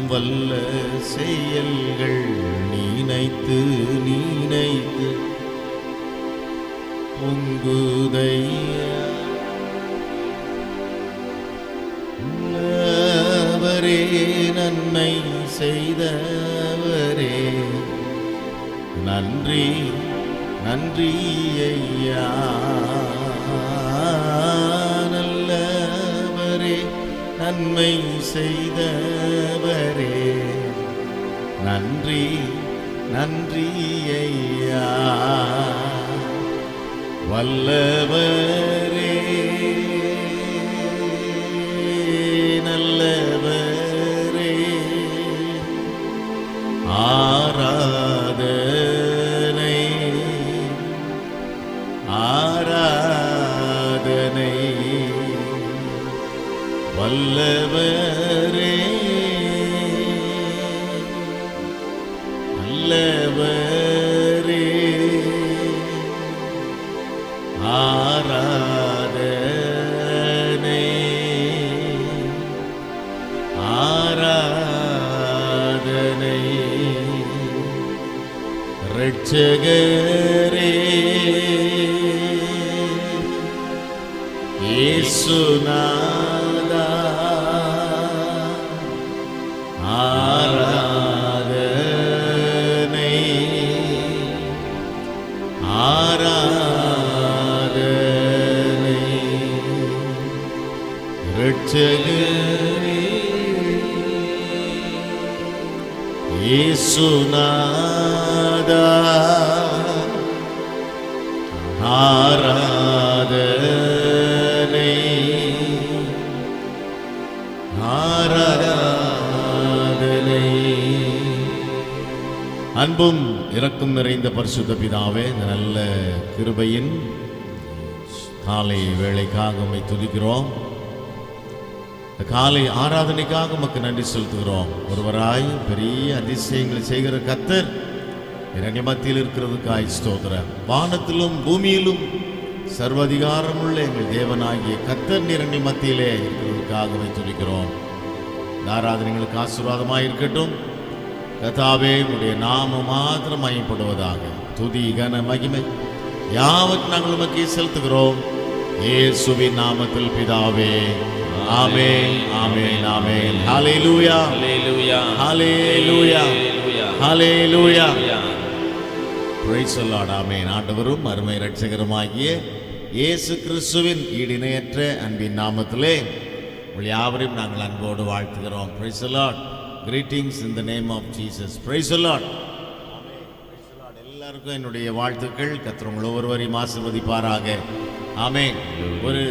வல்ல செயல்கள் நினைத்து நினைத்து பொங்குதையா. நல்லவரே, நன்மை செய்தவரே, நன்றி நன்றி ஐயா. நல்லவரே, நன்மை செய்தவரே, நன்றி நன்றி ஐயா. வல்லவரே, நல்லவரே, ஆராதனை ஆராதனை. வல்லவரே, நல்லவரே, ஆராதனை ஆராதனை. இரட்சகரே, இயேசுநாதா, ஆராதனை ஆராதனை. இரட்சகரே, இயேசுநாதா, ஆராதனை ஆராதனை. அன்பும் இரக்கம் நிறைந்த பரிசுத்த பிதாவே, இந்த நல்ல கிருபையின் காலை வேளைக்காக உம்மை துதிக்கிறோம். இந்த காலை ஆராதனைக்காக உமக்கு நன்றி செலுத்துகிறோம். ஒருவராய் பெரிய அதிசயங்களை செய்கிற கர்த்தர் எங்கள் மத்தியில் இருக்கிறதுக்காய் ஸ்தோத்திரம். வானத்திலும் பூமியிலும் சர்வதிகாரமுள்ள எங்கள் தேவனாகிய கர்த்தர் எங்கள் மத்தியிலே இருக்கிறதுக்காக உம்மை துதிக்கிறோம். இந்த ஆராதனைகளுக்கு ஆசீர்வாதமாக இருக்கட்டும். கர்த்தாவே, உம்முடைய நாமம் மாத்திரம் மகிமைப்படுவதாக. துதி கன மகிமை யாவற்றையும் நாங்கள் உமக்கு செலுத்துகிறோம். இயேசுவின் நாமத்தில் பிதாவே, ஆமென் ஆமென் ஆமென். ஹல்லேலூயா ஹல்லேலூயா ஹல்லேலூயா ஹல்லேலூயா. Price the Lord. ஆமென். ஆண்டவரும் அருமை இரட்சகருமாகிய இயேசு கிறிஸ்துவின் ஈடிணையற்ற அன்பின் நாமத்திலே உங்கள் யாவரையும் நாங்கள் அன்போடு வாழ்த்துகிறோம். Praise the lord. Greetings in the name of Jesus. Praise the lord. எல்லாருக்கும் என்னுடைய வாழ்த்துக்கள். கர்த்தர் உங்கள் ஒவ்வொருவரையும் ஆசீர்வதிப்பாராக. ஆமென். ஒரு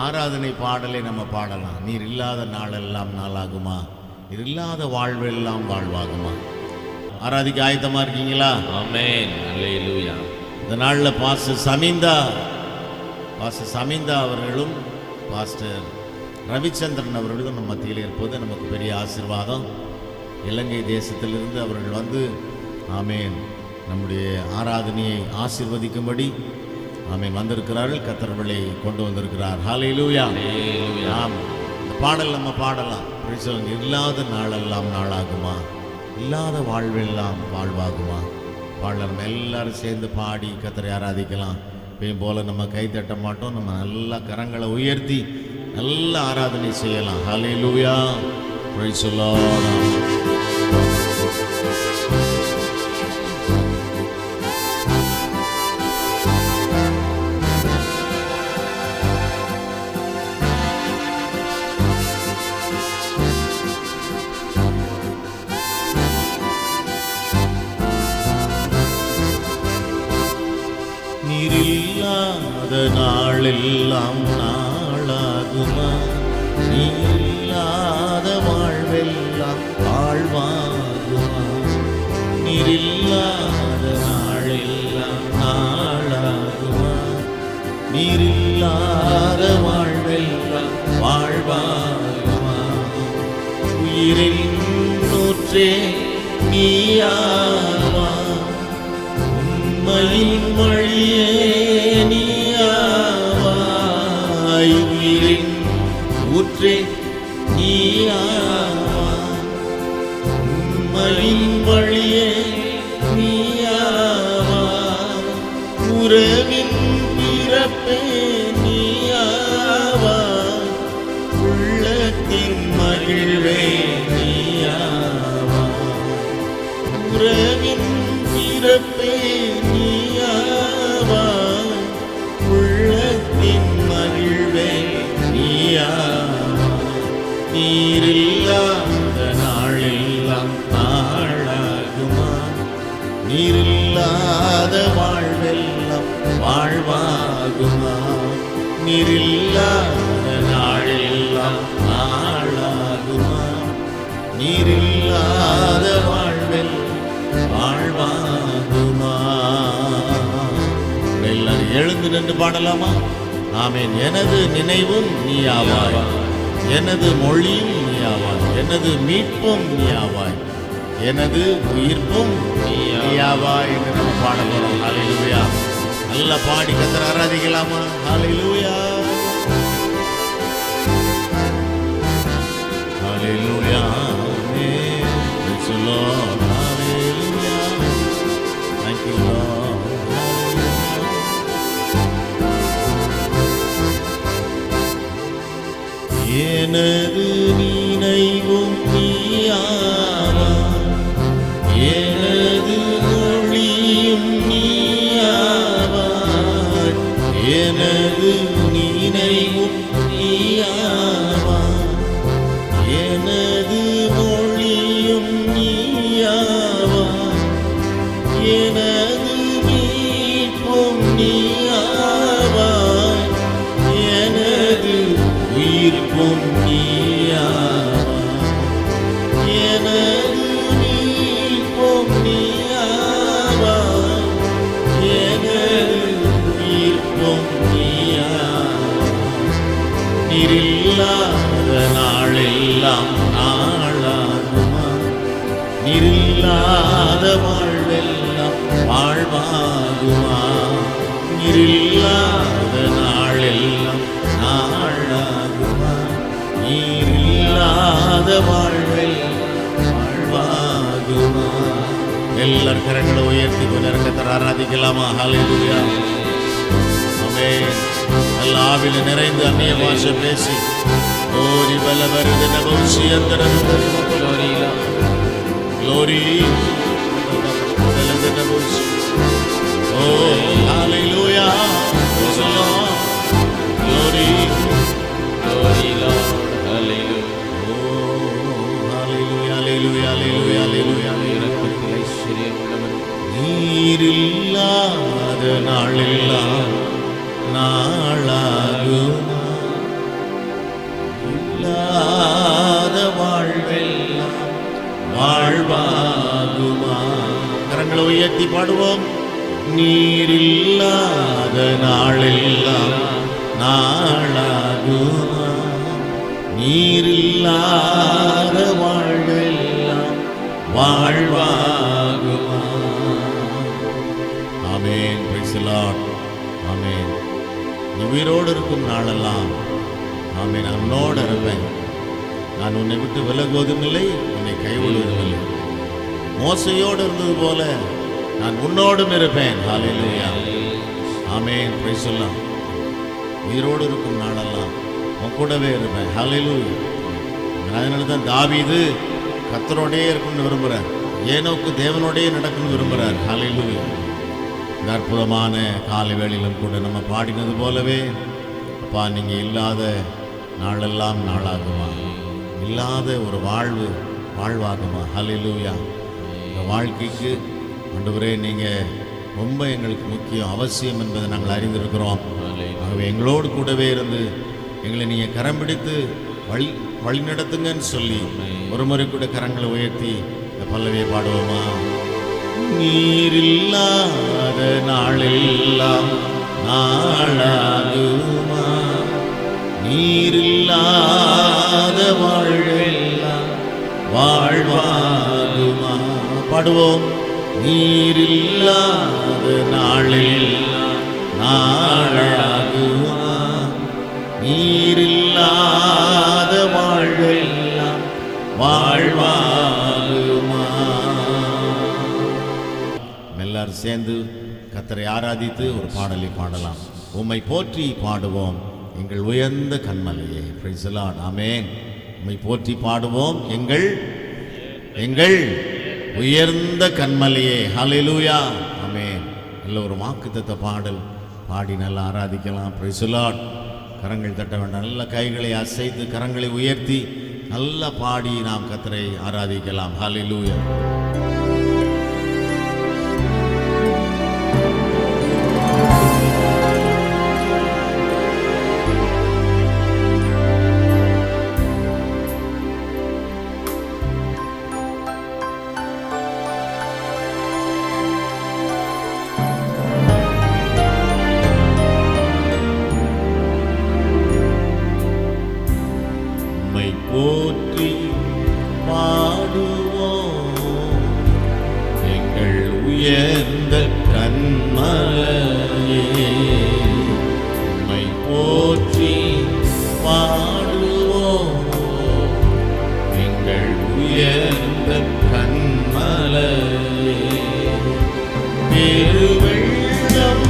ஆராதனை பாடலை நம்ம பாடலாம். நீர் இல்லாத நாளெல்லாம் நாளாகுமா, நீர் இல்லாத வாழ்வெல்லாம் வாழ்வாகுமா. ஆராதிக்க ஆயத்தமா இருக்கீங்களா? ஆமென். அல்லேலூயா. இந்த நாளில் பாஸ்டர் சமீந்தா அவர்களும் பாஸ்டர் ரவிச்சந்திரன் அவர்களும் நம்ம மத்தியில் இருப்பது நமக்கு பெரிய ஆசீர்வாதம். இலங்கை தேசத்திலிருந்து அவர்கள் வந்து ஆமென் நம்முடைய ஆராதனையை ஆசீர்வதிக்கும்படி ஆமென் வந்திருக்கிறார்கள். கர்த்தர்களை கொண்டு வந்திருக்கிறார். ஹல்லேலூயா. ஆம், இந்த பாடல் நம்ம பாடலாம். இல்லாத நாளெல்லாம் நாளாகுமா, இல்லாத வாழ்வெல்லாம் வாழ்வாகுமா. பாடல் நம்ம எல்லாரும் சேர்ந்து பாடி கர்த்தரை ஆராதிக்கலாம். இப்பயும் போல நம்ம கை தட்ட மாட்டோம். நம்ம நல்லா கரங்களை உயர்த்தி நல்ல ஆராதனை செய்யலாம். ஹல்லேலூயா. Price the Lord. நீரில்லாத நாளெல்லாம் நாளாகுமா, நீரில்லாத வாழ்வெல்லாம் வாழ்வாகுமா. நீரில்லாத நாளெல்லாம் நாளாகுமா, நீரில்லாத வாழ்வெல்லாம் வாழ்வாகுமா. உயிரின் ஊற்றே நீயாவா, உண்மையின் வழியே நீயாவாய். உயிரின் ஊற்றே நீயாவா, உறவின் பிறப்பே நீயாவாய், உள்ளத்தின் மகிழ்வே நீயாவாய். உறவின் பிறப்பே நீயாவாய், உள்ளத்தின் மகிழ்வே நீயாவாய். நீரில்லாத நாளெல்லாம் நாளாகுமா, நீரில்லாத வாழ்வெல்லாம் வாழ்வாகுமா, நீரில்லாத நாளெல்லாம் நாளாகுமா, நீரில்லாத வாழ்வெல்லாம் வாழ்வாகுமா. எல்லாரும் எழுந்து நின்று பாடலாமா? ஆமென். எனது நினைவும் நீயாவாய், எனது மொழியும் நீயாவாய், எனது மீட்பும் நீயாவாய், எனது உயிர்ப்பும் நீயாவாய் என்று நம்ம பாட போறோம். ஹல்லேலூயா. நல்லா பாடி கர்த்தரை ஆராதிக்கலாமா? ஹல்லேலூயா, ஹல்லேலூயா. ஆமென். Praise the Lord. Hallelujah. Thank you Lord. எனது நினைவும் நீயாவாய், எனது மொழியும் நீயாவாய், எனது நினைவும் நீயாவாய், எனது மொழியும் நீயாவாய், எனது மீட்பும் நீயாவாய், எனது உயிர்ப்பும் நீயாவாய், எனது மீட்பும் நீயாவாய், எனது உயிர்ப்பும் நீயாவாய். நீரில்லாத நாளெல்லாம் நாளாகுமா, நீரில்லாத வாழ்வெல்லாம் வாழ்வாகுமா, நீரில்லாத நாளெல்லாம் நாளாகுமா, நீரில்லாத வாழ்வெல்லாம் வாழ்வாகுமா. எல்லார் கரங்களை உயர்த்தி கொஞ்சம் கர்த்தரை ஆராதிக்கலாமா? ஹல்லேலூயா. ஆமென். நல்ல ஆவில நிறைந்து அந்நிய பாஷை பேசி ஓரி பல வருது நபவுசி அந்தர glory oh hallelujah praise the Lord glory Glory Lord, hallelujah. oh hallelujah hallelujah hallelujah hallelujah இரக்கத்தில் ஐஸ்வரியம் உள்ளவர். நீரில்லாத நாளெல்லாம் நாளாகுமா, இல்லாத வாழ்வெல்லாம் வாழ்வாகுமா. கரங்களை உயர்த்தி பாடுவோம். நீரில்லாத நாளெல்லாம் நாளாகுமா, நீரில்லாத வாழ்வெல்லாம் வாழ்வாகுமா. ஆமென். Praise the Lord. ஆமென். நீ உயிரோடு இருக்கும் நாளெல்லாம் ஆமென் நான் உன்னோடு இருப்பேன். நான் உன்னை விட்டு விலகுவதும் இல்லை, உன்னை கைவிடுவதும் இல்லை. மோசையோடு இருந்தது போல நான் உன்னோடும் இருப்பேன். Hallelujah. Amen. Praise the Lord. உயிரோடு இருக்கும் நாளெல்லாம் உன் கூடவே இருப்பேன். ஹல்லேலூயா. அதனால தான் தாவீது கர்த்தரோடே இருக்கணும்னு விரும்புகிறார், ஏனோக்கு தேவனோடே நடக்கணும்னு விரும்புகிறார். ஹல்லேலூயா. இந்த அற்புதமான காலை வேளையிலும் கூட நம்ம பாடினது போலவே அப்பா நீங்கள் இல்லாத நாளெல்லாம் நாளாகுமா, இல்லாத ஒரு வாழ்வு வாழ்வாகுமா. ஹல்லேலூயா. இந்த வாழ்க்கைக்கு ஆண்டவரே நீங்கள் ரொம்ப எங்களுக்கு முக்கியம் அவசியம் என்பதை நாங்கள் அறிந்திருக்கிறோம். ஆகவே எங்களோடு கூடவே இருந்து எங்களை நீங்கள் கரம் பிடித்து வழி நடத்துங்கன்னு சொல்லி ஒரு முறை கூட கரங்களை உயர்த்தி இந்த பல்லவியை பாடுவோமா? நீரில்லாத நாளெல்லாம் நாளாகுமா, நீரில்லாத வாழ்வெல்லாம் வாழ்வாகுமா. பாடுவோம். நீரில்லாத நாளெல்லாம் நாளாகுமா, நீரில்லாத வாழ்வெல்லாம் வாழ்வாகுமா. எல்லாரும் சேர்ந்து கர்த்தரை ஆராதித்து ஒரு பாடலை பாடலாம். உம்மை போற்றி பாடுவோம் எங்கள் உயர்ந்த கன்மலையே. Price the Lord. ஆமென். உம்மை போற்றி பாடுவோம் எங்கள் உயர்ந்த கன்மலையே. ஹல்லேலூயா. ஆமென். நல்ல ஒரு வாக்குத்தத்த பாடல் பாடி நல்லா ஆராதிக்கலாம். Price the Lord. கரங்கள் தட்ட வேண்டாம். நல்ல கைகளை அசைத்து கரங்களை உயர்த்தி நல்லா பாடி நாம் கர்த்தரை ஆராதிக்கலாம். ஹல்லேலூயா. போற்றி பாடுவோம் எங்கள் உயர்ந்த கன்மலையே. உம்மை போற்றி பாடுவோம் எங்கள் உயர்ந்த கன்மலையே. பெருவெள்ளம்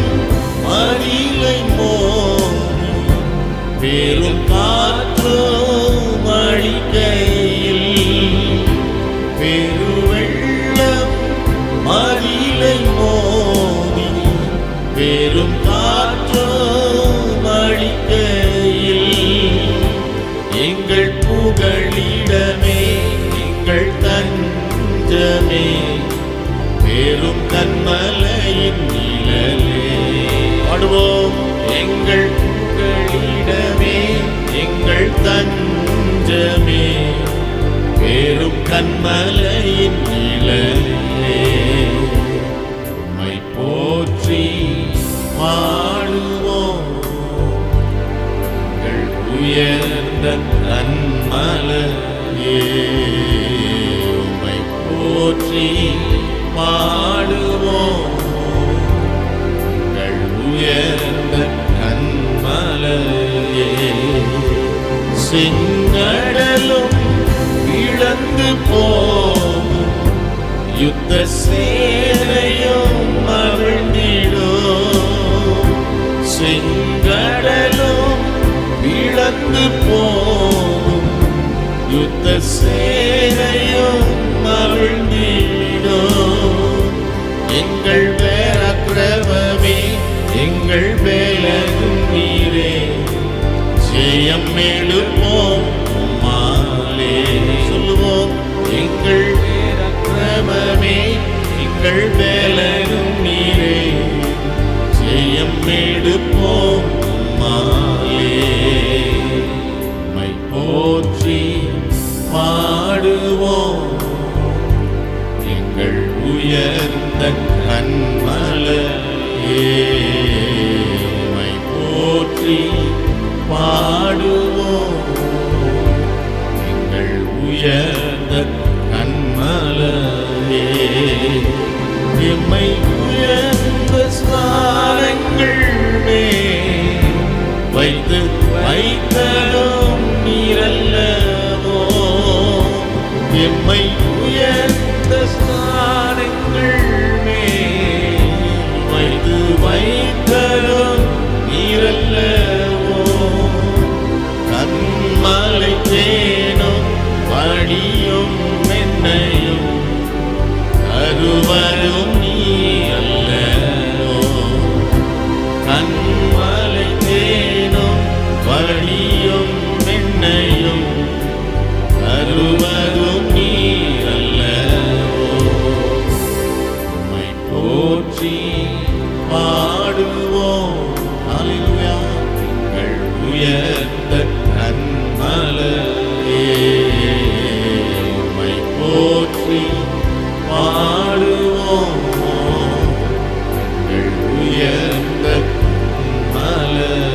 மறிலை மோதி பெரும் காற்றோ மழிக்கையில் பெருவெள்ளம் மறிலை மோதி பெரும் காற்றோ மழிக்கையில் எங்கள் புகழிடமே எங்கள் தஞ்சமே பெரும் கன்மலையின் நிழலே. பாடுவோம். எங்கள் புகழிடமே எங்கள் தஞ்சமே பெரும் கன்மலையின் நிழலே. உம்மை போற்றி பாடுவோம் எங்கள் உயர்ந்த கன்மலையே. உம்மை போற்றி பாடுவோம் எங்கள் உயர்ந்த கன்மலையே. செங்கடலும் இழந்து போம் யுத்த சேனையும் அவிழ்ந்திடும். செங்கடலும் இழந்து போம் யுத்த சேனையும் அவிழ்ந்திடும். எங்கள் பராக்கிரமமே எங்கள் பலனும் நீரே. ஜெயம் எடுப்போம் உம்மாலே. சொல்லுவோம். எங்கள் பராக்கிரமமே எங்கள் பலனும் நீரே. ஜெயம் எடுப்போம் உம்மாலே. உம்மை போற்றி பாடுவோம் எங்கள் உயர்ந்த கன்மலையே. உம்மை போற்றி பாடுவோம் எங்கள் உயர்ந்த கன்மலையே. எம்மை உயர்ந்த ஸ்தானங்கள் மேல் வைத்து வைத்தலும் நீரல்லவோ. எம்மை உயர்ந்த ஸ்தானங்கள் மேல் வைத்து வைத்தலும் நீரல்லவோ. கன்மலை தேனும் வழியும் என்னையும் அருவரும் நீ அல்லவோ. கன்மலை தேனும் வழியும் என்னையும் அருவரும் நீ அல்லவோ. உம்மை போற்றி பாடுவோம். ஹல்லேலூயா. எங்கள் உயர்ந்த கன்மலையே. உம்மை போற்றி பாடுவோம் எங்கள் உயர்ந்த கன்மலையே.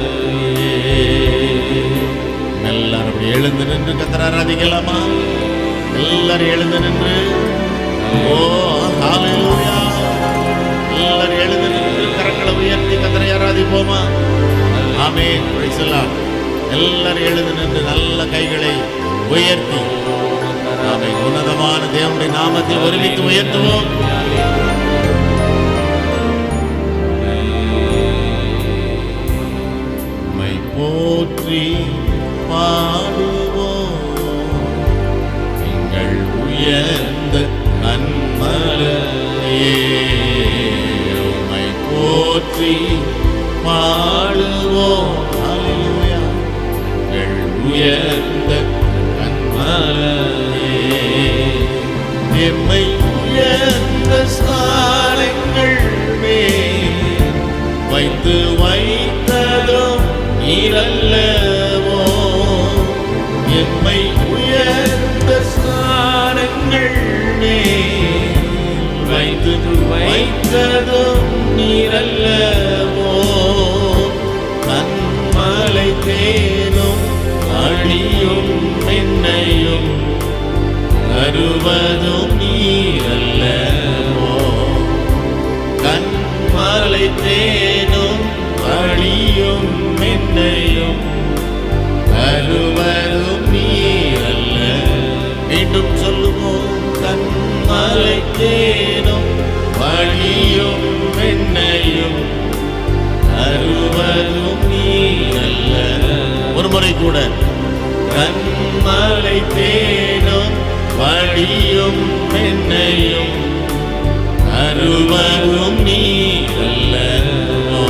எல்லாரும் அப்படி எழுந்து நின்று கர்த்தரை ஆராதிக்கலாமா? எல்லாரும் எழுந்து நின்று. ஓ ஹல்லேலூயா. எல்லாரும் எழுந்து நின்று கரங்களை உயர்த்தி கர்த்தரை ஆராதிப்போமா? ஆமென். Praise the Lord. எல்லாரும் எழுந்து நின்று நல்ல கைகளை உயர்த்தி ஆமென் உன்னதமான தேவனுடைய நாமத்தை ஒருமித்து உயர்த்துவோம். போற்றி பாடுவோம். ஹல்லேலூயா. எங்கள் உயர்ந்த கன்மலையே, எம்மை உயர்ந்த ஸ்தானங்கள் மேல் வைத்து வைத்ததும் நீரல்லவோ. எம்மை உயர்ந்த ஸ்தானங்கள் மேல் வைத்து வைத்ததும் நீரல்லவோ. கன்மலை தேனும் அழியும் என்னையும் அருவதும் நீரல்லவோ. கன்மலை தேனும் அழியும் என்னையும் அருவதும் நீரல்ல. மீண்டும் சொல்லுவோம். கன்மலை தேனும் அழியும் என்னையும் அருவதும் நீரல்ல. ஒரு முறை கூட. கன்மலை தேனும் வழியும் என்னையும் அருவதும் நீரல்லவோ.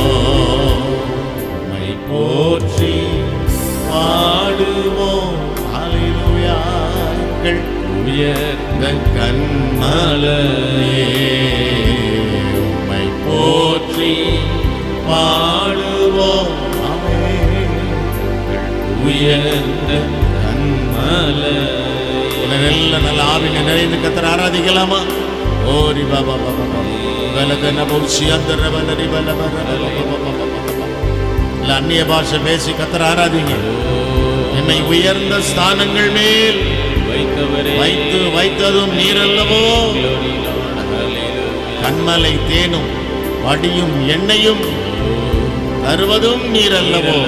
உம்மை போற்றி பாடுவோம். ஹல்லேலூயா. எங்கள் உயர்ந்த கன்மலையே, உம்மை போற்றி பாடுவோம். ஆமென். உயர்ந்த கன்மலையே. நல்ல நல்ல ஆவினை நிறைந்து கர்த்தரை ஆராதிக்கலாமா? ஓரி பாபா பாபா பலகன பௌசி அந்தர பலரி பலபர அந்நிய பாஷை பேசி கர்த்தரை ஆராதிங்க. என்னை உயர்ந்த ஸ்தானங்கள் மேல் வைத்து வைத்ததும் நீரல்லவோ. கன்மலை தேனும் வடியும் எண்ணெயும் தருவதும் நீரல்லவோ.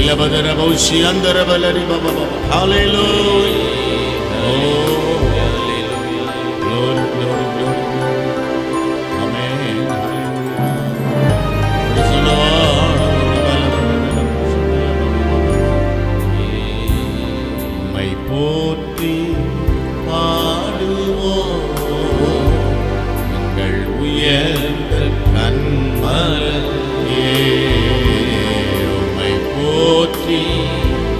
இலபதர பௌசி அந்தர பலரி பாபா. ஹல்லேலூயா. போற்றி பாடுவோம். எங்கள் உயர்ந்த கன்மலையே, உம்மை போற்றி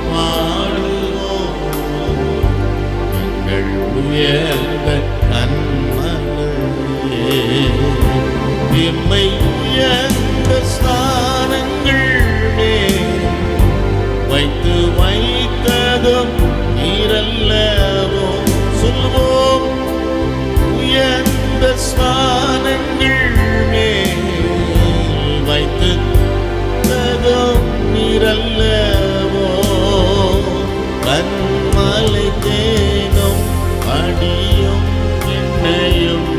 பாடுவோம். எங்கள் உயர்ந்த கன்மலையே, எம்மை உயர்ந்த ஸ்தானங்கள் மேல் வைத்து வைத்ததும் நீரல்லவோ. சொல்வோம். உயர்ந்த ஸ்தானங்கள் மேல் வைத்து வைத்ததும் நீரல்லவோ. கன்மலை தேனும் அடியும் எண்ணெயும்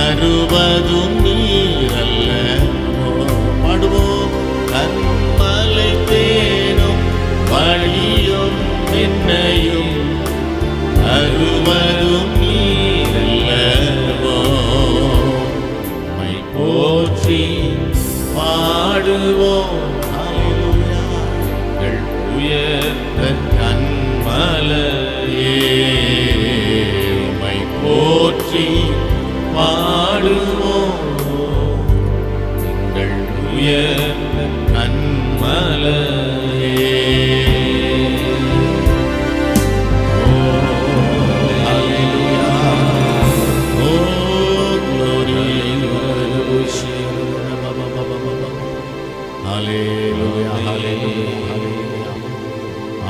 அருவதும் நீரல்லவோ. பாடுவோம். கன்மலை தேனும் வழியும் என்னையும் அருவதும் நீரல்லவோ. உம்மை போற்றி பாடுவோம். ஹல்லேலூயா. எங்கள் உயர்ந்த கன்மலையே, உம்மை போற்றி பாடுவோம். எங்கள் உயர்ந்த கன்மலையே.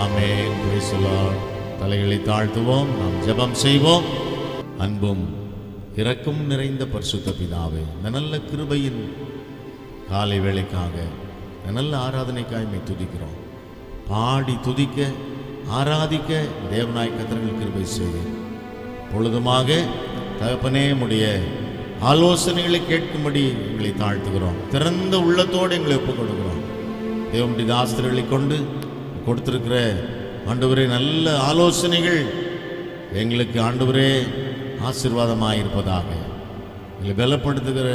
ஆமென். Praise the Lord. தலைகளை தாழ்த்துவோம். நாம் ஜெபம் செய்வோம். அன்பும் இரக்கம் நிறைந்த பரிசுத்த பிதாவே, இந்த நல்ல கிருபையின் காலை வேளைக்காக, இந்த நல்ல ஆராதனைக்காய் மை துதிக்கிறோம். பாடி துதிக்க ஆராதிக்க தேவனாய் கர்த்தர்கள் கிருபை செய்யும் பொழுதுமாக தகப்பனே உம்முடைய ஆலோசனைகளை கேட்கும்படி எங்களை தாழ்த்துகிறோம். திறந்த உள்ளத்தோடு எங்களை ஒப்புக் கொடுக்கிறோம். தேவனுடைய தாஸ்தர்களை கொண்டு கொடுத்திருக்கிற ஆண்டவரே நல்ல ஆலோசனைகள் எங்களுக்கு ஆண்டவரே ஆசீர்வாதமாக இருப்பதாக. எங்களை பலப்படுத்துகிற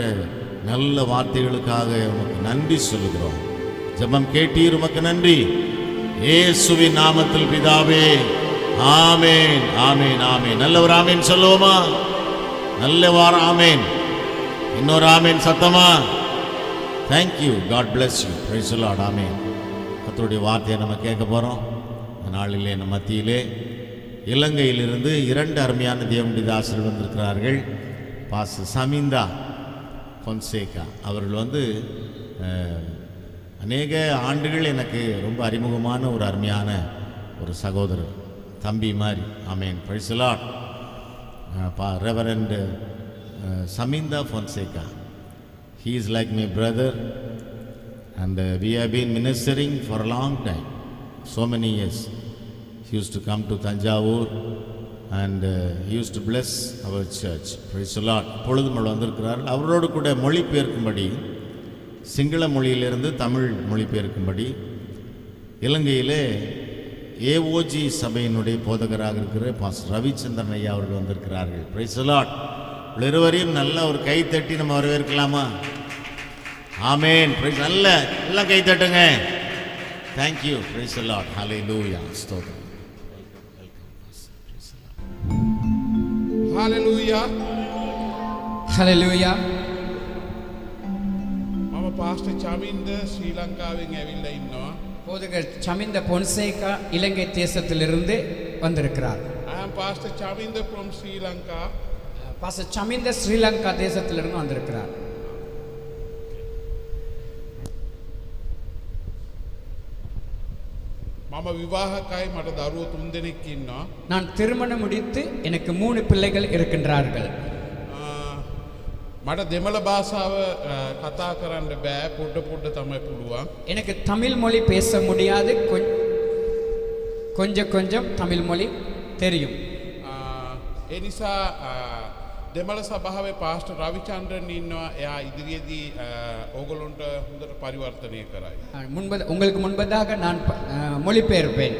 நல்ல வார்த்தைகளுக்காக உமக்கு நன்றி சொல்லுகிறோம். ஜெபம் கேட்டீர், உமக்கு நன்றி. இயேசுவின் நாமத்தில் பிதாவே, ஆமேன் ஆமேன் ஆமேன். நல்லவர் ஆமேன் சொல்லுவோமா? நல்லவார் ஆமேன். இன்னொரு ஆமேன் சத்தமா? Thank you. God bless you. Praise the Lord. Amen. கர்த்தருடைய வார்த்தையை நம்ம கேட்க போகிறோம். இந்த நாளிலே நம்ம மத்தியிலே இலங்கையிலிருந்து 2 அருமையான தேவனுடைய தாசர்கள் வந்திருக்கிறார்கள். பாஸ்டர் சமிந்தா பொன்சேகா அவர்கள் அநேக ஆண்டுகள் எனக்கு ரொம்ப அறிமுகமான ஒரு அருமையான ஒரு சகோதரர், தம்பி மாதிரி. Amen. Praise the Lord. Reverend Saminda Fonseca. He is like my brother, and we have been ministering for a long time, so many years. He used to come to Tanjavur and he used to bless our church. Praise the Lord. பொழுதுமொழி வந்திருக்கிறார்கள். அவரோடு கூட மொழிபெயர்க்கும்படி, சிங்கள மொழியிலிருந்து தமிழ் மொழிபெயர்க்கும்படி இலங்கையிலே AOG சபையினுடைய போதகராக இருக்கிற pastor Ravichandran ஐயா அவர்கள் வந்திருக்கிறார்கள். Price the Lord. இருவரையும் நல்ல ஒரு கை தட்டி நம்ம வரவேற்கலாமா? ஆமென். பிரைஸ். நல்ல எல்லாம் கை தட்டுங்க. Thank you. Praise the Lord. Hallelujah. ஸ்தோத்திரம். හාලෙලූයා. හලෙලූයා. මම පාස්ටර් චමින්ද ශ්‍රී ලංකාවෙන් ඇවිල්ලා ඉන්නවා. போதகர் சமிந்த பொன்சேகா இலங்கை தேசத்திலிருந்து வந்திருக்கிறார். I am Pastor Chaminda from Sri Lanka. Pastor Chaminda Sri Lanka தேசத்திலிருந்து வந்திருக்கிறார். මම විවාහකයි. මට දරුවෝ 3 දෙනෙක් ඉන්නවා. நான் திருமணம் முடித்து எனக்கு 3 பிள்ளைகள் இருக்கின்றார்கள். මට දෙමළ භාෂාව කතා කරන්න බෑ. පොඩ තමයි පුළුවන්. எனக்கு தமிழ் மொழி பேச முடியாது. கொஞ்சம் தமிழ் மொழி தெரியும். ඒ නිසා දෙමළ සභාවේ පාස්ටර් රවිචන්ද්‍රන් ඉන්නවා. එයා ඉදිරියේදී ඕගොල්ලන්ට හොඳට පරිවර්තනය කරයි. உங்களுக்கு முன்பதாக நான் மொழிபெயர்ப்பேன்.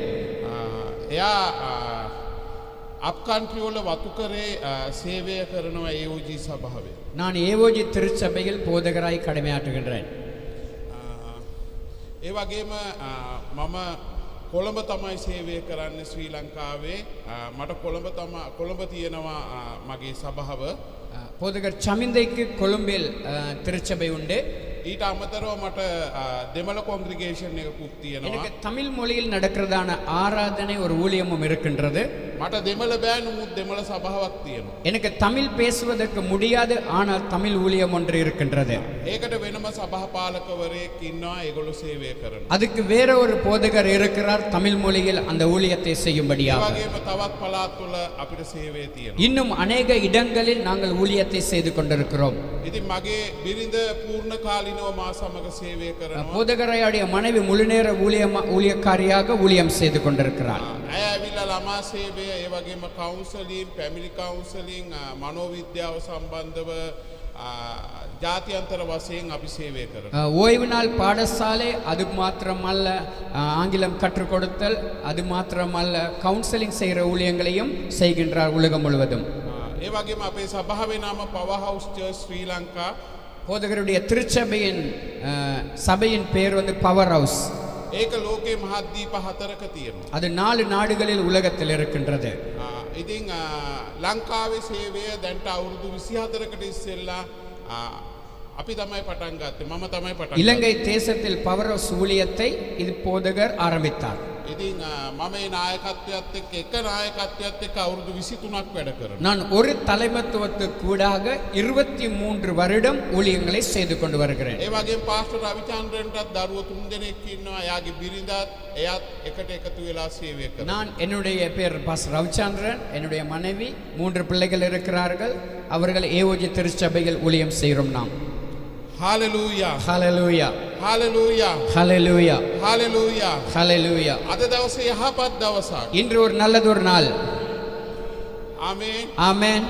එයා අප් කන්ට්‍රි වල වතුකරේ සේවය කරනවා AOG සභාවේ. நான் ஏஓஜி திருச்சபையில் போதகராய் கடமையாற்றுகின்றேன். ඒ වගේම මම කොළඹ තමයි සේවය කරන්නේ ශ්‍රී ලංකාවේ. මට කොළඹ තියෙනවා මගේ සභාව. போதகர் சமிந்தைக்கு கொழும்பில் திருச்சபை உண்டு. ඊට අමතරව මට දෙමළ කොන්ග්‍රිගේෂන් එකකුත් තියෙනවා. எனக்கு தமிழ் மொழியில் நடக்கிறதான ஆராதனை ஒரு ஊழியமும் இருக்கின்றது. මට දෙමළ බෑ නමුත් දෙමළ සභාවක් තියෙනවා. எனக்கு தமிழ் பேசுவதற்கு முடியாது, ஆனால் தமிழ் ஊழியம் ஒன்று இருக்கின்றது. ඒකට වෙනම සභාපාලකවරයෙක් ඉන්නවා. ඒගොල්ලෝ සේවය කරනවා. அதுக்கு வேற ஒரு போதகர் இருக்கிறார், தமிழ் மொழியில் அந்த ஊழியத்தை ඒ செய்யும்படியாக. වගේම තවත් පළාත්වල අපිට සේවය තියෙනවා. இன்னும் அநேக இடங்களில் நாங்கள் ஊழியத்தை செய்து கொண்டிருக்கிறோம். ඉතින් මගේ බිරිඳ පූර්ණ කාලිනව මා සමග සේවය කරනවා. போதகரையுடைய மனைவி முழுநேர ஊழியக்காரியாக ஊழியம் செய்து கொண்டிருக்கிறார். ඇය ඇවිල්ලා ළමා සේවය, ඒ වගේම කවුන්සලින්, පැමිලි කවුන්සලින්, මනෝවිද්‍යාව සම්බන්ධව ජාත්‍යන්තර වශයෙන් අපි සේවය කරනවා. ஓய்வு நாள் பாடசாலை, அது மாத்திரமல்ல ஆங்கிலம் கற்றுக் கொடுத்தல், அது மாத்திரமல்ல கவுன்சிலிங் செய்கிற ஊழியங்களையும் செய்கின்றார் உலகம் முழுவதும். ඒ වගේම අපේ සභාවේ නම පවර් හවුස් චර්ච් ශ්‍රී ලංකා. போதகருடைய திருச்சபையின் சபையின் பேர் பவர் ஹவுஸ். ඒක ලෝකේ මහද්වීප 4ක තියෙනවා. அது 4 நாடுகளில் உலகத்தில் இருக்கின்றது. ඉතින් ලංකාවේ සේවය දැන්ට අවුරුදු 24කට ඉස්සෙල්ලා අපි තමයි පටන් ගත්තේ. මම තමයි පටන් ගත්තේ. இலங்கை தேசத்தில் பவர் ஹவுஸ் ஊழியத்தை இது போதகர் ஆரம்பித்தார். ඉතින් මම මේ නායකත්වයත් එක්ක එක නායකත්වයත් එක්ක අවුරුදු 23ක් වැඩ කරනවා. நான் ஒரு தலைமைத்துவத்துக்கு கூடாக 23 வருடம் ஊழியங்களை செய்து கொண்டு வருகிறேன். ඒ වගේම පාස්ටර් රවිචන්ද්‍රන්ටත් දරුවෝ 3 දෙනෙක් ඉන්නවා. එයාගේ බිරිඳත් එයාත් එකට එකතු වෙලා සේවය කරනවා. நான் என்னுடைய பேர் பாஸ்டர் ரவிச்சந்திரன், என்னுடைய மனைவி, 3 பிள்ளைகள் இருக்கிறார்கள். அவர்கள் ஏஓஜி திருச்சபையில் ஊழியம் செய்கிறோம். நாம் හාලෙලූයා. ஹalleluya හාලෙලූයා. ஹalleluya හාලෙලූයා. ஹalleluya. අද දවසේ යහපත් දවසක්. இன்று ஒரு நல்லதொரு நாள். ආමේන්. ஆமென்.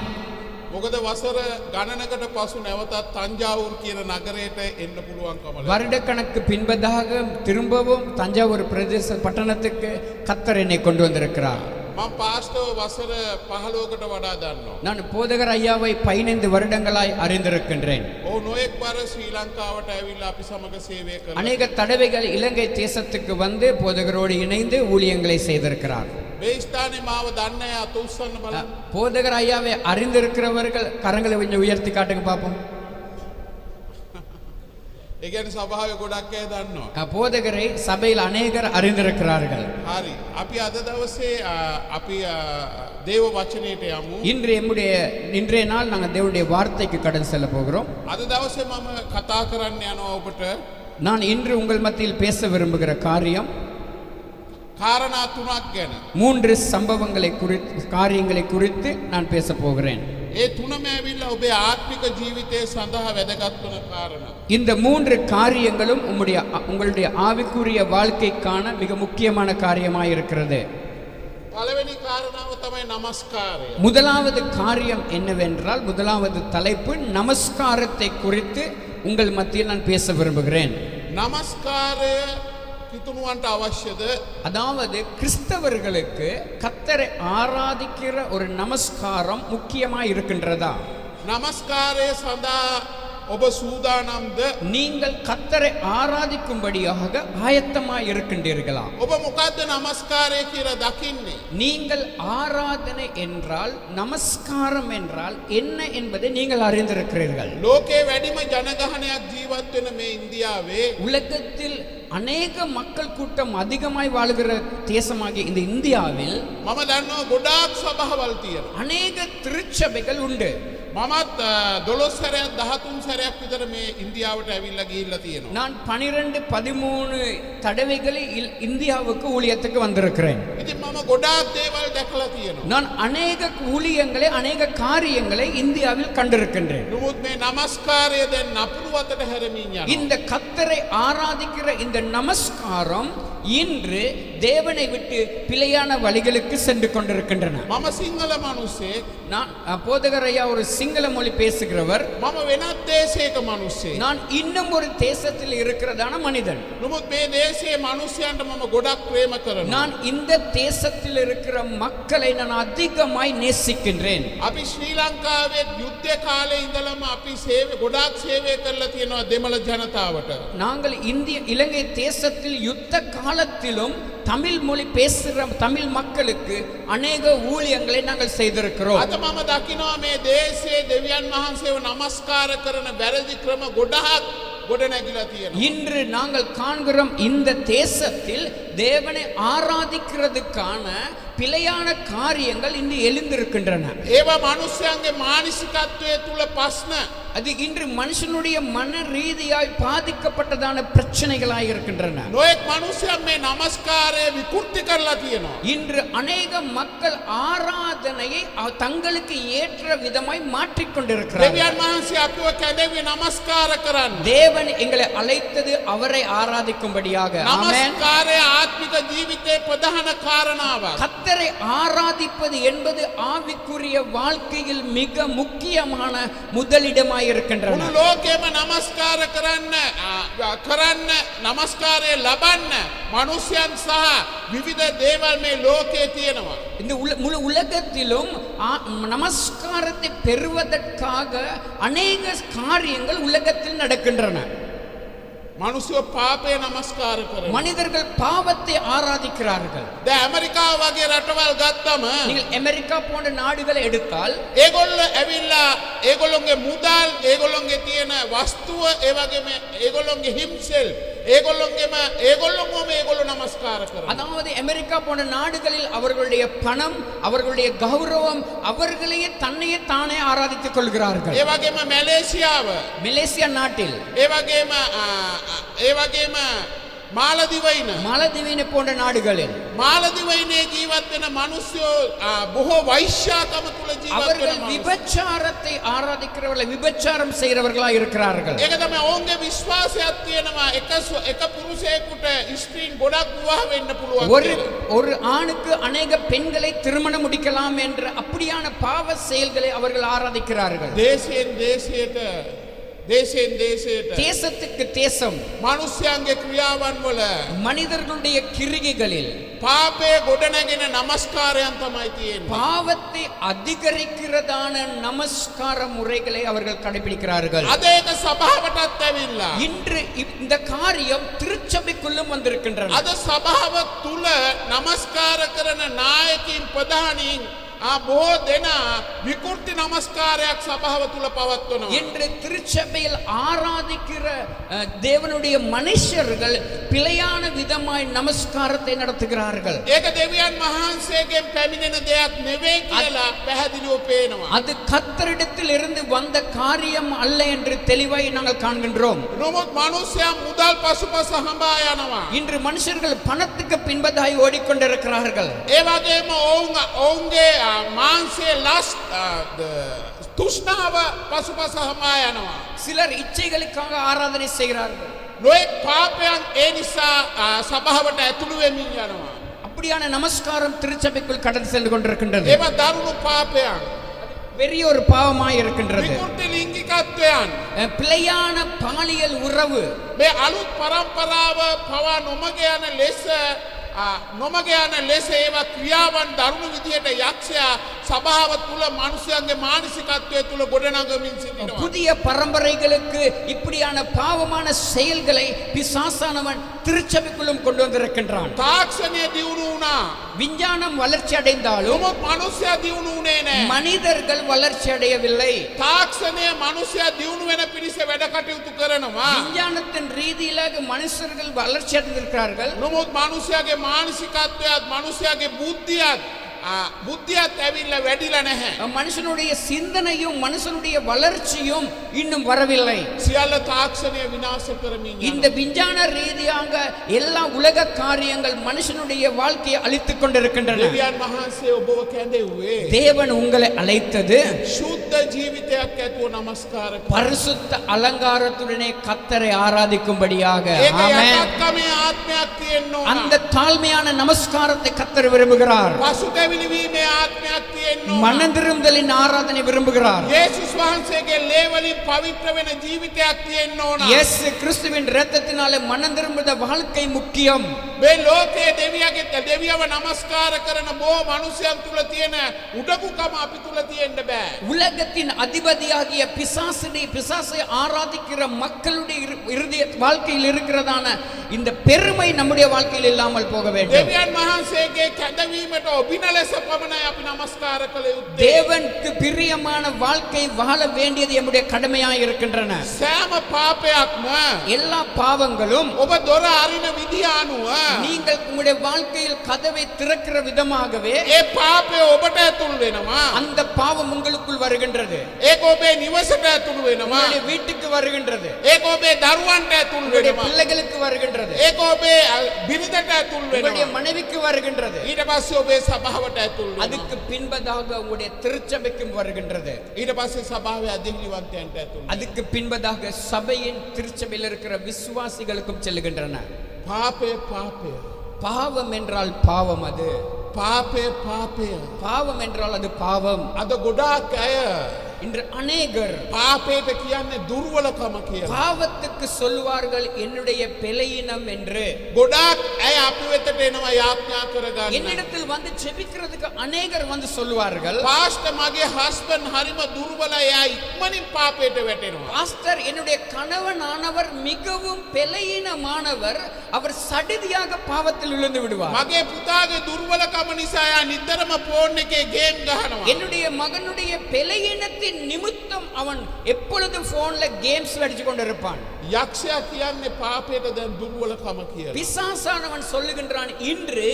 මොකද වසර ගණනකට පසු නැවතත් තංජාවුරු කියන නගරයට එන්න පුළුවන්කම ලැබුණා. வருடக்கணக்கு பின்பதாக திரும்பவும் தஞ்சாவூர் பிரதேச பட்டணத்துக்கு கர்த்தர் என்னை கொண்டு வந்திருக்கிறார். මම පාස්ටර් වසර 15කට වඩා දන්නවා. நான் போதகர் ஐயாவை 15 வருடங்களாய் அறிந்திருக்கின்றேன். ඔව් නොඑක් වර ශ්‍රී ලංකාවට ඇවිල්ලා අපි සමග සේවය කරනවා. அநேக தடவைகள் இலங்கை தேசத்துக்கு வந்து போதகரோடு இணைந்து ஊழியங்களை செய்திருக்கிறார். මේ ස්ථානේ මාව දන්න අය අත උස්සන්න බලන්න. போதகர் ஐயாவை அறிந்திருக்கிறவர்கள் கரங்களை கொஞ்சம் உயர்த்தி காட்டுங்க பாப்போம். ඒ කියන්නේ සභාවේ ගොඩක් අය දන්නවා. போதகரை சபையில் அநேகர் அறிந்திருக்கிறார்கள். හරි. අපි අද දවසේ අපි දේව වචනයට යමු. இன்றைய நாள் நாங்கள் தேவனுடைய வார்த்தைக்கு கடன் செல்ல போகிறோம். අද දවසේ මම කතා කරන්න යනවා ඔබට நான் இன்று உங்கள் மத்தியில் பேச விரும்புகிற காரியம் කාරණා තුනක් ගැන. 3 காரியங்களை குறித்து நான் பேச போகிறேன். ඒ තුනම ඇවිල්ලා ඔබේ ආත්මික ජීවිතයේ සඳහා වැදගත් වන කාරණා. இந்த 3 காரியங்களும் உங்களுடைய ஆவிக்குரிய வாழ்க்கைக்கான மிக முக்கியமான காரியமாய் இருக்கிறது. පළවෙනි කාරණාව තමයි නමස්කාරය. முதலாவது காரியம் என்னவென்றால் முதலாவது தலைப்பு நமஸ்காரத்தை குறித்து உங்கள் மத்தியில் நான் பேச விரும்புகிறேன். නමස්කාරය කිතුණුවන්ට අවශ්‍යද? அதாவது கிறிஸ்தவர்களுக்கு கர்த்தரை ஆராதிக்கிற ஒரு நமஸ்காரம் முக்கியமா இருக்கின்றதா? නමස්කාරය සඳහා ඔබ සූදානම්ද? நீங்கள் கர்த்தரை ஆராதிக்கும்படியாக ஆயத்தமாய் இருக்கின்றீர்களா? ඔබ මොකද්ද නමස්කාරය කියලා දකින්නේ? நீங்கள் ஆராதனை என்றால் நமஸ்காரம் என்றால் என்ன என்பதை நீங்கள் அறிந்திருக்கிறீர்கள். ලෝකේ වැඩිම ජනගහනයක් ජීවත් වෙන මේ ඉන්දියාවේ உலகத்தில் அநேக மக்கள் கூட்டம் அதிகமாய் வாழுகிற தேசமாகிய இந்த இந்தியாவில் මම දන්නවා ගොඩාක් සභාවල් තියෙනවා. அநேக திருச்சபைகள் உண்டு. මමත් 12 සැරයක් 13 සැරයක් විතර මේ ඉන්දියාවට ඇවිල්ලා ගිහිල්ලා තියෙනවා. நான் 12-13 தடவைகளில் இந்தியாவுக்கு ஊழியத்துக்கு வந்திருக்கிறேன். ඉතින් මම ගොඩාක් දේවල් දැකලා තියෙනවා. நான் அநேக ஊழியங்களை அநேக காரியங்களை இந்தியாவில் கண்டிருக்கின்றேன். නමුත් මේ නමස්කාරය දැන් නපුරු අතට හැරෙමින් යනවා. இந்த கர்த்தரை ஆராதிக்கிற இந்த நமஸ்காரம் இன்று தேவனை விட்டு பிழையான வழிகளுக்கு சென்று கொண்டிருக்கின்றன. මම සිංහල මිනිස්සෙක්. நான் போதகர் ஐயா ஒரு சிங்கள மொழி பேசுகிறவர். මම වෙනත් දේශයක මිනිස්සෙක්. நான் இன்னும் ஒரு தேசத்தில் இருக்கிறதான மனிதன். නමුත් මේ දේශයේ මිනිස්යන්ට මම ගොඩක් ප්‍රේම කරනවා. நான் இந்த தேசத்தில் இருக்கிற மக்களை நான் அதிகமாய் நேசிக்கின்றேன். අපි ශ්‍රී ලංකාවේ යුද්ධ කාලේ ඉඳලම අපි ගොඩක් සේවය කරලා තියෙනවා දෙමළ ජනතාවට. நாங்கள் இலங்கை தேசத்தில் யுத்த காலத்திலும் தமிழ் மொழி பேசுகிற தமிழ் மக்களுக்கு அநேக ஊழியங்களை நாங்கள் செய்திருக்கிறோம். අද මම දකිනවා මේ දේශයේ දෙවියන් වහන්සේව නමස්කාර කරන වැරදි ක්‍රම ගොඩක් ගොඩනැගිලා තියෙනවා. இன்று நாங்கள் காண்கிறோம் இந்த தேசத்தில் தேவனை ஆராதிக்கிறதுக்கான பிழையான காரியங்கள் இன்று எழுந்திருக்கின்றன. ඒවා මිනිස්යන්ගේ මානසිකත්වයේ තුල ප්‍රශ්න. அது இன்று மனுஷனுடைய மன ரீதியாய் பாதிக்கப்பட்டதான பிரச்சனைகளாய் இருக்கின்றன. නොඑක් මිනිස්යන් මේ නමස්කාරය විකෘති කරලා තියෙනවා. இன்று அநேக மக்கள் ஆராதனையை தங்களுக்கு ஏற்ற விதமாய் மாற்றிக்கொண்டிருக்கிறார்கள். දෙවියන් වහන්සේ අපිව කැඳෙවි නමස්කාර කරන්න. தேவன் எங்களை அழைத்தது அவரை ஆராதிக்கும்படியாக. ஆமென். නමස්කාරය ආත්මික ජීවිතයේ ප්‍රධාන කාරණාවක්. கர்த்தரை ஆராதிப்பது என்பது ஆவிக்குரிய வாழ்க்கையில் மிக முக்கியமான முதலிடமாய் இருக்கின்றன. මුළු ලෝකෙම නමස්කාර කරන්න නමස්කාරය ලබන්න මිනිස්යන් සහ විවිධ දේවල් මේ ලෝකයේ තියෙනවා. இந்த முழு உலகத்திலும் நமஸ்காரத்தை பெறுவதற்காக அநேக காரியங்கள் உலகத்தில் நடக்கின்றன. මිනිස්සු පාපය නමස්කාර කරනවා. மனிதர்கள் பாவத்தை ஆராதிக்கிறார்கள். දැන් ඇමරිකාව වගේ රටවල් ගත්තම நீங்கள் அமெரிக்கா போன்ற நாடுகளை எடுத்தால் ඒගොල්ලෝ ඇවිල්ලා ඒගොල්ලොන්ගේ මුදල් ඒගොල්ලොන්ගේ තියෙන වස්තුව ඒ වගේම ඒගොල්ලොන්ගේ හිම්සෙල් ඒගොල්ලෝ නමස්කාර කරනවා. அதாவது அமெரிக்கா போன்ற நாடுகளில் அவர்களுடைய பணம் அவர்களுடைய கௌரவம் அவர்களையே தன்னையே தானே ஆராதித்துக் கொள்கிறார்கள். ඒ වගේම මැලේසියාව மலேசியா நாட்டில் ඒ වගේම மாலதீவினை போன்ற நாடுகளில் මාලදිවයිනේ ජීවත් වෙන මිනිස්සු බොහෝ වෛශ්‍යාකම තුල ජීවත් அவர்கள் වෙන விபச்சாரத்தை ஆராதிக்கிறவர்கள் விபச்சாரம் செய்கிறவர்களாக இருக்கிறார்கள். ඒක තමයි ඔවුන්ගේ විශ්වාසයක් තියෙනවා එක පුරුෂයෙකුට ස්ත්‍රීන් ගොඩක් විවාහ වෙන්න පුළුවන්. ஒரு ஆணுக்கு அநேக பெண்களை திருமணம் முடிக்கலாம் என்ற அப்படியான பாவ செயல்களை அவர்கள் ஆராதிக்கிறார்கள். தேசத்துக்கு தேசம் මිනිස්යන්ගේ ක්‍රියාවන් වල மனிதர்களுடைய கிரிகைகளில் පාපයේ ගොඩනැගෙන නමස්කාරයන් තමයි තියෙන්නේ. பாவத்தை அதிகரிக்கிறதான நமஸ்கார முறைகளை அவர்கள் கடைபிடிக்கிறார்கள். අද ඒක සභාවටත් ඇවිල්ලා. இன்று இந்த காரியம் திருச்சபைக்குள்ளும் வந்திருக்கின்றன. අද සභාව තුල නමස්කාර කරන නායකයින් ප්‍රධානීන් බොහෝ දෙනා විකෘති නමස්කාරයක් සභාව තුල පවත්වනවා. இன்று திருச்சபையில் ஆராதிக்கிற தேவனுடைய மனுஷர்கள் பிழையான விதமாய் நமஸ்காரத்தை நடத்துகிறார்கள். ඒක දෙවියන් වහන්සේගෙන් පැමිණෙන දෙයක් නෙවෙයි කියලා පැහැදිලිව පේනවා. அது கர்த்தரிடத்தில் இருந்து வந்த காரியம் அல்ல என்று தெளிவாய் நாங்கள் காண்கின்றோம். නමුත් මිනිසයා මුදල් පසුපස හඹා යනවා. இன்று மனுஷர்கள் பணத்துக்கு பின்பதாய் ஓடிக்கொண்டிருக்கிறார்கள். ඒ වගේම ඔවුන්ගේ මාංශයේ තුෂ්ණාව පසුපස හඹා යනවා. சிலர் இச்சைகளுக்காக ஆராதனை செய்கிறார்கள். නොයෙක් පාපයන් ඒ නිසා සභාවට ඇතුළු වෙමින් යනවා. அப்படியான நமஸ்காரம் திருச்சபைக்குள் கடந்து சென்று கொண்டிருக்கின்றது. ඒවා දරුණු පාපයන්. பெரிய ஒரு பாவமாய் இருக்கின்றது. විකෘති ලිංගිකත්වයන්. பிழையான பாலியல் உறவு. මේ අලුත් පරම්පරාව පවා නොමග යන ලෙස ඒවා ක්‍රියාවන් දරුණු විදියට යක්ෂයා සභාව තුල මිනිසයන්ගේ මානසිකත්වයේ තුල ගොඩනගමින් සිටිනවා. புதிய பரம்பரைகளுக்கு இப்படியான பாவமான செயல்களை பிசாசானவன் திருச்சபைக்குள்ளும் கொண்டு வந்திருக்கின்றான். තාක්ෂණය දියුණු වුණා. விஞ்ஞானம் வளர்ச்சி அடைந்தாலும் නමුත් මිනිසයා දියුණු වුණේ නැහැ. மனிதர்கள் வளர்ச்சி அடையவில்லை. තාක්ෂණය මිනිසයා දියුණු වෙන පිණිස වැඩ කටයුතු කරනවා. விஞ்ஞானத்தின் ரீதியிலாக மனுஷர்கள் வளர்ச்சி அடைந்திருக்கிறார்கள். නමුත් මිනිසයාගේ මානසිකත්වයත් මිනිසයාගේ බුද්ධියත් ඇවිල්ලා වැඩිලා නැහැ. மனுஷனுடைய சிந்தனையும் மனுஷனுடைய வளர்ச்சியும் இன்னும் வரவில்லை. සියල්ල තාක්ෂණය විනාශ කරමින් இந்த விஞ்ஞான ரீதியாக எல்லா உலக காரியங்கள் மனுஷனுடைய வாழ்க்கையை அழித்துக் கொண்டிருக்கின்றன. දෙවියන් වහන්සේ ඔබව කැඳෙව්වේ தேவன் உங்களை அழைத்தது සුද්ධ ජීවිතයක් ඇතුව නමස්කාර කරන්න. பரிசுத்த அலங்காரத்துடனே கர்த்தரை ஆராதிக்கும்படியாக. ඒක ஆமென். යටත්කමේ ආත්මයක් තියෙන්න ඕන. அந்த தாழ்மையான நமஸ்காரத்தை கர்த்தர் விரும்புகிறார். පසුතැවිලි වීමේ ආත්මයක් තියෙන්න ඕන. மனந்திருந்தலின் ஆராதனை விரும்புகிறார். යේසුස් වහන්සේගේ ලේ වලින් පවිත්‍ර වෙන ජීවිතයක් තියෙන්න ඕන. இயேசு கிறிஸ்துவின் இரத்தத்தினாலே மனந்திரும்புத வாழ்க்கை முக்கியம். මේ ලෝකයේ දෙවියව නමස්කාර කරන බොහෝ මිනිසයන් තුල තියෙන උඩකුකම අපි තුල තියෙන්න බෑ. உலகத்தின் அதிபதியாகிய பிசாசை ஆராதிக்கிற மக்களுடைய இருதய வாழ்க்கையில் இருக்கிறதான இந்த பெருமை நம்முடைய வாழ்க்கையில் இல்லாமல் போக வேண்டும். දෙවියන් වහන්සේගේ කැඳවීමට ඔබින ලෙස පමණයි අපි නමස්කාර කළ යුත්තේ. தேவனுக்கு பிரியமான வாழ்க்கை வாழ வேண்டியது நம்முடைய கடமையாய் இருக்கின்றன. සෑම පාපයක්ම எல்லா பாவங்களும் ඔබ දොර අරින විදිය අනුව நீங்கள் உங்களுடைய வாழ்க்கையில் கதவை திறக்கிற விதமாகவே ඒ පාපය ඔබට ඇතුල් වෙනවා. அந்த பாவம் உங்களுக்குள் வருகின்றது. ඒක ඔබේ නිවසට ඇතුල් වෙනවා. உங்களுடைய வீட்டுக்கு வருகின்றது. ඒක ඔබේ දරුවන්ට ඇතුල් உங்களுடைய වෙනවා. பிள்ளைகளுக்கு வருகின்றது. ඒක ඔබේ බිරිඳට ඇතුල් உங்களுடைய වෙනවා. மனைவிக்கு வருகின்றது. ඊට පස්සේ ඔබේ සභාවට ඇතුල් වෙනවා. அதுக்கு பின்பதாக உங்களுடைய திருச்சபைக்கும் வருகின்றது. ඊට පස්සේ සභාවේ අධිපතිවන්තයන්ට ඇතුල් වෙනවා. அதுக்கு பின்பதாக சபையின் திருச்சபையில் இருக்கிற விசுவாசிகளுக்கும் செல்லுகின்றன. පාපය பாவம் என்றால் பாவம். அது පාපය பாவம் என்றால் அது பாவம். අද ගොඩාක් අය இன்று அநேகர் පාපයට කියන්නේ දුර්වලකම කියලා. பாவத்துக்கு சொல்வார்கள் என்னுடைய பிழையினம் என்று. ගොඩාක් අය අපි වෙතට එනවා යාඥා කරගන්න. என்னிடத்தில் வந்து ஜெபிக்கிறதுக்கு அநேகர் வந்து சொல்வார்கள், පාස්ටර් මගේ හස්බන්ඩ් හරිම දුර්වලයි, එයා ඉක්මනින් පාපයට වැටෙනවා. பாஸ்டர் என்னுடைய கணவனானவர் மிகவும் பிழையினமானவர், அவர் சடிதியாக பாவத்தில் விழுந்து விடுவார். මගේ පුතාගේ දුර්වලකම නිසා එයා නිතරම ෆෝන් එකේ ගේම් ගහනවා. என்னுடைய மகனுடைய பிழையினத்தின் நிமித்தம் அவன் எப்பொழுதும் போன்ல கேம்ஸ் விளையாடி கொண்டிருப்பான். යක්ෂයා කියන්නේ පාපයට දැන් දුර්වලකම කියලා. பிசாசானவன் சொல்லுகின்றான், இன்று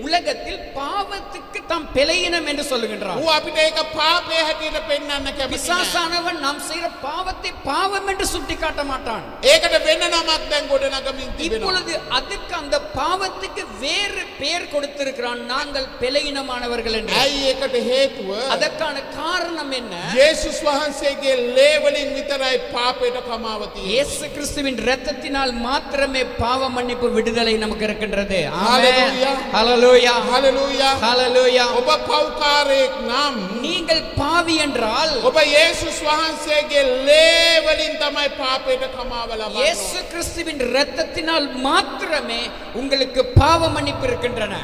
உலகத்தில் பாவத்துக்கு தாம் பிழையினம் என்று சொல்லுகின்றான். ඌ අපිට ඒක පාපය හැටියට පෙන්වන්න කැමති නැහැ. பிசாசானவன் நாம் செய்கிற பாவத்தை பாவம் என்று சுட்டி காட்ட மாட்டான். ඒකට වෙන නමක් දැන් ගොඩනගමින් තිබෙනවා. இப்பொழுது அதுக்கு அந்த பாவத்துக்கு வேறு பெயர் கொடுத்திருக்கிறான், நாங்கள் பிழையினமானவர்கள் என்று. ඇයි ඒකට හේතුව? அதற்கான காரணம் என்ன? යේසුස් වහන්සේගේ ලේ වලින් විතරයි පාපයට කමාව තියෙන්නේ. இயேசு கிறிஸ்துவின் இரத்தத்தினால் மாத்திரமே பாவ மன்னிப்பு விடுதலை நமக்கு இருக்கின்றது. Hallelujah. ஹalleluya, හලෙලූයා. ஹalleluya. ඔබ පව්කාරයෙක් නම් நீங்கள் பாவி என்றால் ඔබ යේසුස් වහන්සේගේ ලේ වලින් තමයි පාපයට කමාව ලබන්නේ. இயேசு கிறிஸ்துவின் இரத்தத்தினால் மாத்திரமே உங்களுக்கு பாவ மன்னிப்பு இருக்கின்றன.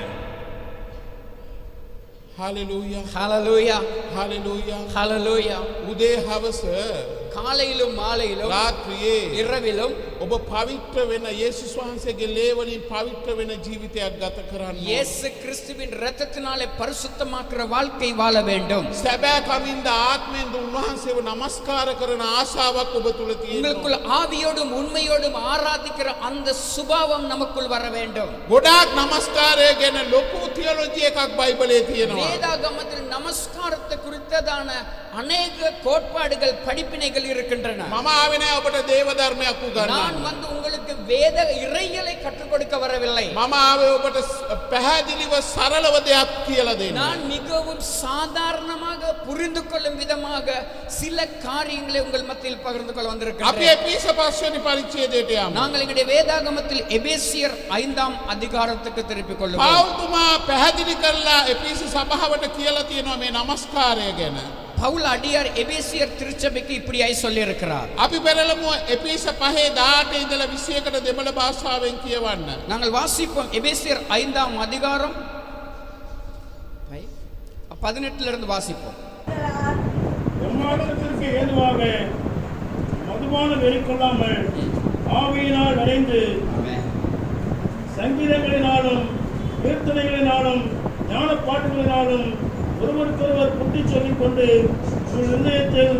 හලෙලූයා. ஹalleluya, හලෙලූයා. ஹalleluya. උදේ හවස காலையிலும் மாலையிலும் රාත්‍රියේ இரவிலும் ඔබ පවිත්‍ර වෙන යේසුස් වහන්සේගේ ලේ වලින් පවිත්‍ර වෙන ජීවිතයක් ගත කරන්න. இயேசு கிறிஸ்துவின் இரத்தத்தினாலே பரிசுத்தமாக்குற வாழ்க்கை வாழ வேண்டும். සැබෑ කමින්ද ආත්මෙන්ද උන්වහන්සේව නමස්කාර කරන ආශාවක් ඔබ තුල තියෙනවා. உங்களுக்குள் ஆவியோடும் உண்மையோடும் ஆராதிக்கிற அந்த சுபாவம் நமக்குள் வர வேண்டும். ගොඩාක් නමස්කාරය ගැන ලොකු තියොලොජි එකක් බයිබලයේ තියෙනවා. வேதாகமத்தில் நமஸ்காரத்தை குறித்ததான அநேக கோட்பாடுகள் படிப்பினைகள் இருக்கின்றன. මම ආවේ නැහැ ඔබට දේව ධර්මයක් උගන්වන්න. நான் வந்து உங்களுக்கு வேத இறைகளை கற்றுக் கொடுக்க வரவில்லை. මම ආවේ ඔබට පැහැදිලිව සරලව දෙයක් කියලා දෙන්න. நான் மிகவும் சாதாரணமாக புரிந்து கொள்ளும் விதமாக சில காரியங்களை உங்கள் மத்தியில் பகிர்ந்து கொள்ள අපි வந்திருக்கிறேன். එපිස පස්වෙනි පරිච්ඡේදයට යමු. நாங்கள் எங்களுடைய வேதாகமத்தில் எபேசியர் 5ஆம் அதிகாரத்துக்கு திருப்பிக் கொள்ளுவோம். පෞල්තුමා පැහැදිලි කරලා එපිස සභාවට කියලා තියෙනවා මේ නමස්කාරය ගැන. பவுல் அடியார் எபேசியர் திருச்சபைக்கு இப்படியாய் சொல்லி இருக்கிறார். අපි පෙරළමු එපිස 5:18 ඉඳලා 21කට දෙමළ භාෂාවෙන් කියවන්න. நாங்கள் வாசிப்போம் எபேசியர் 5ஆம் அதிகாரம் 18 இருந்து வாசிப்போம். எம்மாத்திரத்திற்கு ஏதுவாக மதுபான வெளிக்கொள்ளாமல் ஆவியினால் நிறைந்து சங்கீதங்களினாலும் கீர்த்தனைகளினாலும் ஞான பாட்டுகளினாலும் ஒருவருக்கொருவர் புத்தி சொல்லிக் கொண்டு உங்கள் நிர்ணயத்தில்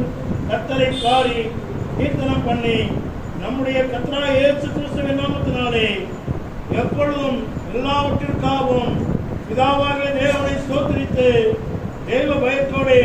கர்த்தரை பாடி கீர்த்தனம் பண்ணி நம்முடைய கர்த்தராகிய இயேசு கிறிஸ்துவின் நாமத்தினாலே எப்பொழுதும் எல்லாவற்றிற்காகவும் பிதாவாகிய தேவனை ஸ்தோத்திரித்து தேவ பயத்தோடு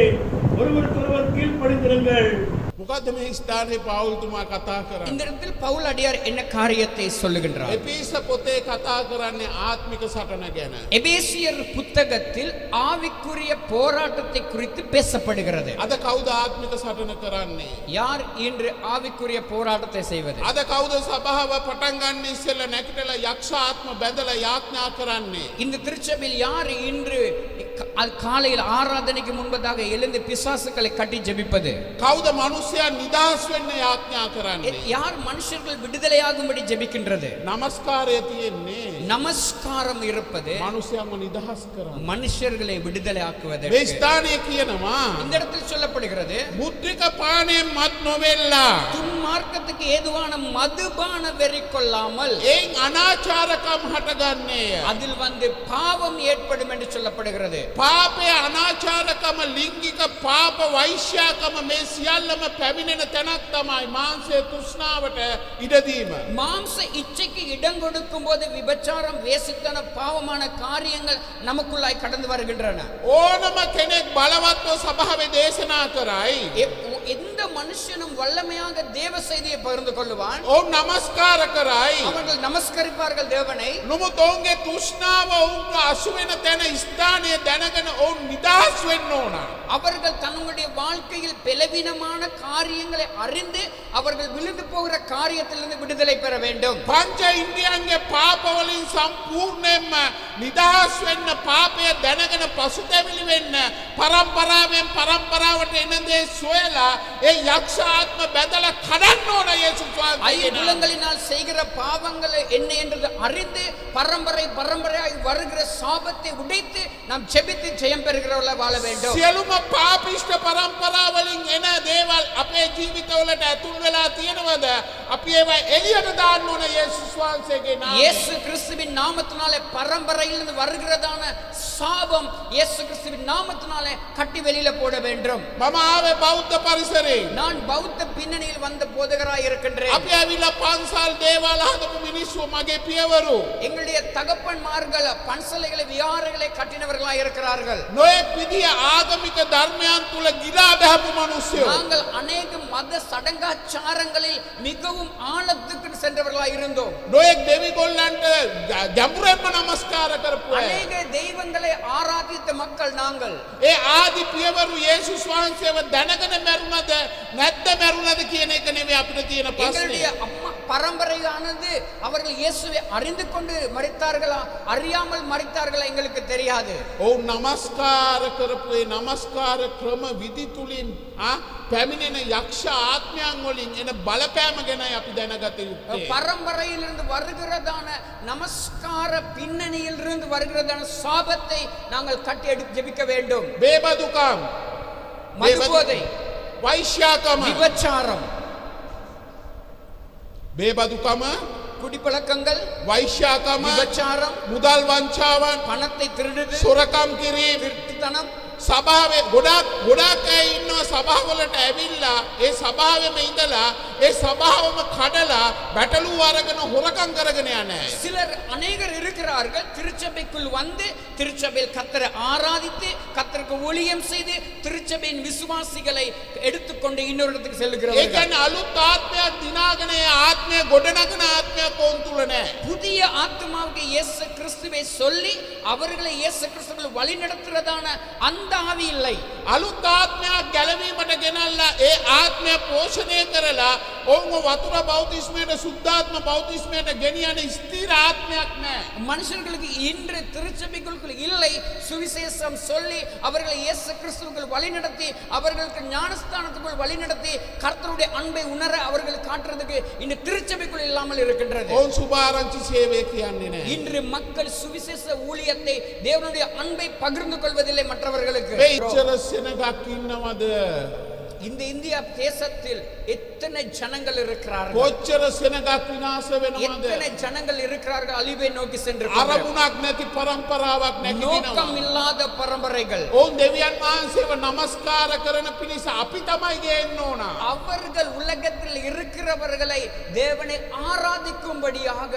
ஒருவருக்கொருவர் கீழ்ப்படிந்திருங்கள். මොකද්ද මේ ස්ථානයේ පෞල්තුමා කතා இந்த කරන්නේ? இடத்தில் பவுல் அடியார் என்ன காரியத்தை சொல்லுகின்றார்? එපිස පොතේ කතා කරන්නේ ආත්මික සටන ගැන. எபேசியர் புத்தகத்தில் ஆவிக்குரிய போராட்டத்தை குறித்து பேசப்படுகிறது. අද කවුද ආත්මික සටන කරන්නේ? யார் இன்று ஆவிக்குரிய போராட்டத்தை செய்வது? අද කවුද සභාව පටන් ගන්න ඉස්සෙල්ලා නැගිටලා යක්ෂ ආත්ම බැඳලා යාඥා කරන්නේ? இந்த திருச்சபையில் யார் இன்று காலையில் ஆராதனைக்கு முன்பதாக எழுந்து பிசாசுகளை கட்டி ஜெபிப்பது? කවුද මිනිසයා නිදහස් වෙන්න යාඥා කරන්නේ? யார் மனுஷர்கள் விடுதலையாகும்படி ஜெபிக்கின்றது? නමස්කාරය තියෙන්නේ நமஸ்காரம் இருப்பது මිනිසයාම නිදහස් කරන්න. மனுஷர்களை விடுதலையாக்குவது. මේ ස්ථානයේ කියනවා இந்த இடத்தில் சொல்லப்படுகிறது මුද්‍රික පානයෙන් මත් නොවෙල්ලා துன்மார்க்கத்துக்கு ஏதுவான மதுபான வெறி கொள்ளாமல் එයින් අනාචාරකම් හටගන්නේය. அதில் வந்து பாவம் ஏற்படும் என்று சொல்லப்படுகிறது. පාපය අනාචාරකම ලිංගික පාප වෛශ්‍යාකම මේ සියල්ලම පැමිණෙන තැනක් තමයි මාංශයේ තෘෂ්ණාවට ඉඩ දීම. மாம்ச இச்சைக்கு இடம் கொடுக்கும் போது விபச்சாரம் வேசித்தன பாவமான காரியங்கள் நமக்குள்ளாய் கடந்து வருகின்றன. ඕනම කෙනෙක් බලවත්ව සභාවේ දේශනා කරයි. எந்த மனுஷனும் வல்லமையாக தேவ செய்தியை பகிர்ந்து கொள்ளுவான். ඔවුන් නමස්කාර කරයි. அவர்கள் நமஸ்கரிப்பார்கள் தேவனை. නමුත් ඔවුන්ගේ තෘෂ්ණාව ඔවුන්ට අසු වෙන තැන ස්ථානය දැනගෙන ඔවුන් නිදහස් වෙන්න ඕන. அவர்கள் தன்னுடைய வாழ்க்கையில் பலவீனமான காரியங்களை அறிந்து அவர்கள் விழுந்து போகிற காரியத்திலிருந்து விடுதலை பெற வேண்டும். පංච ඉන්ද්‍රියන්ගේ පාප වලින් සම්පූර්ණයෙන්ම නිදහස් වෙන්න පාපය දැනගෙන පසුතැවිලි වෙන්න පරම්පරාවෙන් පරම්පරාවට එන දේ සොයලා ඒ යක්ෂ ආත්ම බැඳලා කඩන්න ඕන යේසුස් වහන්සේ. ஐம்புலங்களினால் செய்கிற பாவங்களை என்ன என்று அறிந்து பரம்பரையாய் வருகிற சாபத்தை உடைத்து நாம் ஜெபித்து ஜெயம் பெறுகிறவர்களாய் வாழ வேண்டும். සියලුම පාපිෂ්ඨ පරම්පරා වලින් එන දේවල් අපේ ජීවිතවලට ඇතුල් වෙලා තියෙනවද? අපි ඒවා එළියට දාන්න ඕන යේසුස් වහන්සේගේ නාමයෙන්. இயேசு கிறிஸ்துவின் நாமத்தினாலே பரம்பரையிலிருந்து வருகிறதான சாபம் இயேசு கிறிஸ்துவின் நாமத்தினாலே கட்டி வெளியில போட வேண்டும். මම ආවේ බෞද්ධ පරිසරේ. நான் பௌத்த பின்னணியில் வந்த போதகராய் இருக்கின்றேன். අපි ඇවිල්ලා පන්සල් දේවාල හදපු මිනිස්සු මගේ පියවරු. எங்களுடைய தகப்பன்மார்கள் பன்சலைகளை விகாரைகளை கட்டினவர்களாய் இருக்கிறார்கள். නොයෙක් විදිය ආගමික ධර්මයන් තුල ගිලා බහපු මිනිස්සු. நாங்கள் அநேக மத சடங்காச்சாரங்களில் மிகவும் ஆழத்துக்கு சென்றவர்களாய் இருந்தோம். නොයෙක් දෙවිගොල්ලන්ට ගැඹුරෙන්ම නමස්කාර කරපු අය. அநேக தெய்வங்களை ஆராதித்த மக்கள் நாங்கள். ඒ ආදි පියවරු යේසුස් වහන්සේව දැනගෙන මැරුණද නැත්ද මැරුණද කියන එක නෙවෙයි අපිට තියෙන எங்களுடைய ප්‍රශ්නේ. அம்மா பரம்பரையானது அவர்கள் இயேசுவை அறிந்து கொண்டு மரித்தார்களா அறியாமல் மரித்தார்களா எங்களுக்கு தெரியாது. ඔවුන් නමස්කාර කරපු ඒ නමස්කාර ක්‍රම විදි තුලින් පැමිණෙන යක්ෂ ආත්මයන් වලින් එන බලපෑම ගැනයි අපි දැනගත යුත්තේ. பரம்பரையிலிருந்து வருகிறதான நமஸ்கார பின்னணியிலிருந்து வருகிறதான சாபத்தை நாங்கள் கட்டி எடுத்து ஜெபிக்க வேண்டும். බේබදුකම් மதுபோதை වෛශ්‍යාකම விபச்சாரம், බේබදුකම குடிப்பழக்கங்கள், වෛශ්‍යාකම விபச்சாரம், මුදල් වංචාවන් பணத்தை திருடுது, සොරකම් කිරීම திருட்டுத்தனம், සභාවේ ගොඩක් අය ඉන්නවා සභාවලට ඇවිල්ලා ඒ සභාවෙම ඉඳලා ඒ සභාවම කඩලා බැටළු අරගෙන හොරකම් කරගෙන යන අය. சிலர் அநேகர் இருக்கிறார்கள் திருச்சபைக்குள் வந்து திருச்சபையில் கர்த்தரை ஆராதித்து கர்த்தருக்கு ஊழியம் செய்து திருச்சபையின் விசுவாசிகளை எடுத்துக்கொண்டு இன்னொரு இடத்துக்கு ඒ செல்லுகிறார்கள். කියන්නේ අලුත් ආත්මයක් දිනාගෙන ඒ ආත්මය ගොඩනගන ආත්මයක් ඕන් තුල නැහැ. புதிய ஆத்மாவுக்கு இயேசு கிறிஸ்துவை சொல்லி அவர்களை இயேசு கிறிஸ்துவில் வழி நடத்துறதான அந்த ஆவி இல்லை. අලුත් ආත්මයක් ගැලවීමට ගෙනල්ලා ඒ ආත්මය පෝෂණය කරලා ඔවුන්ව වතුර බෞතිස්මයට සුද්ධාත්ම බෞතිස්මයට ගෙනියන ස්ථිර ආත්මයක් නැහැ. மனுஷர்களுக்கு இன்று திருச்சபைக்குள் இல்லை. சுவிசேஷம் சொல்லி அவர்களை இயேசு கிறிஸ்துவுக்குள் வழி நடத்தி அவர்களுக்கு ஞானஸ்தானத்துக்குள் வழி நடத்தி கர்த்தருடைய அன்பை உணர அவர்கள் காட்டுறதுக்கு இந்த திருச்சபைக்குள் இல்லாமல் இருக்கின்றது. ඔවුන් සුභාරංචි සේවය කියන්නේ නැහැ. இன்று மக்கள் சுவிசேஷ ஊழியத்தை தேவனுடைய அன்பை பகிர்ந்து கொள்வதில்லை மற்றவர்களுக்கு. මේ ඉච්ඡර සෙනගක් ඉන්නවද? இந்த இந்தியா தேசத்தில் எத்தனை ஜனங்கள் இருக்கிறார்கள், කොච්චර සෙනගක් විනාශ වෙනවද? எத்தனை ஜனங்கள் இருக்கிறார்கள் அழிவை நோக்கி சென்று අරමුණක් නැති පරම්පරාවක් நோக்கம் නැතිවෙනවා. இல்லாத பரம்பரைகள். ඔවුන් දෙවියන් වහන්සේව නමස්කාර කරන පිණිස අපි තමයි ගේන්න ඕන. அவர்கள் உலகத்தில் இருக்கிறவர்களை தேவனை ஆராதிக்கும்படியாக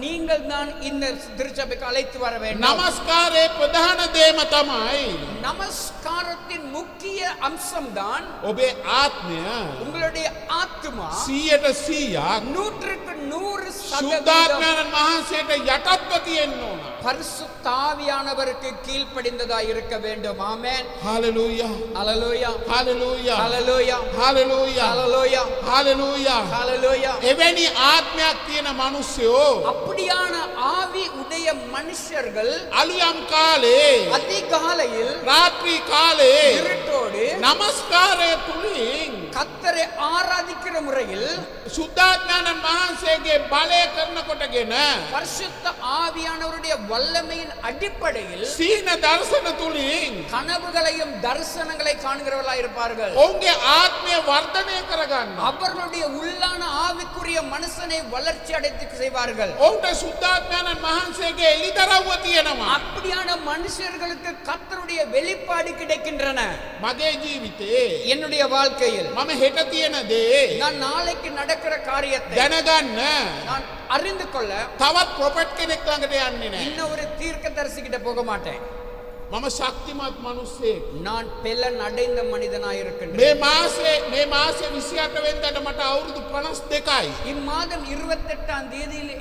நீங்கள் தான் இந்த திருச்சபைக்கு அழைத்து வர வேண்டும். නමස්කාරයේ ප්‍රධාන දේම තමයි நமஸ்காரத்தின் முக்கிய அம்சம்தான் ඔබේ ආත්මය உங்களுடைய ஆத்துமா 100% 100% සුද්ධාත්මයන් වහන්සේට යටත්ව තියෙන්න ඕන. பரிசுத்த ஆவியானவருக்கு கீழ்ப்படிந்ததாய் இருக்க வேண்டும். ஆமென். හාලෙලූයා ஹalleluya, හාලෙලූයා ஹalleluya, හාලෙලූයා ஹalleluya, හාලෙලූයා. ஹalleluya. එවැනි ආත්මයක් තියෙන මිනිස්සයෝ அப்படியான ஆவி உடைய மனுஷர்கள் අලුයම් කාලේ அதிகாலையில் රාත්‍රී කාලේ இருட்டோடு නමස්කාරය තුලින් கர்த்தரை ஆராதிக்கிற முறையில் සුද්ධාත්මයන් වහන්සේගේ බලය කරනකොටගෙන பரிசுத்த ஆவியானவருடைய வல்லமையின் அடிப்படையில் සීන දර්ශන තුලින් கனவுகளையும் தரிசனங்களை காண்கிறவர்களாய் இருப்பார்கள். ඔවුන්ගේ ආත්මය වර්ධනය කරගන්න. அவர்களுடைய உள்ளான ஆவிக்குரிய மனுஷனை வளர்ச்சி அடைத்து செய்வார்கள். ඔවුන්ට සුද්ධාත්මයන් වහන්සේගේ එළිදරව්ව තියෙනවා. அப்படியான மனுஷர்களுக்கு கர்த்தருடைய வெளிப்பாடு கிடைக்கின்றன. මගේ ජීවිතේ என்னுடைய வாழ்க்கையில் මම හෙට තියෙන දේ நான் நாளைக்கு நடக்கிற காரியத்தை දැනගන්න நான் அறிந்து கொள்ள තවත් ප්‍රොෆෙට් කෙනෙක් ළඟට යන්නේ නැහැ. இன்னும் ஒரு தீர்க்கதரிசிகிட்ட போக மாட்டேன். මම ශක්තිමත් මිනිස්සෙක්. நான் பெலன் அடைந்த மனிதனாய் இருக்கின்றேன். මේ මාසේ 28 වෙනිදාට මට අවුරුදු 52යි. இம்மாதம் 28ஆம் தேதியில்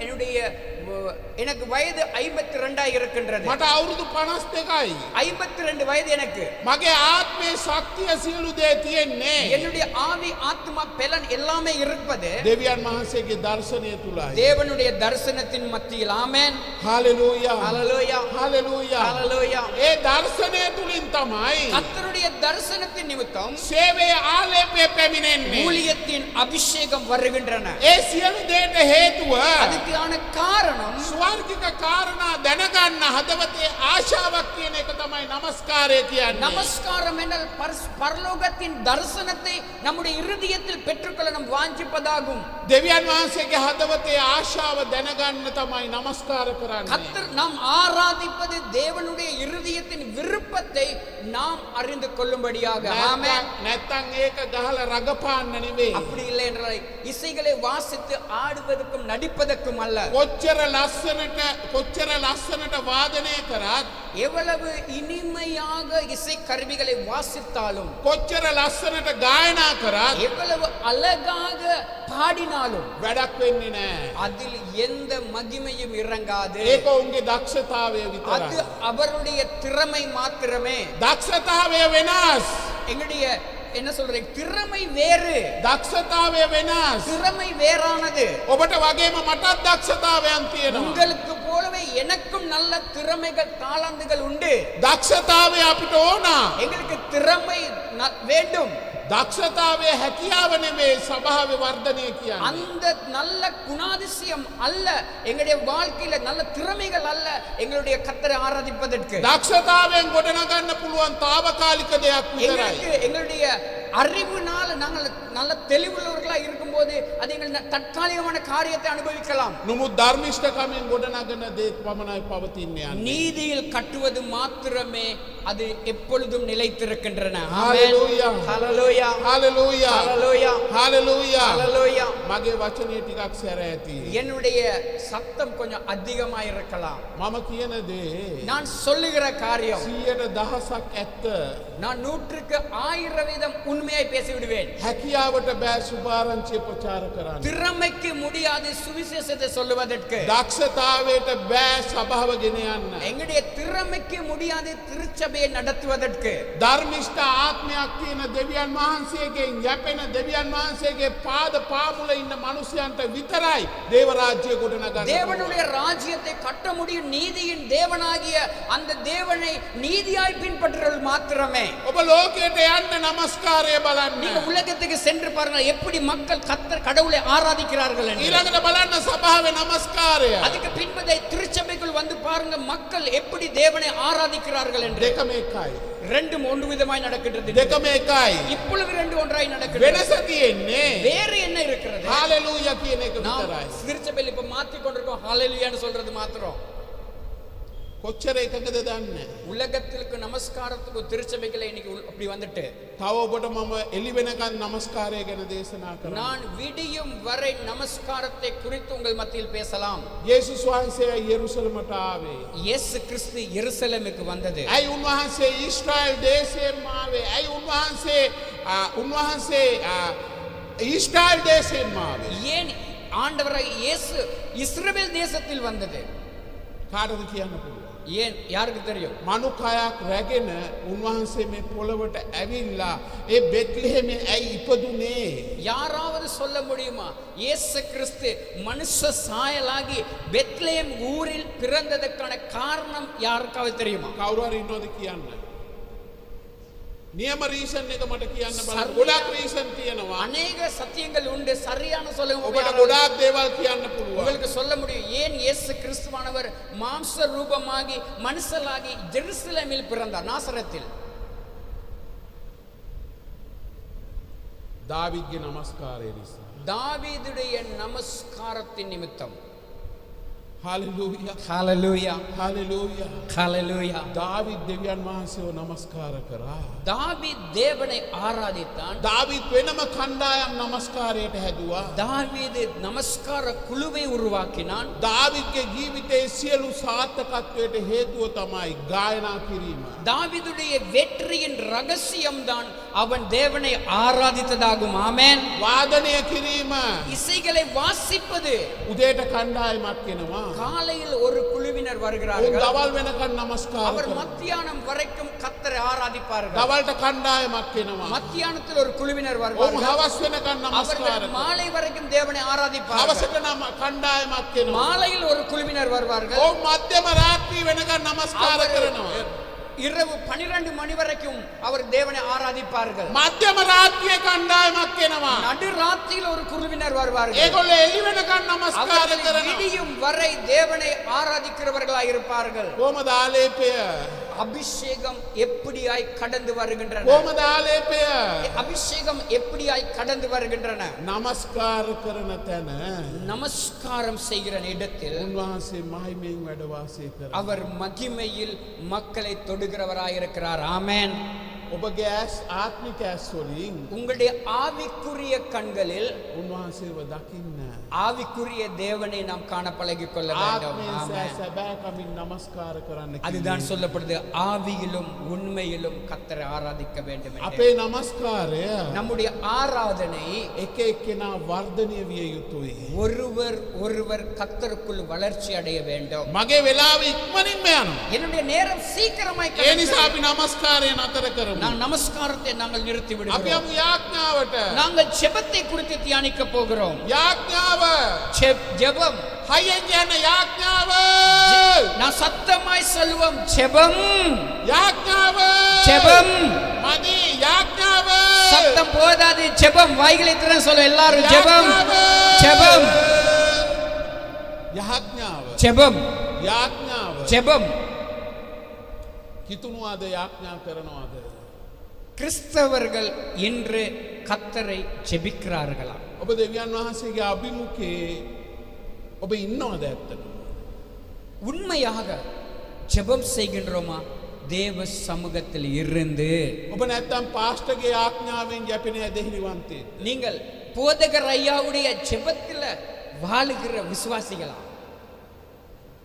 எனக்கு வயது 52 இருக்கின்றது. මට අවුරුදු 52යි. 52 வயது எனக்கு. මගේ ආත්මේ ශක්තිය සියලු දේ තියෙන්නේ என்னுடைய ஆவி ஆத்மா பெலன் எல்லாமே இருப்பது දෙවියන් වහන්සේගේ දර්ශනය තුලයි. தேவனுடைய தரிசனத்தின் மத்தியில். ஆமென். හාලෙලූයා ஹalleluya, හාලෙලූයා. ஹalleluya. ඒ දර්ශනය තුලින් තමයි கர்த்தருடைய தரிசனத்தின் நிமித்தம் සේවයේ ආලේපය පැමිණෙන්නේ. ஊழியத்தின் அபிஷேகம் வருகின்றன. ඒ සියලු දේට හේතුව அதுக்கான காரணம் ස්වර්ගික කාරණා දැනගන්න හදවතේ ආශාවක් කියන එක තමයි නමස්කාරය කියන්නේ. நமஸ்காரம் என்றால் பரலோகத்தின் தரிசனத்தை நம்முடைய இருதயத்தில் பெற்றுக்கொள்ள நாம் வாஞ்சிப்பதாகும். දෙවියන් වහන්සේගේ හදවතේ ආශාව දැනගන්න තමයි නමස්කාර කරන්නේ. கர்த்தர் நாம் ஆராதிப்பது தேவனுடைய இருதயத்தின் விருப்பத்தை நாம் அறிந்து கொள்ளும்படியாக. ஆமென். නැත්තම් ඒක ගහලා රඟපාන්න නෙවෙයි. அப்படி இல்லை என்றால் இசைகளை வாசித்து ஆடுவதற்கும் நடிப்பதற்கும் அல்ல. කොච්චර ලස්සනට වාදනය කරත් எவ்வளவு இனிமையாக இசை கருவிகளை வாசித்தாலும் කොච්චර ලස්සනට ගායනා කරත් எவ்வளவு அழகாக பாடினாலும் වැඩක් වෙන්නේ නැහැ. அதில் எந்த மகிமையும் இறங்காது. ඒක උන්ගේ දක්ෂතාවය அது විතරයි. அவருடைய திறமை மாத்திரமே. දක්ෂතාවය වෙනස්. எங்களுடைய என்ன சொல்றேன், திறமை வேறு, දක්ෂතාවය වෙනස්. திறமை வேறானது. ඔබට වගේම මටත් දක්ෂතාවයන් තියෙනවා. உங்களுக்கு போலவே எனக்கும் நல்ல திறமைகள் தாளந்துகள் உண்டு. දක්ෂතාවය අපිට ඕන. எங்களுக்கு திறமை வேண்டும். දක්ෂතාවය හැකියාව නෙමේ සභාවේ වර්ධනය කියන්නේ. அந்த நல்ல குணாதிசயம் அல்ல, எங்களுடைய வாழ்க்கையில நல்ல திறமைகள் அல்ல எங்களுடைய கர்த்தரை ஆராதிப்பதற்கு. දක්ෂතාවයෙන් ගොඩනගන්න පුළුවන් తాවකාලික දෙයක් විතරයි. எங்களுடைய அறிவுனால நாங்கள் நல்ல தெளிவுள்ளவர்களா இருக்கும்போது அது எங்கள் தற்காலிகமான காரியத்தை அனுபவிக்கலாம். නමුත් ධර්මිෂ්ඨකමෙන් ගොඩනගන දේත් පමණයි පවතින්නේ යන්නේ. நீதியில் கட்டுவது மாத்திரமே அது எப்பொழுதும் நிலைத்திருக்கின்றன. Hallelujah. ஹalleluya හාලෙලූයා ஹalleluya හාලෙලූයා ஹalleluya. මගේ වචනේ ටිකක් සැර ඇති. என்னுடைய சத்தம் கொஞ்சம் அதிகமா இருக்கலாம். මම කියන දේ நான் சொல்லுகிற காரியம் 100,000ක් ඇත්ත. நான் 100% உண்மையாய் பேசி விடுவேன். හැකියාවට බෑ සුභාරංචිය ප්‍රචාර කරන්න. திறமைக்கு முடியாது சுவிசேஷத்தை சொல்லுவதற்கு. දක්ෂතාවයට බෑ සභාව ගෙන යන්න. எங்களுடைய திறமைக்கு முடியாது திருச்சபையை நடத்துவதற்கு. ධර්මිෂ්ඨ ආත්මයක් තියෙන දෙවියන් වහන්සේගෙන් යැපෙන දෙවියන් වහන්සේගේ පාද පාමුල ඉන්න මිනිසයන්ට විතරයි දේව රාජ්‍ය ගොඩනගන්න. தேவனுடைய ராஜ்யத்தை கட்ட முடியும் நீதியின் தேவனாகிய அந்த தேவனை நீதியாய் பின்பற்றுவர்கள் மாத்திரமே. ඔබ ලෝකයට යන්න নমස්කාරය බලන්න. நீங்க உலகத்துக்கு சென்று பாருங்கள் எப்படி மக்கள் கர்த்தர் கடவுளை ஆராதிக்கிறார்கள் என்று. ඊළඟට බලන්න සභාවේ নমස්කාරය. அதுக்கு பின்பதை திருச்சபைக்குள் வந்து பாருங்க மக்கள் எப்படி தேவனை ஆராதிக்கிறார்கள் என்று. දෙකම එකයි. ரெண்டும் ஒன்று விதமாய் நடக்கின்றது. දෙකම එකයි. இப்பொழுது ரெண்டு ஒன்றாய் நடக்கிறது. වෙනස තියෙන්නේ வேறு என்ன இருக்கிறது? හාලෙලූයා කියන එක நாம் විතරයි. திருச்சபையில் இப்ப மாத்தி கொண்டிருக்கோம் ஹalleluyaன்னு சொல்றது மாத்திரம். කොච්චර එකකද දන්නේ. உலகத்திற்கு நமஸ்காரத்துக்கு திருச்சபைகளை இன்னைக்கு அப்படி வந்துட்டு තව ඔබට මම එළි වෙනකන් নমස්කාරය ගැන දේශනා කරනවා. நான் விடியும் வரை நமஸ்காரத்தை குறித்து உங்கள் மத்தியில் பேசலாம். යේසුස් වහන්සේ යෙරුසලමට ආවේ. இயேசு கிறிஸ்து எருசலேமுக்கு வந்தது. ඇයි උන්වහන්සේ ඊශ්‍රායල් දේශයෙන් ආවේ? ඇයි උන්වහන්සේ ඊශ්‍රායල් දේශයෙන් ආවේ? ஏன் ஆண்டவராய் இயேசு இஸ்ரவேல் தேசத்தில் வந்தது? කාටද කියන්න පුළුවන්? ஏன் யாருக்கு தெரியும்? මනු කයක් රැගෙන උන්වහන්සේ මේ පොළවට ඇවිල්ලා ඒ බෙත්ලෙහෙමේ ඇයි ඉපදුනේ? யாராவது சொல்ல முடியுமா இயேசு கிறிஸ்து மனுஷ சாயலாகி பெத்லெhem ஊரில் பிறந்ததற்கான காரணம் யாருக்காவது தெரியுமா? කවුරු හරි ඉන්නවද කියන්න? නියම රීසන් එක මට කියන්න බලන්න. සරිය- ගොඩක් රීසන් තියෙනවා. அநேக சத்தியங்கள் உண்டு. சரியான சொல்லுங்க. ඔබට யாராவது ගොඩාක් දේවල් කියන්න පුළුවන්. உங்களுக்கு சொல்ல முடியும் ஏன் இயேசு கிறிஸ்துவானவர் மாம்ச ரூபமாகி மனுஷலாகி ஜெருசலேமில் பிறந்தார் நாசரத்தில். දාවිද්ගේ නමස්කාරය නිසා. தாவீதுடைய நமஸ்காரத்தின் நிமித்தம். හාලෙලූයා. ஹalleluya හාලෙලූයා. ஹalleluya. දාවිද් දෙවියන් වහන්සේව නමස්කාර කරා. தாவீது தேவனை ஆராதித்தான். දාවිද් වෙනම කණ්ඩායම් නමස්කාරයට හැදුවා. தாவீது நமஸ்கார குழுவை உருவாக்கினான். දාවිද්ගේ ජීවිතයේ සියලු සාර්ථකත්වයට හේතුව තමයි ගායනා කිරීම. தாவீதுடைய வெற்றியின் ரகசியம்தான் அவன் தேவனை ஆராதித்ததாகும். ஆமென். වාදනය කිරීම. இசைகளை வாசிப்பது. උදේට කණ්ඩායමක් වෙනවා. காலையில் ஒரு குழுவினர் උන් வருகிறார்கள். දවල් වෙනකන් නමස්කාර அவர் කරනවා. மத்தியானம் வரைக்கும் கர்த்தரை ஆராதிப்பார்கள். දවල්ට කණ්ඩායමක් වෙනවා. மத்தியானத்தில் ஒரு குழுவினர் ඔවුන් வருவார்கள். හවස් වෙනකන් නමස්කාර அவர்கள் කරනවා. மாலை வரைக்கும் தேவனை ஆராதிப்பார்கள். හවසට නම් කණ්ඩායමක් වෙනවා. மாலையில் ஒரு குழுவினர் வருவார்கள். ඔවුන් මධ්‍යම රාත්‍රී වෙනකන් නමස්කාර அவர் කරනවා. இரவு 12 மணி வரைக்கும் அவர் தேவனை ஆராதிப்பார்கள். මධ්‍යම රාත්‍රියේ කණ්ඩායමක් වෙනවා. நடுராத்திரியில் ஒரு குழுவினர் வருவார்கள். ඒගොල්ලෝ එළි වෙනකන් නමස්කාර அவர்கள் කරනවා. விடியும் வரை தேவனை ஆராதிக்கிறவர்களாய் இருப்பார்கள். කොහමද ආලේපය? அபிஷேகம் எப்படியாய் கடந்து வருகின்றன? කොහමද ආලේපය? அபிஷேகம் எப்படியாய் கடந்து வருகின்றன? නමස්කාර කරන තැන நமஸ்காரம் செய்கிற இடத்தில் උන්වහන්සේ මහිමෙන් වැඩ වාසය කරනවා. அவர் மகிமையில் மக்களை தொடுகிறவராயிருக்கிறார். ஆமென். ඔබගේ ඇස් ආත්මික ඇස් වලින් உங்களுடைய ஆவிக்குரிய கண்களில் උන්වහන්සේව දකින්න. ஆவிக்குரிய தேவனை நாம் காண பழகிக் கொள்ள வேண்டும். ආත්මයෙන් ஆமென். සැබෑ කමින් නමස්කාර කරන්න அதுதான் කිව්වේ. சொல்லப்படுது ஆவியிலும் உண்மையிலும் கர்த்தரை ஆராதிக்க வேண்டும் என்று. අපේ නමස්කාරය நம்முடைய ஆராதனை එක එක්කෙනා වර්ධනය විය යුතුයි. ஒருவர் ஒருவர் கர்த்தருக்குள் வளர்ச்சி அடைய வேண்டும். මගේ වෙලාව ඉක්මනින්ම යනවා. என்னுடைய நேரம் சீக்கிரமாய் ඒ கடந்து නිසා අපි නමස්කාරය නතර කරමු. நாங்கள் நமஸ்காரத்தை நாங்கள் நிறுத்தி අපි விடுகிறோம். යමු යාඥාවට. நாங்கள் ஜெபத்தை குறித்து தியானிக்க போகிறோம். යාඥාව. ஜெபம். හයියෙන් කියන්න යාඥාව. நான் சத்தமாய் சொல்லுவோம் ஜெபம். යාඥාව. ஜெபம். මදි යාඥාව. சத்தம் போதாது ஜெபம். வாய்களை திறந்து சொல்ல எல்லாரும் ஜெபம். ஜெபம். යාඥාව. ஜெபம். යාඥාව. ஜெபம். කිතුණුවාද යාඥා කරනවාද? கிறிஸ்தவர்கள் இன்று கர்த்தரை ஜெபிக்கிறார்களா? ඔබ දෙවියන් වහන්සේගේ අභිමුඛයේ ඔබ ඉන්නවද ඇත්තටම? உண்மையாக ஜெபம் செய்கின்றோமா? தேவ சமூகத்தில் இருந்து ඔබ නැත්තම් පාස්ටර්ගේ ආඥාවෙන් යැපෙන ඇදහිලිවන්තයෙක්. நீங்கள் போதகர் ஐயாவுடைய ஜெபத்தில் வாழுகிற விசுவாசிகளா?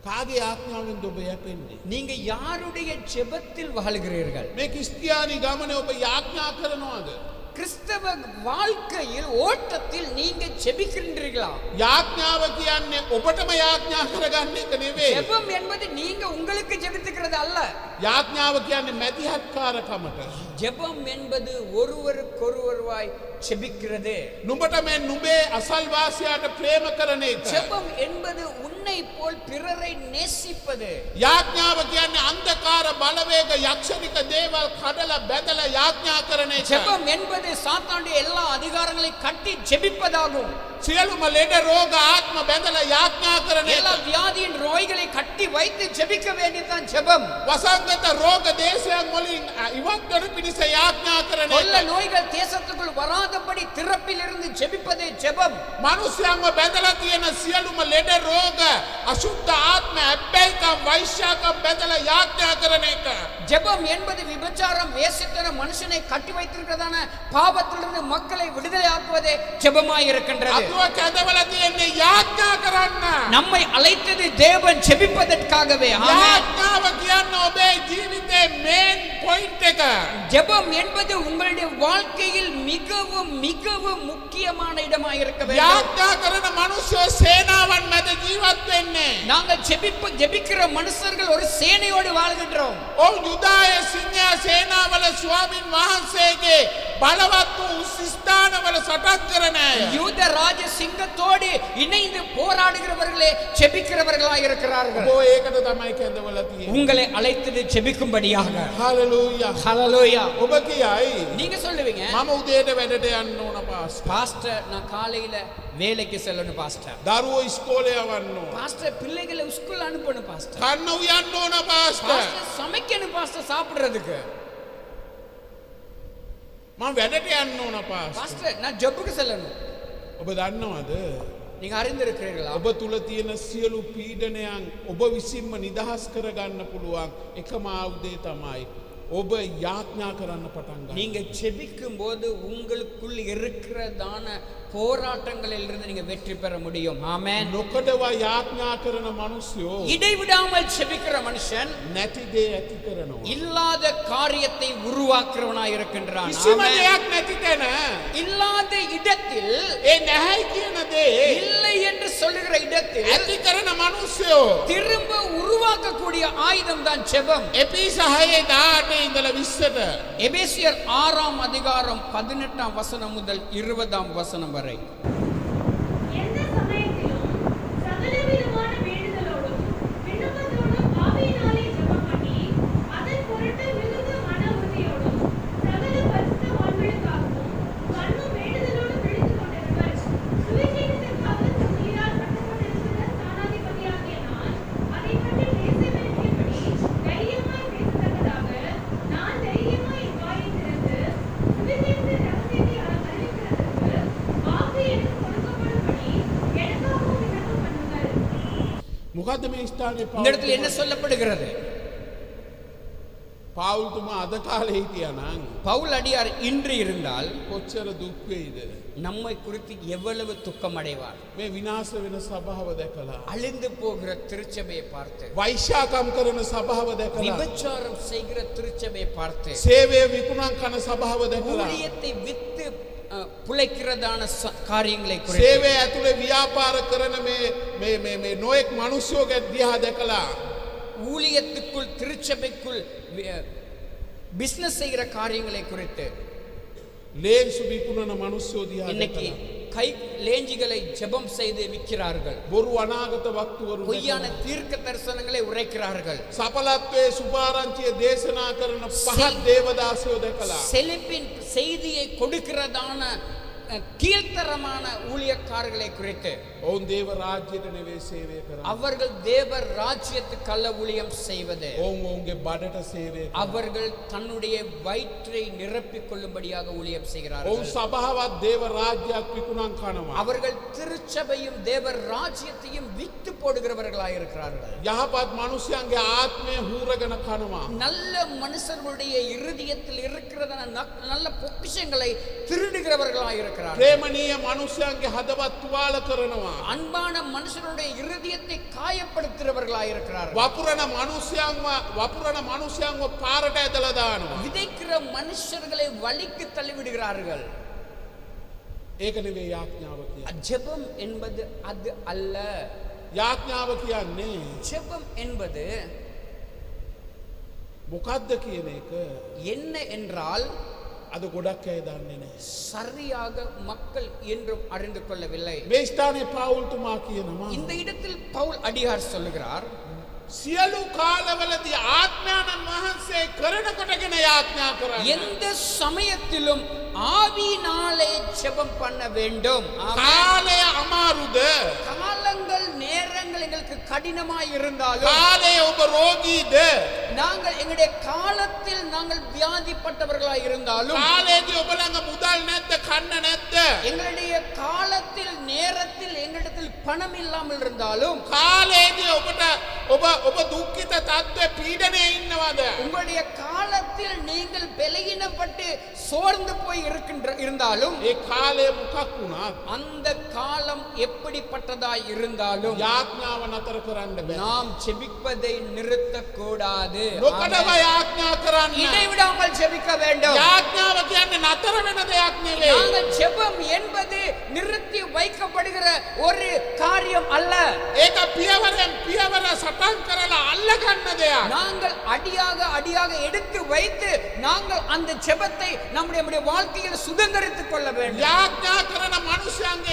කාගේ ආඥාවෙන්ද ඔබ යැපෙන්නේ? நீங்க யாருடைய ஜெபத்தில் வாழுகிறீர்கள்? මේ ක්‍රිස්තියානි ගමනේ ඔබ යාඥා කරනවද? கிறிஸ்தவ வாழ்க்கையில் ஓட்டத்தில் நீங்க ஜெபிக்கின்றீர்களா? යාඥාව කියන්නේ ඔබටම යාඥා කරගන්න එක නෙවෙයි. ஜெபம் என்பது நீங்க உங்களுக்கு ஜெபித்துக்கிறது அல்ல. යාඥාව කියන්නේ මැදිහත්කාරකමට. ஜெபம் என்பது ஒருவருக்கொருவராய் ஜெபிக்கிறது. නුඹට මේ නුඹේ අසල්වාසියාට ප්‍රේම කරන එක. ஜெபம் என்பது உன்னை போல் பிறரை நேசிப்பது. යාඥාව කියන්නේ අන්ධකාර බලවේග යක්ෂණික දේවල් කඩලා බැඳලා යාඥා කරන එක. ஜெபம் என்பது சாத்தானுடைய எல்லா அதிகாரங்களையும் கட்டி ஜெபிப்பதாகும். සියලුම ලෙඩ රෝග ආත්ම බැඳලා යාඥා කරන එක. எல்லா வியாதியின் நோய்களை கட்டி வைத்து ஜெபிக்க வேண்டியதுதான் ஜெபம். වසංගත රෝග දේශයන් වලින් ඉවත් කර පිණිස යාඥා කරන கொள்ள එක. நோய்கள் தேசத்துக்குள் வராதபடி திறப்பிலிருந்து ஜெபிப்பதே ஜெபம். මනුෂ්‍යයන්ව බැඳලා තියෙන සියලුම ලෙඩ රෝග අසුද්ධ ආත්ම හැබ්බැයිකම් වෛශ්‍යාකම් බැඳලා යාඥා කරන එක. ஜெபம் என்பது விபச்சாரம் வேசித்தனம் மனுஷனை கட்டி வைத்திருக்கிறதான பாவத்திலிருந்து மக்களை விடுதலை ஆக்குவதே ஜெபமாய் இருக்கின்றது. අතුව කැදවලා තියෙන්නේ යාඥා කරන්න. நம்மை அழைத்தது தேவன் ஜெபிப்பதற்காகவே. ஆமென். යාඥාව කියන්නේ ඔබේ ජීවිතේ මේන් පොයින්ට් එක. ஜெபம் என்பது உங்களுடைய வாழ்க்கையில் மிகவும் மிகவும் முக்கியமான இடமாய் இருக்க வேண்டும். යාඥා කරන මනුෂ්‍යෝ සේනාවන් මැද ජීවත් වෙන්නේ. நாங்கள் ஜெபிக்கிற மனுஷர்கள் ஒரு சேனையோடு வாழ்கின்றோம். ඔව් යුදාය සිංහයා සේනාවල ස්වාමින් වහන්සේගේ බලවත් වූ ස්ථානවල සටන් කරන අය. யூத ராஜ சிங்கத்தோடு இணைந்து போராடுகிறவர்களே ஜெபிக்கிறவர்களாய் இருக்கிறார்கள். ඔබ ඒකට තමයි කැඳවලා තියෙන්නේ. உங்களை அழைத்தது ஜெபிக்கும்படியாக. හලෙලූයා. ஹalleluya. ඔබ කියයි நீங்க சொல்லுவீங்க, මම උදේට වැඩට යන්න ඕන පාස්ටර්. பாஸ்டர் நான் காலையில வேலைக்கு செல்லணும் பாஸ்டர். දරුවෝ ඉස්කෝලේ යවන්න ඕන. பாஸ்டர் பிள்ளைகளை ஸ்கூல் அனுப்பணும் பாஸ்டர். කන්න උයන්න ඕන පාස්ටර්. பாஸ்டர் சமைக்கணும் பாஸ்டர் சாப்பிடுறதுக்கு. මම වැඩට යන්න ඕන පාස්ටර්. பாஸ்டர் நான் ஜெபுக்கு செல்லணும். ඔබ දන්නවද? நீங்க அறிந்திருக்கிறீர்களா? ඔබ තුල තියෙන සියලු පීඩනයන් ඔබ විසින්ම නිදහස් කරගන්න පුළුවන් එකම ආයුධය තමයි ඔබ යාඥා කරන්න පටන් ගන්න. நீங்க ஜெபிக்கும் போது உங்களுக்குள் இருக்கிறதான போராட்டங்களில் இருந்து நீங்க வெற்றி பெற முடியும். ஆமென். නොකඩව යාඥා කරන මිනිස්සුયો இடைவிடாமல் ஜெபிக்கிற மனுஷன் නැති දේ ඇති කරනවා. இல்லாத காரியத்தை உருவாக்குறவனாய் இருக்கின்றான். කිසිම ஆமென். දෙයක් නැති තැන இல்லாத இடத்தில் ඒ නැහැයි කියන දේ இல்லை என்று சொல்லுகிற இடத்தில் ඇති කරන මිනිස්සුયો திரும்ப உருவாக்கக்கூடிய ஆயுதம் தான் ஜெபம். එපිස 6:18 ඉඳලා 20ට எபேசியர் 6ஆம் அதிகாரம் 18ஆம் வசனம் முதல் 20ஆம் வசனம் வரை. எந்த சமயத்திலும் சகலவிதமான வேண்டுதலோடும் விண்ணப்பத்தோடும் ஆவியினாலே ஜெபம் பண்ணி அதன் பொருட்டு மிகுந்த மன உறுதியோடும் சகல பரிசுத்தவான்களுக்காகவும் கண்ணும் வேண்டுதலோடும் விழித்துக் கொண்டிருங்கள். சுவிசேஷத்திற்காக தம் உயிரால் கட்டப்பட்டிருக்கிற ஸ்தானாதிபதியாகிய நான் அதைப் பற்றி பேசவிருக்கிறபடி தைரியமாய் பேசத்தக்கதாக நான் தைரியமாய் என் வாயை திறந்து சுவிசேஷத்தின் ரகசியத்தை அறிவிக்கிறதற்கு வாக்கு எனக்கு கொடுக்கப்படும்படி எனக்காகவும் விண்ணப்பம் பண்ணுங்கள். මොකද්ද මේ ස්ථානයේ இந்த இடத்துல என்ன சொல்லப்படுகிறது? පාවුල්තුමා අද කාලේ හිටියා නම් பவுல் அடியார் இன்று இருந்தால் කොච්චර දුක් වෙයිද? நம்மை குறித்து எவ்வளவு துக்கம் அடைவார். මේ විනාශ වෙන සභාව දැකලා அழிந்து போகிற திருச்சபையை பார்த்து, වෛශ්‍යාකම් කරන සභාව දැකලා விபச்சாரம் செய்கிற திருச்சபையை பார்த்து, සේවය විකුණන් කන සභාව දැකලා ஊழியத்தை வித்து புழைக்கிறதான காரியங்களை குறித்து, සේවය ඇතුලේ ව්‍යාපාර කරන මේ නොයෙක් මිනිස්සුගේ දිහා දැකලා ஊழியத்துக்குள் திருச்சபைக்குள் பிசினஸ் செய்கிற காரியங்களை குறித்து, ලේන්සු විකුණන මිනිස්සු දිහා இன்னைக்கு දැකලා கை லேஞ்சிகளை ஜெபம் செய்து விற்கிறார்கள். බොරු අනාගත වක්තුවරු பொய்யான දැකලා தீர்க்க தரிசனங்களை உரைக்கிறார்கள். සපලත්වයේ සුභාරංචිය දේශනා කරන පහත් දේවදාසයෝ දැකලා செழிப்பின் செய்தியை கொடுக்கிறதான கீழ்த்தரமான ஊழியக்காரர்களை குறித்து ඔවුන් දේව රාජ්‍යයට නෙවේ සේවය කරන්නේ. அவர்கள் தேவ ராஜ்யத்துக்கல்ல ஊழியம் செய்வது, ඔවුන් ඔවුන්ගේ බඩට සේවය කරන්නේ. அவர்கள் தன்னுடைய வயிற்றை நிரப்பிக் கொள்ளும்படியாக ஊழியம் ඔවුන් செய்கிறார்கள். සභාවත් දේව රාජ්‍යයක් විකුණන් කනවා. அவர்கள் திருச்சபையும் தேவ ராஜ்யத்தையும் வித்து போடுகிறவர்களாக இருக்கிறார்கள். යහපත් මිනිසයන්ගේ ආත්මය හූරගෙන කනවා. நல்ல மனுஷர்களுடைய இருதயத்தில் இருக்கிறதான நல்ல பொக்கிஷங்களை திருடுகிறவர்களாக இருக்கிறார்கள். ප්‍රේමණීය මිනිසයන්ගේ හදවත් තුවාල කරනවා. அன்பான மனுஷனுடைய இருதயத்தை காயப்படுத்துகிறவர்களாக இருக்கிறார்கள். වපුරන මිනිසයන්ව පාරට ඇදලා දානවා. விதைக்கிற மனுஷர்களை வழிக்கு தள்ளிவிடுகிறார்கள். ඒක නෙවෙයි යාඥාව කියන්නේ. ஜெபம் என்பது அது அல்ல. යාඥාව කියන්නේ ஜெபம் என்பது මොකද්ද කියන එක என்ன என்றால் අද ගොඩක් අය දන්නේ නැහැ. சரியாக மக்கள் என்றும் அறிந்து கொள்ளவில்லை. මේ ස්ථානයේ පාවුල්තුමා කියනවා இந்த இடத்தில் பவுல் அடியார் சொல்லுகிறார், සියලු කාලවලදී ආඥානන් වහන්සේ කරන කොටගෙන යාඥා කරන්නේ. எந்த சமயத்திலும் ஆவியினாலே ஜெபம் பண்ண வேண்டும். ஆமென். කාලය අමාරුද? காலங்கள் நேரங்கள் எங்களுக்கு கடினமாய் இருந்தாலும், කාලය ඔබ රෝගීද? நாங்கள் எங்களுடைய காலத்தில் நாங்கள் வியாதிப்பட்டவர்களாய் இருந்தாலும், කාලයේදී ඔබ ළඟ මුදල් නැද්ද? කන්න නැද්ද? எங்களுடைய காலத்தில் நேரத்தில் எங்களிடத்தில் பணம் இல்லாமல் இருந்தாலும், කාලයේදී ඔබ දුක්ඛිත තත්ත්වයේ පීඩනයේ ඉන්නවද? உங்களுடைய காலத்தில் நீங்கள் பலகீனப்பட்டு சோர்ந்து போய் இருந்தாலும், ඒ කාලය මොකක් වුණත් அந்த காலம் எப்படிப்பட்டதாய் இருந்தாலும் යාඥාව නතර කරන්න බෑ. நாம் ஜெபிப்பதை நிறுத்தக்கூடாது. නොකඩව යාඥා කරන්න. இடைவிடாமல் ஜெபிக்க வேண்டும். යාඥාව කියන්නේ නතර වෙන දෙයක් නෙවෙයි. நாங்கள் ஜெபம் என்பது நிறுத்தி வைக்கப்படுகிற ஒரு காரியம் அல்ல. ඒක පියවරෙන් පියවර සටන් කරලා අල්ලගන්න දෙයක්. நாங்கள் அடியாக எடுத்து வைத்து நாங்கள் அந்த ஜெபத்தை நம்முடைய வாழ்க்கையில் சுதந்திரித்துக் கொள்ள வேண்டும். යාඥා කරන මනුෂ්‍යයන්ගේ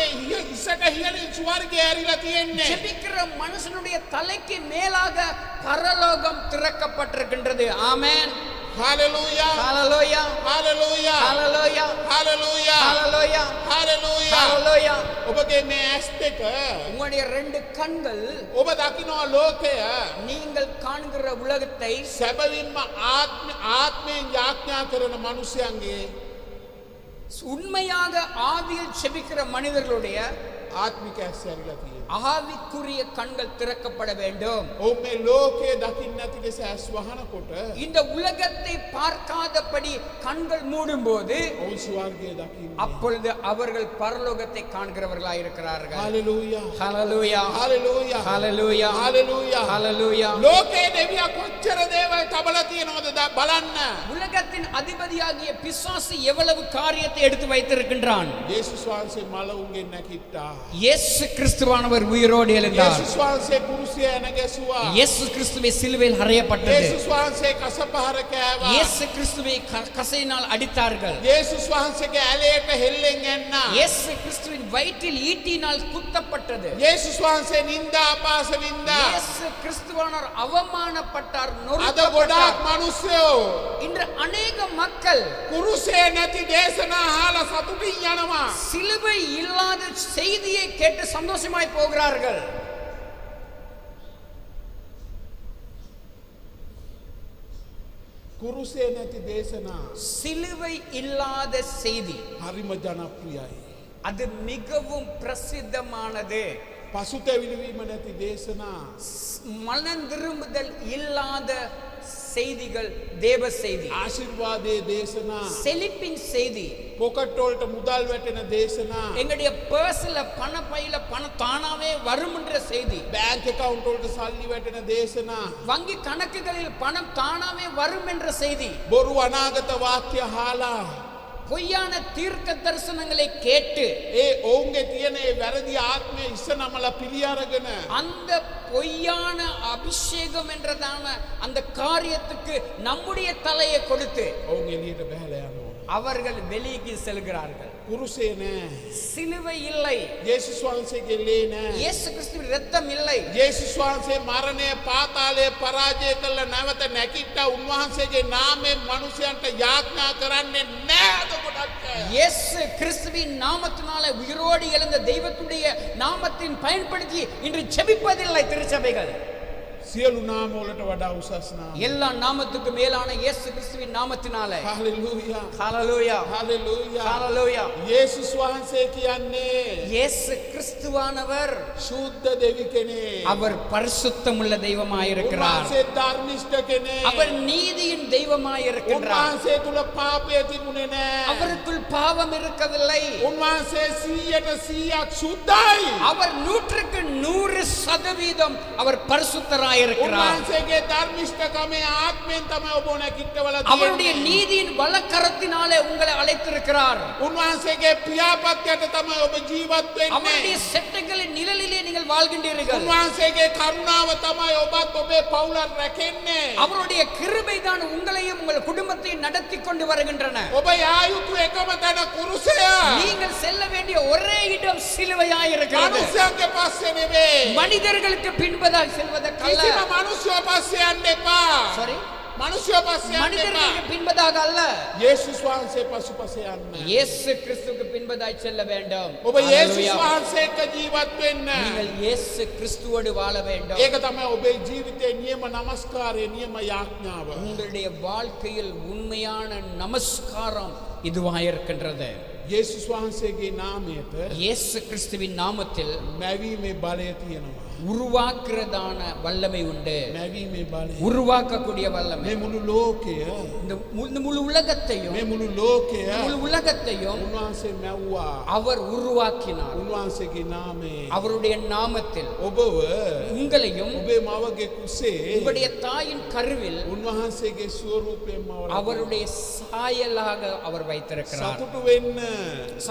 ඉස්සට හියලින් ස්වර්ගය ඇරිලා තියෙන්නේ. ஜெபிக்கிற மனுஷனுடைய தலைக்கு மேலாக பரலோகம் திறக்கப்பட்டிருக்கின்றது. ஆமென். හලෙලූයා ஹalleluya හලෙලූයා ஹalleluya හලෙලූයා ஹalleluya හලෙලූයා. ஹalleluயா. ඔබගේ මේ ඇස් දෙක உங்களுடைய ரெண்டு கண்கள் ඔබ දකිනවා ලෝකය நீங்கள் காண்கிற உலகத்தை සැබවින්ම ආත්මයෙන් යාඥා කරන මනුෂ්‍යයන්ගේ உண்மையாக ஆவியில் செபிக்கிற மனிதர்களுடைய ආත්මික ඇස් ඇරිලා තියෙනවා. ஆவிக்குரிய கண்கள் திறக்கப்பட வேண்டும். ඔවුන් මේ ලෝකය දකින්න නැති ලෙස ඇස් වහනකොට இந்த உலகத்தை பார்க்காதபடி கண்கள் மூடும்போது ඔවුන් ස්වර්ගය දකින්නේ. அப்பொழுது அவர்கள் பரலோகத்தை காண்கிறவர்களாய் இருக்கிறார்கள். හලෙලූයා ஹalleluya හලෙලූයා ஹalleluya හලෙලූයා. ஹalleluya. ලෝකයේ දෙවියා කොච්චර දේවල් තබලා තියෙනවද බලන්න. உலகத்தின் அதிபதியாகிய பிசாசு எவ்வளவு காரியத்தை எடுத்து வைத்திருக்கின்றான். යේසුස් වහන්සේ මලවුන්ගෙන් නැගිට්ටා. இயேசு கிறிஸ்துவானவர் உயிரோடு எழுந்தார். යේසුස් වහන්සේ කුරුසිය ඇන ගැසුවා. இயேசு கிறிஸ்துவை சிலுவையில் அறையப்பட்டது. යේසුස් වහන්සේ කසපහර කෑවා. இயேசு கிறிஸ்துவை கசையினால் அடித்தார்கள். යේසුස් වහන්සේගේ ඇලයට හෙල්ලෙන් ඇන්නා. இயேசு கிறிஸ்துவின் வயிற்றில் ஈட்டினால் குத்தப்பட்டது. යේසුස් වහන්සේ නින්දා අපාස වින්දා. இயேசு கிறிஸ்துவானவர் அவமானப்பட்டார், අද நொறுக்கப்பட்டார். ගොඩාක් මිනිස්සු இன்று அநேக மக்கள் කුරුසේ නැති දේශනා අහලා සතුටින් යනවා. சிலுவை இல்லாத செய்தியை கேட்டு சந்தோஷமாய் போகிறார்கள். කුරුසේ නැති දේශනා சிலுவை இல்லாத செய்தி හරිම ජනප්‍රියයි. அது மிகவும் பிரசித்தமானது. පසුතැවිලි වීම නැති දේශනා மனம் திரும்புதல் இல்லாத செய்திகள் தேவ செய்தி. ආශිර්වාදයේ දේශනා செழிப்பின் செய்தி, පොකට් වලට මුදල් වැටෙන දේශනා எங்களுடைய பர்ஸ்ல பையில பணம் தானாவே வரும்ன்ற செய்தி, බෑන්ක් account වලට සල්ලි වැටෙන දේශනා வங்கி கணக்குகளில் பணம் தானாவே வரும் என்ற செய்தி, බොරු අනාගත වාක්‍ය අහලා பொய்யான தீர்க்க தரிசனங்களை கேட்டு ඒ ඔවුන්ගේ තියෙන ඒ වැරදි ආත්මය ඉස්සනමලා පිළි අරගෙන அந்த பொய்யான அபிஷேகம் என்றதான அந்த காரியத்துக்கு நம்முடைய தலையை கொடுத்து ඔවුන් එළියට බහැලා යනවා. அவர்கள் வெளியே செல்கிறார்கள். කුරුසේ නෑ. சிலுவை இல்லை, යේසුස් වහන්සේගේ ලේ නෑ. இயேசு கிறிஸ்துவின் இரத்தம் இல்லை. යේසුස් වහන්සේ මරණය පාතාලය පරාජය කළ නැවත නැකිට්ටා උන්වහන්සේගේ නාමයෙන් මිනිසයන්ට යාඥා කරන්නේ නෑ අද ගොඩක් අය. இயேசு கிறிஸ்துவின் நாமத்தினாலே உயிரோடு எழுந்த தெய்வத்துடைய நாமத்தின் பயன்படுத்தி இன்று ஜெபிப்பதில்லை திருச்சபைகள். සියලු නාම වලට වඩා උසස් නාම. எல்லா நாமத்துக்கு மேலான இயேசு கிறிஸ்துவின் நாமத்தினாலே. හalleluya. ஹalleluya, හalleluya. ஹalleluya. යේසුස් වහන්සේ කියන්නේ இயேசு கிறிஸ்துவானவர் සුද්ධ දෙවි කෙනෙක්. அவர் பரிசுத்தமுள்ள தெய்வமாயிருக்கிறார். උන්වහන්සේ ධර්මිෂ්ඨ කෙනෙක්. அவர் நீதியின் தெய்வமாயிருக்கிறார். උන්වහන්සේ තුල පාපය තිබුණේ නෑ. அவருக்குள் பாவம் இருக்கவில்லை. උන්වහන්සේ 100% සුද්ධයි. அவர் 100% அவர் பரிசுத்தராயிருக்கிறார். උන්වහන්සේගේ ධර්මිෂ්ඨකමේ ආත්මෙන් තමයි ඔබ නැකිටවල அவருடைய තියෙන්නේ. நீதியின் வலக்கரத்தினாலே உங்களை அழைத்திருக்கிறார். උන්වහන්සේගේ පියාපත්යට තමයි ඔබ ජීවත් அவருடைய වෙන්නේ. செட்டைகளின் நிழலிலே நீங்கள் வாழ்கின்றீர்கள். උන්වහන්සේගේ කරුණාව තමයි ඔබත් ඔබේ පවුලත් රැකෙන්නේ. அவருடைய கிருபை தான் உங்களையும் உங்கள் குடும்பத்தையும் நடத்தி கொண்டு வருகின்றன. ඔබ යා යුතු එකම තැන කුරුසය. நீங்கள் செல்ல வேண்டிய ஒரே இடம் சிலுவையாயிருக்கிறது. මනුෂ්‍යයන්ගේ පස්සේ නෙවෙයි. மனிதர்களுக்கு பின்பதாக செல்வதற்கல்ல. කිසිම මනුෂ්‍යව පස්සේ යන්න එපා. Sorry? මනුෂ්‍යව පස්සේ යන්න එපා. மனிதர்களுக்கு பின்பதாக அல்ல, යේසුස් වහන්සේ පසුපසේ යන්න. இயேசு கிறிஸ்துவுக்கு பின்பதாய் செல்ல வேண்டும். ඔබ යේසුස් Hallelujah. වහන්සේ එක්ක ජීවත් වෙන්න. நீங்கள் இயேசு கிறிஸ்துவோடு வாழ வேண்டும். ඒක තමයි ඔබේ ජීවිතයේ නියම නමස්කාරය, නියම යාඥාව. உங்களுடைய வாழ்க்கையில் உண்மையான நமஸ்காரம் இதுவாயிருக்கின்றது. යේසුස් වහන්සේගේ නාමයට இயேசு கிறிஸ்துவின் நாமத்தில் මැවීමේ බලය තියෙනවා. உருவாக்குறதான வல்லமை உண்டு. මැවීමේ බලය. உருவாக்கக்கூடிய வல்லமை. මේ මුළු ලෝකය இந்த முழு உலகத்தையும் මේ මුළු ලෝකය முழு உலகத்தையும் උන්වහන්සේ මැව්වා. அவர் உருவாக்கினார். උන්වහන්සේගේ නාමයේ அவருடைய நாமத்தில் ඔබව உங்களையும் ඔබේ මවගේ කුසේ உங்களுடைய தாயின் கருவில் උන්වහන්සේගේ ස්වරූපයෙන් මවලා அவருடைய சாயலாக அவர் வைத்திருக்கிறார். සතුටු වෙන්න.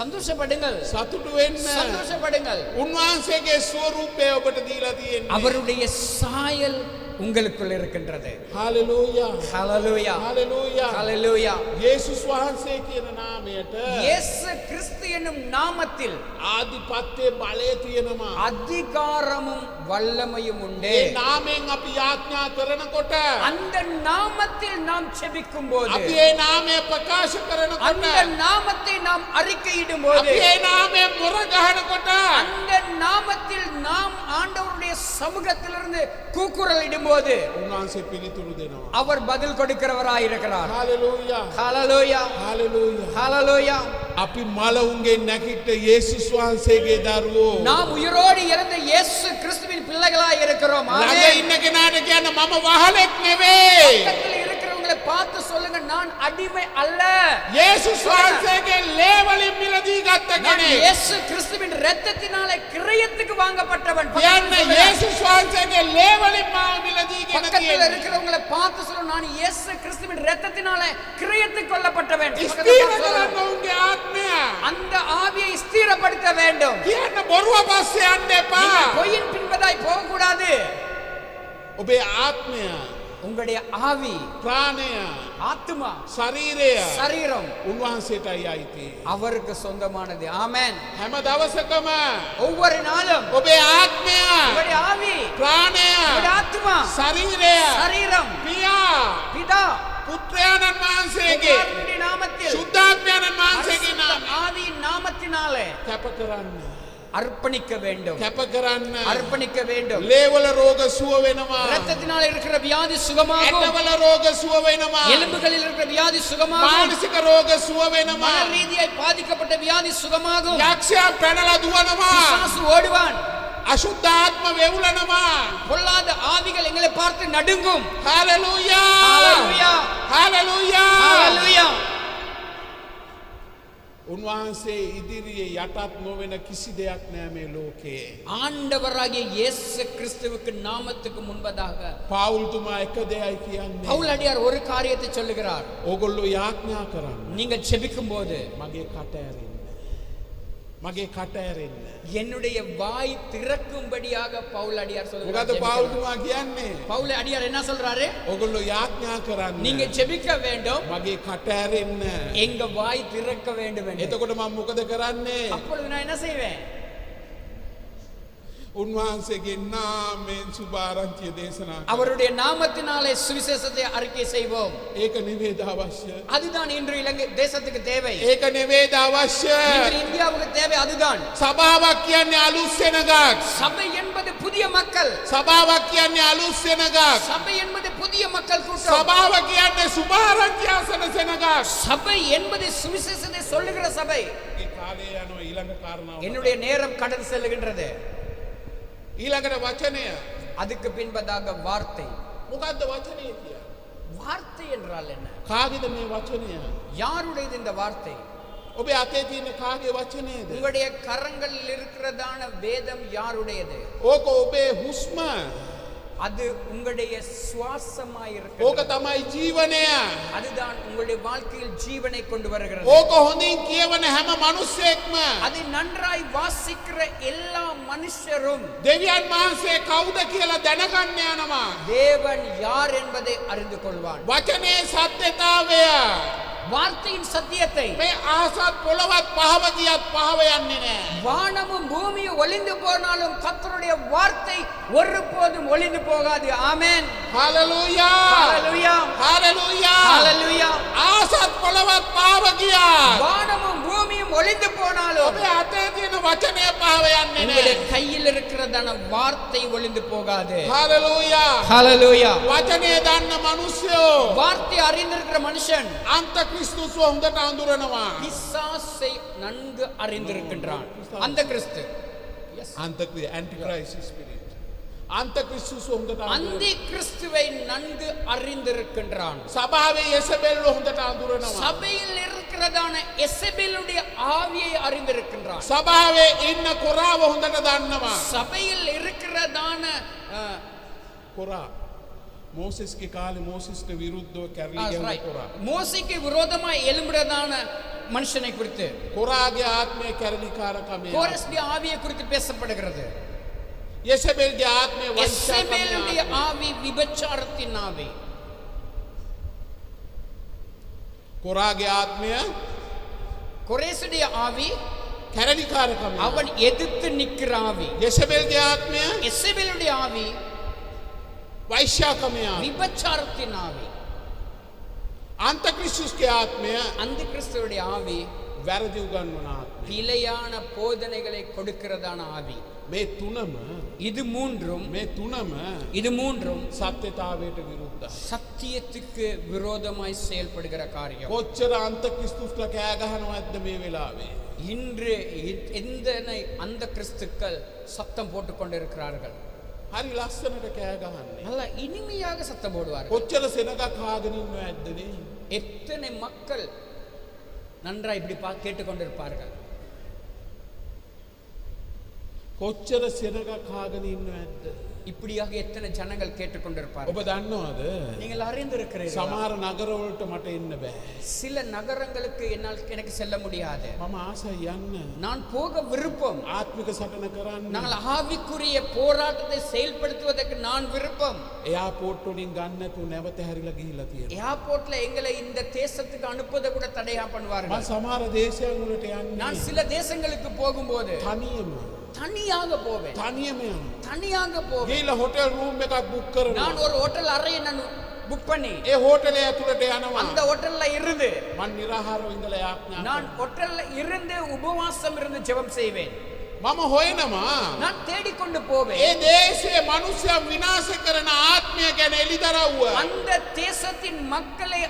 சந்தோஷப்படுங்கள், සතුටු වෙන්න. சந்தோஷப்படுங்கள். උන්වහන්සේගේ ස්වරූපය ඔබට දීලා තියෙන්නේ. அவருடைய சாயல் உங்களுக்குள் இருக்கின்றது. හalleluya. ஹalleluya, හalleluya. ஹalleluya. යේසුස් වහන්සේ කියන නාමයට இயேசு கிறிஸ்து என்னும் நாமத்தில் ආධිපත්‍ය බලය තියෙනවා. அதிகாரமும் வல்லமையும் உண்டு. ඒ නාමයෙන් අපි යාඥා කරනකොට அந்த நாமத்தில் நாம் செபிக்கும் போது, අපි ඒ නාමය ප්‍රකාශ කරනකොට அந்த நாமத்தை நாம் அறிக்கையிடும் போது, අපි ඒ නාමයෙන් මුර ගහනකොට அந்த நாமத்தில் நாம் ஆண்டவருடைய சமூகத்திலிருந்து கூக்குரலிடும் போது උන්වහන්සේ පිළිතුරු දෙනවා. அவர் பதில் கொடுக்கிறவராயிருக்கிறார். හalleluya. ஹalleluya, හalleluya. ஹalleluya. අපි මලවුන්ගේ නැකිට යේසුස් වහන්සේගේ දරුවෝ. நாம் உயிரோடு இறந்த இயேசு கிறிஸ்துவின் பிள்ளைகளாய் இருக்கிறோம். ළඟ ஆமென். ඉන්න කෙනාට කියන්න මම වහලෙක් නෙවෙයි. பக்கத்தில் இருக்கிறவங்களை பார்த்து சொல்லுங்க, நான் அடிமை அல்ல. යේසුස් වහන්සේගේ ලේ වලින් මිලදී ගත්ත நான் කෙනෙක්. இயேசு கிறிஸ்துவின் இரத்தத்தினாலே கிரயத்துக்கு வாங்கப்பட்டவன். කියන්න යේසුස් වහන්සේගේ ලේ වලින් මාව මිලදීගෙන பக்கத்தில் තියෙන්නේ. இருக்கிறவங்களை பார்த்து சொல்லுங்க, நான் இயேசு கிறிஸ்துவின் இரத்தத்தினாலே கிரயத்துக்கு கொல்லப்பட்டவன். ස්ථීර කරන්න ඔවුන්ගේ ආත්මය. அந்த ஆவியை ஸ்திரப்படுத்த வேண்டும். කියන්න බොරුව පස්සේ යන්න එපා. நீங்கள் பொய்யின் பின்பதாய் போகக்கூடாது. ඔබේ ආත්මය, உங்களுடைய ஆவி, ප්‍රාණය, ஆத்துமா, ශරීරය சரீரம் උන්වහන්සේටයි අයිති. அவருக்கு சொந்தமானது. ஆமென். හැම දවසකම ஒவ்வொரு நாளும் ඔබේ ආත්මය, உங்களுடைய ஆவி, ප්‍රාණය, உங்களுடைய ஆத்துமா, ශරීරය, சரீரம், පියා, பிதா, පුත්‍රයාණන් වහන්සේගේ, குமாரனுடைய நாமத்தில், සුද්ධාත්මයාණන් වහන්සේගේ பரிசுத்த නාමයෙන් ஆவியின் நாமத்தினாலே කැප කරන්න. அர்ப்பணிக்க வேண்டும். කැප කරන්න. அர்ப்பணிக்க வேண்டும். ලේවල රෝග සුව වෙනවා. இரத்தத்தினால் இருக்கிற வியாதி சுகமாகும். ඇටවල රෝග සුව වෙනවා. எலும்புகளில் இருக்கிற வியாதி சுகமாகும். මානසික රෝග සුව වෙනවා. மன ரீதியாய் பாதிக்கப்பட்ட வியாதி சுகமாகும். යක්ෂයා පැනලා දුවනවා. பிசாசு ஓடுவான். අශුද්ධ ආත්ම වෙවුලනවා. பொல்லாத ஆவிகள் எங்களை பார்த்து நடுங்கும். හalleluya. ஹalleluya, හalleluya. ஹalleluya. උන්වහන්සේ ඉදිරියේ යටත් නොවන කිසි දෙයක් නෑ මේ ලෝකේ. ஆண்டவராகிய இயேசு கிறிஸ்துவுக்கு நாமத்துக்கு முன்பதாக පාවුල්තුමා එක දෙයයි කියන්නේ. பவுலடியார் ஒரு காரியத்தை சொல்லுகிறார். ඕගොල්ලෝ යාඥා කරන්න. நீங்கள் செபிக்கும் போது මගේ කට ඇරෙන්න. මගේ කට ඇරෙන්න. என்னுடைய வாய் திறக்கும்படியாக பவுல் அடியார் මොකද சொல்லுகிறார். පවුතුමා කියන්නේ? பவுல் அடியார் என்ன சொல்றாரு? ඔගොල්ලෝ යාඥා කරන්න. நீங்க ஜெபிக்க வேண்டும், මගේ කට ඇරෙන්න. எங்க வாய் திறக்க வேண்டும் என்று. එතකොට මම මොකද කරන්නේ? அப்பொழுது நான் என்ன செய்வேன்? උන්වහන්සේගේ නාමයෙන් සුභාරංචිය දේශනා කරනවා. அவருடைய நாமத்தினாலே சுவிசேஷத்தை அறிக்கை செய்வோம். ඒක නෙවෙයිද අවශ්‍ය? அதுதான் இன்று இலங்கை தேசத்துக்கு தேவை. ඒක නෙවෙයිද අවශ්‍ය? இன்று இந்தியாவுக்கு தேவை அதுதான். සභාවක් කියන්නේ අලුත් සෙනගක්. சபை என்பது புதிய மக்கள். සභාවක් කියන්නේ අලුත් සෙනගක්. சபை என்பது புதிய மக்கள் கூட்டம். සභාව කියන්නේ සුභාරංචිය අසන සෙනගක්. சபை என்பது சுவிசேஷத்தை சொல்லுகிற சபை. ඒ කාලේ යනවා ඊළඟ කාරණාව. என்னுடைய நேரம் கடந்து செல்லுகின்றது. ඊළඟට වචනය. அதுக்கு பின்பதாக வார்த்தை. මොකද්ද වචනය කියන්නේ? வார்த்தை என்றால் என்ன? කාගේද මේ වචනය? யாருடையது இந்த வார்த்தை? ඔබේ අතේ තියෙන කාගේ වචනයද? உங்களுடைய கரங்களில் இருக்கிறதான வேதம் யாருடையது? ඕක ඔබේ හුස්ම. அது உங்களுடைய சுவாசமாய் ඕක இருக்கிறது. තමයි ජීවනය. அதுதான் உங்களுடைய வாழ்க்கையில் ஜீவனை கொண்டு வருகிறது. ඕක හොඳින් කියවන හැම මිනිස්සෙක්ම அதை நன்றாய் வாசிக்கிற எல்லா மனுஷரும் දෙවියන් වහන්සේ කවුද කියලා දැනගන්න යනවා. தேவன் யார் என்பதை அறிந்து கொள்வான். වචනේ සත්‍යතාවය. வார்த்தையின் சத்தியத்தை. මේ ආසත් පොළවත් පහව ගියත් පහව යන්නේ නැහැ. வானமும் பூமியும் ஒளிந்து போனாலும் கர்த்தருடைய வார்த்தை ஒருபோதும் ஒளிந்து போகாது. ஆமென். හලලූයා. ஹalleluya. හලලූයා. ஹalleluya. ආසත් පොළවත් පහව ගියත් வானமும் பூமியும் ஒளிந்து போனாலும் ඔබේ අතේ තියෙන වචනය පහව යන්නේ உங்களுடைய නැහැ. கையில் இருக்கிறதான வார்த்தை ஒளிந்து போகாது. හලලූයා. ஹalleluya. වචනය දන්න මිනිස්සෝ வார்த்தை அறிந்திருக்கிற மனுஷன் අන්ත ක්‍රිස්තුස්ව හොඳට අඳුරනවා. பிசாசை நன்கு அறிந்திருக்கின்றான். அந்த கிறிஸ்து antichrist spirit. අන්ත ක්‍රිස්තුස්ව හොඳට அந்த අඳුරනවා. கிறிஸ்துவை நன்கு அறிந்திருக்கின்றான். සභාවේ යෙසබෙල්ව හොඳට අඳුරනවා. சபையில் இருக்கிறதான எசபேலுடைய ஆவியை அறிந்திருக்கின்றான். සභාවේ ඉන්න කොරාව හොඳට දන්නවා. சபையில் இருக்கிறதான කොරා මෝසෙස්ගේ කාලේ මෝසෙස්ට විරුද්ධව කැරලි ගැහුව කොරා. மோசேக்கு விரோதமாய் எழும்புறதான மனுஷனை குறித்து කොරාගේ ආත්මය කැරලිකාරකමේ. கோரஸ்டைய ஆவியை குறித்து பேசப்படுகிறது. යෙසබෙල්ගේ ආත්මය වංශාකමේ. எசபேலுடைய ஆவி விபச்சாரத்தின் ஆவி. කොරාගේ ආත්මය கோரேசுடைய ஆவி කැරලිකාරකමේ. அவன் எதிர்த்து நிற்கிற ஆவி. යෙසබෙල්ගේ ආත්මය எசபேலுடைய ஆவி වෛශ්‍යාකමේ. விபச்சாரத்தின் ஆவி. අන්ත ක්‍රිස්තුස්ගේ ආත්මය அந்த கிறிஸ்துவுடைய ஆவி වැරදි උගන්වන ආත්මය. பிழையான போதனைகளை கொடுக்கிறதான ஆவி. මේ තුනම இது மூன்றும் இது மூன்றும் සත්‍යතාවයට විරුද්ධයි. சத்தியத்துக்கு விரோதமாய் செயல்படுகிற காரியம். කොච්චර අන්ත ක්‍රිස්තුස්ලා කෑ ගහනවද මේ වෙලාවේ? இன்று எந்தனை அந்த கிறிஸ்துக்கள் சத்தம் போட்டுக் கொண்டிருக்கிறார்கள். හරි ලස්සනට කෑ ගහන්නේ. நல்ல இனிமையாக சத்தம் போடுவார்கள். කොච්චර සෙනගක් කාගෙන ඉන්නවද? எத்தனை மக்கள் நன்றா இப்படி கேட்டுக்கொண்டிருப்பார்கள். කොච්චර සෙනගක් කාගෙන ඉන්නවද? இப்படியாக எத்தனை ஜனங்கள் கேட்டுக்கொண்டிருப்பார்கள். ඔබ දන්නවද? நீங்கள் அறிந்திருக்கிறீர்கள். සමහර නගරවලට මට එන්න බෑ. சில நகரங்களுக்கு எனக்கு செல்ல முடியாது. මම ආසයි යන්න. நான் போக விருப்பம். ආත්මික සටන කරන්න. நாங்கள் ஆவிக்குரிய போராட்டத்தை செயல்படுத்துவதற்கு நான் விருப்பம். එයාපෝට් වලින් ගන්න නැතුව නැවත හැරිලා ගිහිල්ලා තියෙනවා. ஏர்போர்ட்ல எங்களை இந்த தேசத்துக்கு அனுப்புவதை கூட தடையா මම பண்ணுவார்கள். සමහර දේශයන් වලට යන්නේ நான் சில தேசங்களுக்கு போகும்போது තනියම. தனியாக போவேன். තනියම යනවා. தனியாக போவேன். ගිහිල්ලා හොටෙල් රූම් එකක් බුක් කරනවා. நான் ஒரு ஹோட்டல் அறையை நான் புக் பண்ணி ඒ හෝටලේ ඇතුළට යනවා. அந்த ஹோட்டல்ல இருந்து මම නිරාහාරව ඉඳලා යාඥා நான் ஹோட்டல்ல இருந்து உபவாசம் இருந்து ஜெபம் செய்வேன். මම හොයනවා. நான் தேடிக்கொண்டு போவேன். ඒ දේශයේ මිනිස්සුන් විනාශ කරන ආත්මය ගැන එළිදරව්ව. அந்த தேசத்தின் மக்களை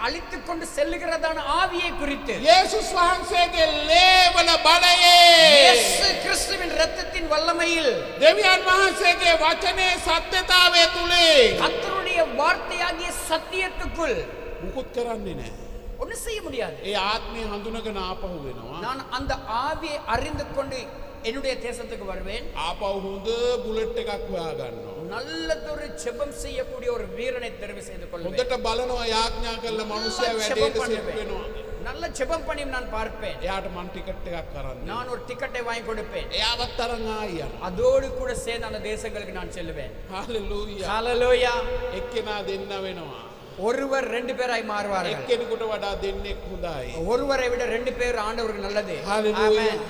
அழித்து கொண்டு செல்லுகிறதான ஆவியை குறித்து යේසුස් වහන්සේගේ ලේවල බලයේ இயேசு கிறிஸ்துவின் இரத்தத்தின் வல்லமையில் දෙවියන් වහන්සේගේ වචනේ සත්‍යතාවය තුලේ கர்த்தருடைய வார்த்தையாகிய சத்தியத்துக்குள் මුකුත් කරන්නේ නැහැ. ஒன்றும் செய்ய முடியாது. ඒ ආත්මය හඳුනගෙන ආපහු වෙනවා. நான் அந்த ஆவியை அறிந்து கொண்டு என்னுடைய தேசத்துக்கு வருவேன். ආපහු හොඳ බුලට් එකක් හොයා ගන්නවා. நல்லதொரு ஜெபம் செய்யக்கூடிய ஒரு வீரனை தெரிவு செய்து கொள்வேன். හොඳට බලනවා යාඥා කළ මනුස්සයා වැඩේට සෙට් වෙනවා. நல்ல ஜெபம் பண்ணி நான் பார்ப்பேன். එයාට මං ටිකට් එකක් කරන්න. நான் ஒரு டிக்கெட்டை வாங்கி கொடுப்பேன். එයාවත් අරන් ආයි යනවා. அதோடு கூட சேர்ந்து அந்த தேசங்களுக்கு நான் செல்லுவேன். හාලෙලූයා. ஹalleluya. එක්කෙනා දෙන්න වෙනවා. ஒருவர் 2 பேராய் மாறுவார்கள். එක්කෙනෙකුට වඩා දෙන්නෙක් හොඳයි. ஒருவரை விட 2 பேர் ஆண்டவருக்கு நல்லது. හාලෙලූයා. ஆமென்.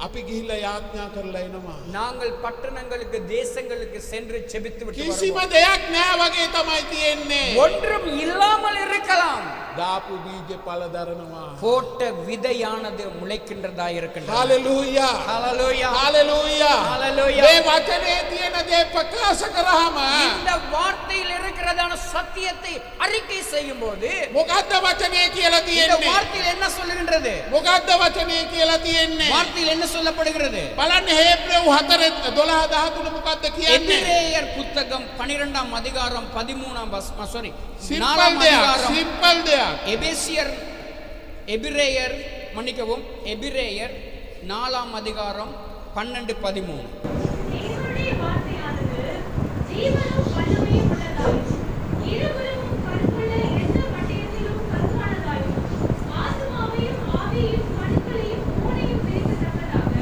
අපි ගිහිල්ලා යාඥා කරලා එනවා. நாங்கள் பட்டணங்களுக்கு தேசங்களுக்கு சென்று ஜெபித்து விட்டு කිසිම வருவோம். දෙයක් නෑ වගේ තමයි තියෙන්නේ. ஒன்றும் இல்லாமல் இருக்கலாம். දාපු බීජ පළ දරනවා. போட்ட விதையானது முளைக்கின்றதா இருக்கின்றது. හාලෙලූයා. ஹalleluya. හාලෙලූයා. ஹalleluya. මේ වචනේ තියෙන දේ ප්‍රකාශ කරාම இந்த வார்த்தையில் இருக்கிறதான சத்தியத்தை அறிக்கை செய்யும்போது මොකද්ද වචනේ කියලා இந்த තියෙන්නේ? வார்த்தையில் என்ன சொல்லுகின்றது? මොකද්ද වචනේ කියලා තියෙන්නේ? வார்த்தையில் என்ன சொல்லப்படுகிறது? බලන්න හේබ්‍රෙව් 4:12-13 මොකද්ද කියන්නේ? எபிரேயர் புத்தகம் 12ஆம் அதிகாரம் 13ஆம் சாரி සිම්පල් 4ஆம் දෙයක්. அதிகாரம் සිම්පල් දෙයක්. எபிரேயர் மன்னிக்கவும் எபிரேயர் 4ஆம் அதிகாரம் 12-13. தேவனுடைய வார்த்தையானது ஜீவனும் வல்லமையும் உள்ளதாயும் இருபுறமும் கருத்துள்ள எந்த பட்டயத்திலும் கருவானதாயும் ஆத்துமாவையும் ஆவியையும் கணுக்களையும் மூளையும் பிரிக்கத்தக்கதாக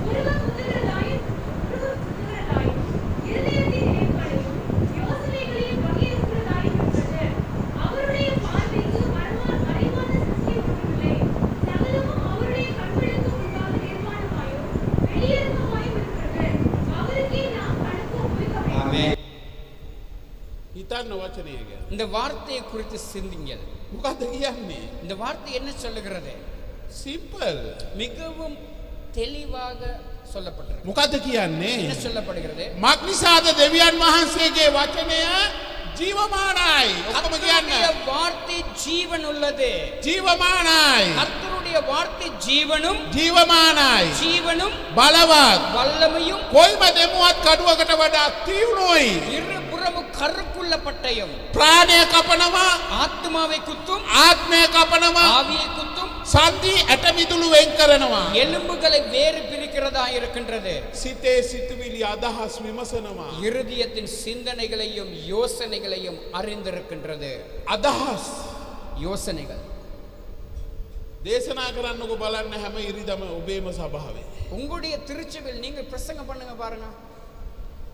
உருவ குத்துகிறதாயும் இருதயத்தின் நினைவுகளையும் யோசனைகளையும் வகையிருக்கிறதாயும் இருக்கிறது. அவருடைய பார்வைக்கு மறைவான சத்தியம் ஒன்றுமில்லை. சகலமும் அவருடைய கண்களுக்கு முன்பாக நிர்வாணமாயும் வெளியரங்கமாயும் இருக்கிறது. அவருக்கே நாம் கணக்கு ஒப்புவிக்க வேண்டும். හිතන්න වචනේ ගැන. இந்த வார்த்தையை குறித்து சிந்திங்கள். මොකද්ද කියන්නේ? இந்த வார்த்தை என்ன சொல்லுகிறது? සිම්පල්. மிகவும் தெளிவாக சொல்லப்பட்டிருக்கு. මොකද්ද කියන්නේ? என்ன சொல்லப்படுகிறது? මක්නිසාද දෙවියන් වහන්සේගේ වචනය ජීවමානයි. ඔක්කොම கர்த்தருடைய කියන්න. வார்த்தை ஜீவன் உள்ளது. ජීවමානයි. கர்த்தருடைய வார்த்தை ஜீவனும் ජීවමානයි. ஜீவனும் බලවත්. வல்லமையும் කොයිම දෙමුවත් කඩුවකට වඩා තියුණුයි. இருபுறமும் கருக்குள்ள பட்டயம். ප්‍රාණය කපනවා, ஆத்மாவை குத்தும், ආත්මය කපනවා, ஆவியை குத்தும், සන්ධි ඇට මිදුළු වෙන් කරනවා. எலும்புகளை வேறு பிரிக்கிறதா இருக்கின்றது. සිතේ සිතුවිලි අදහස් විමසනවා. இருதயத்தின் சிந்தனைகளையும் யோசனைகளையும் அறிந்திருக்கின்றது. අදහස් யோசனைகள். දේශනා කරන්නකො බලන්න හැම ඉරිදම ඔබේම සභාවේ. உங்களுடைய திருச்சபையில் நீங்க பிரசங்கம் பண்ணுங்க பாருங்க.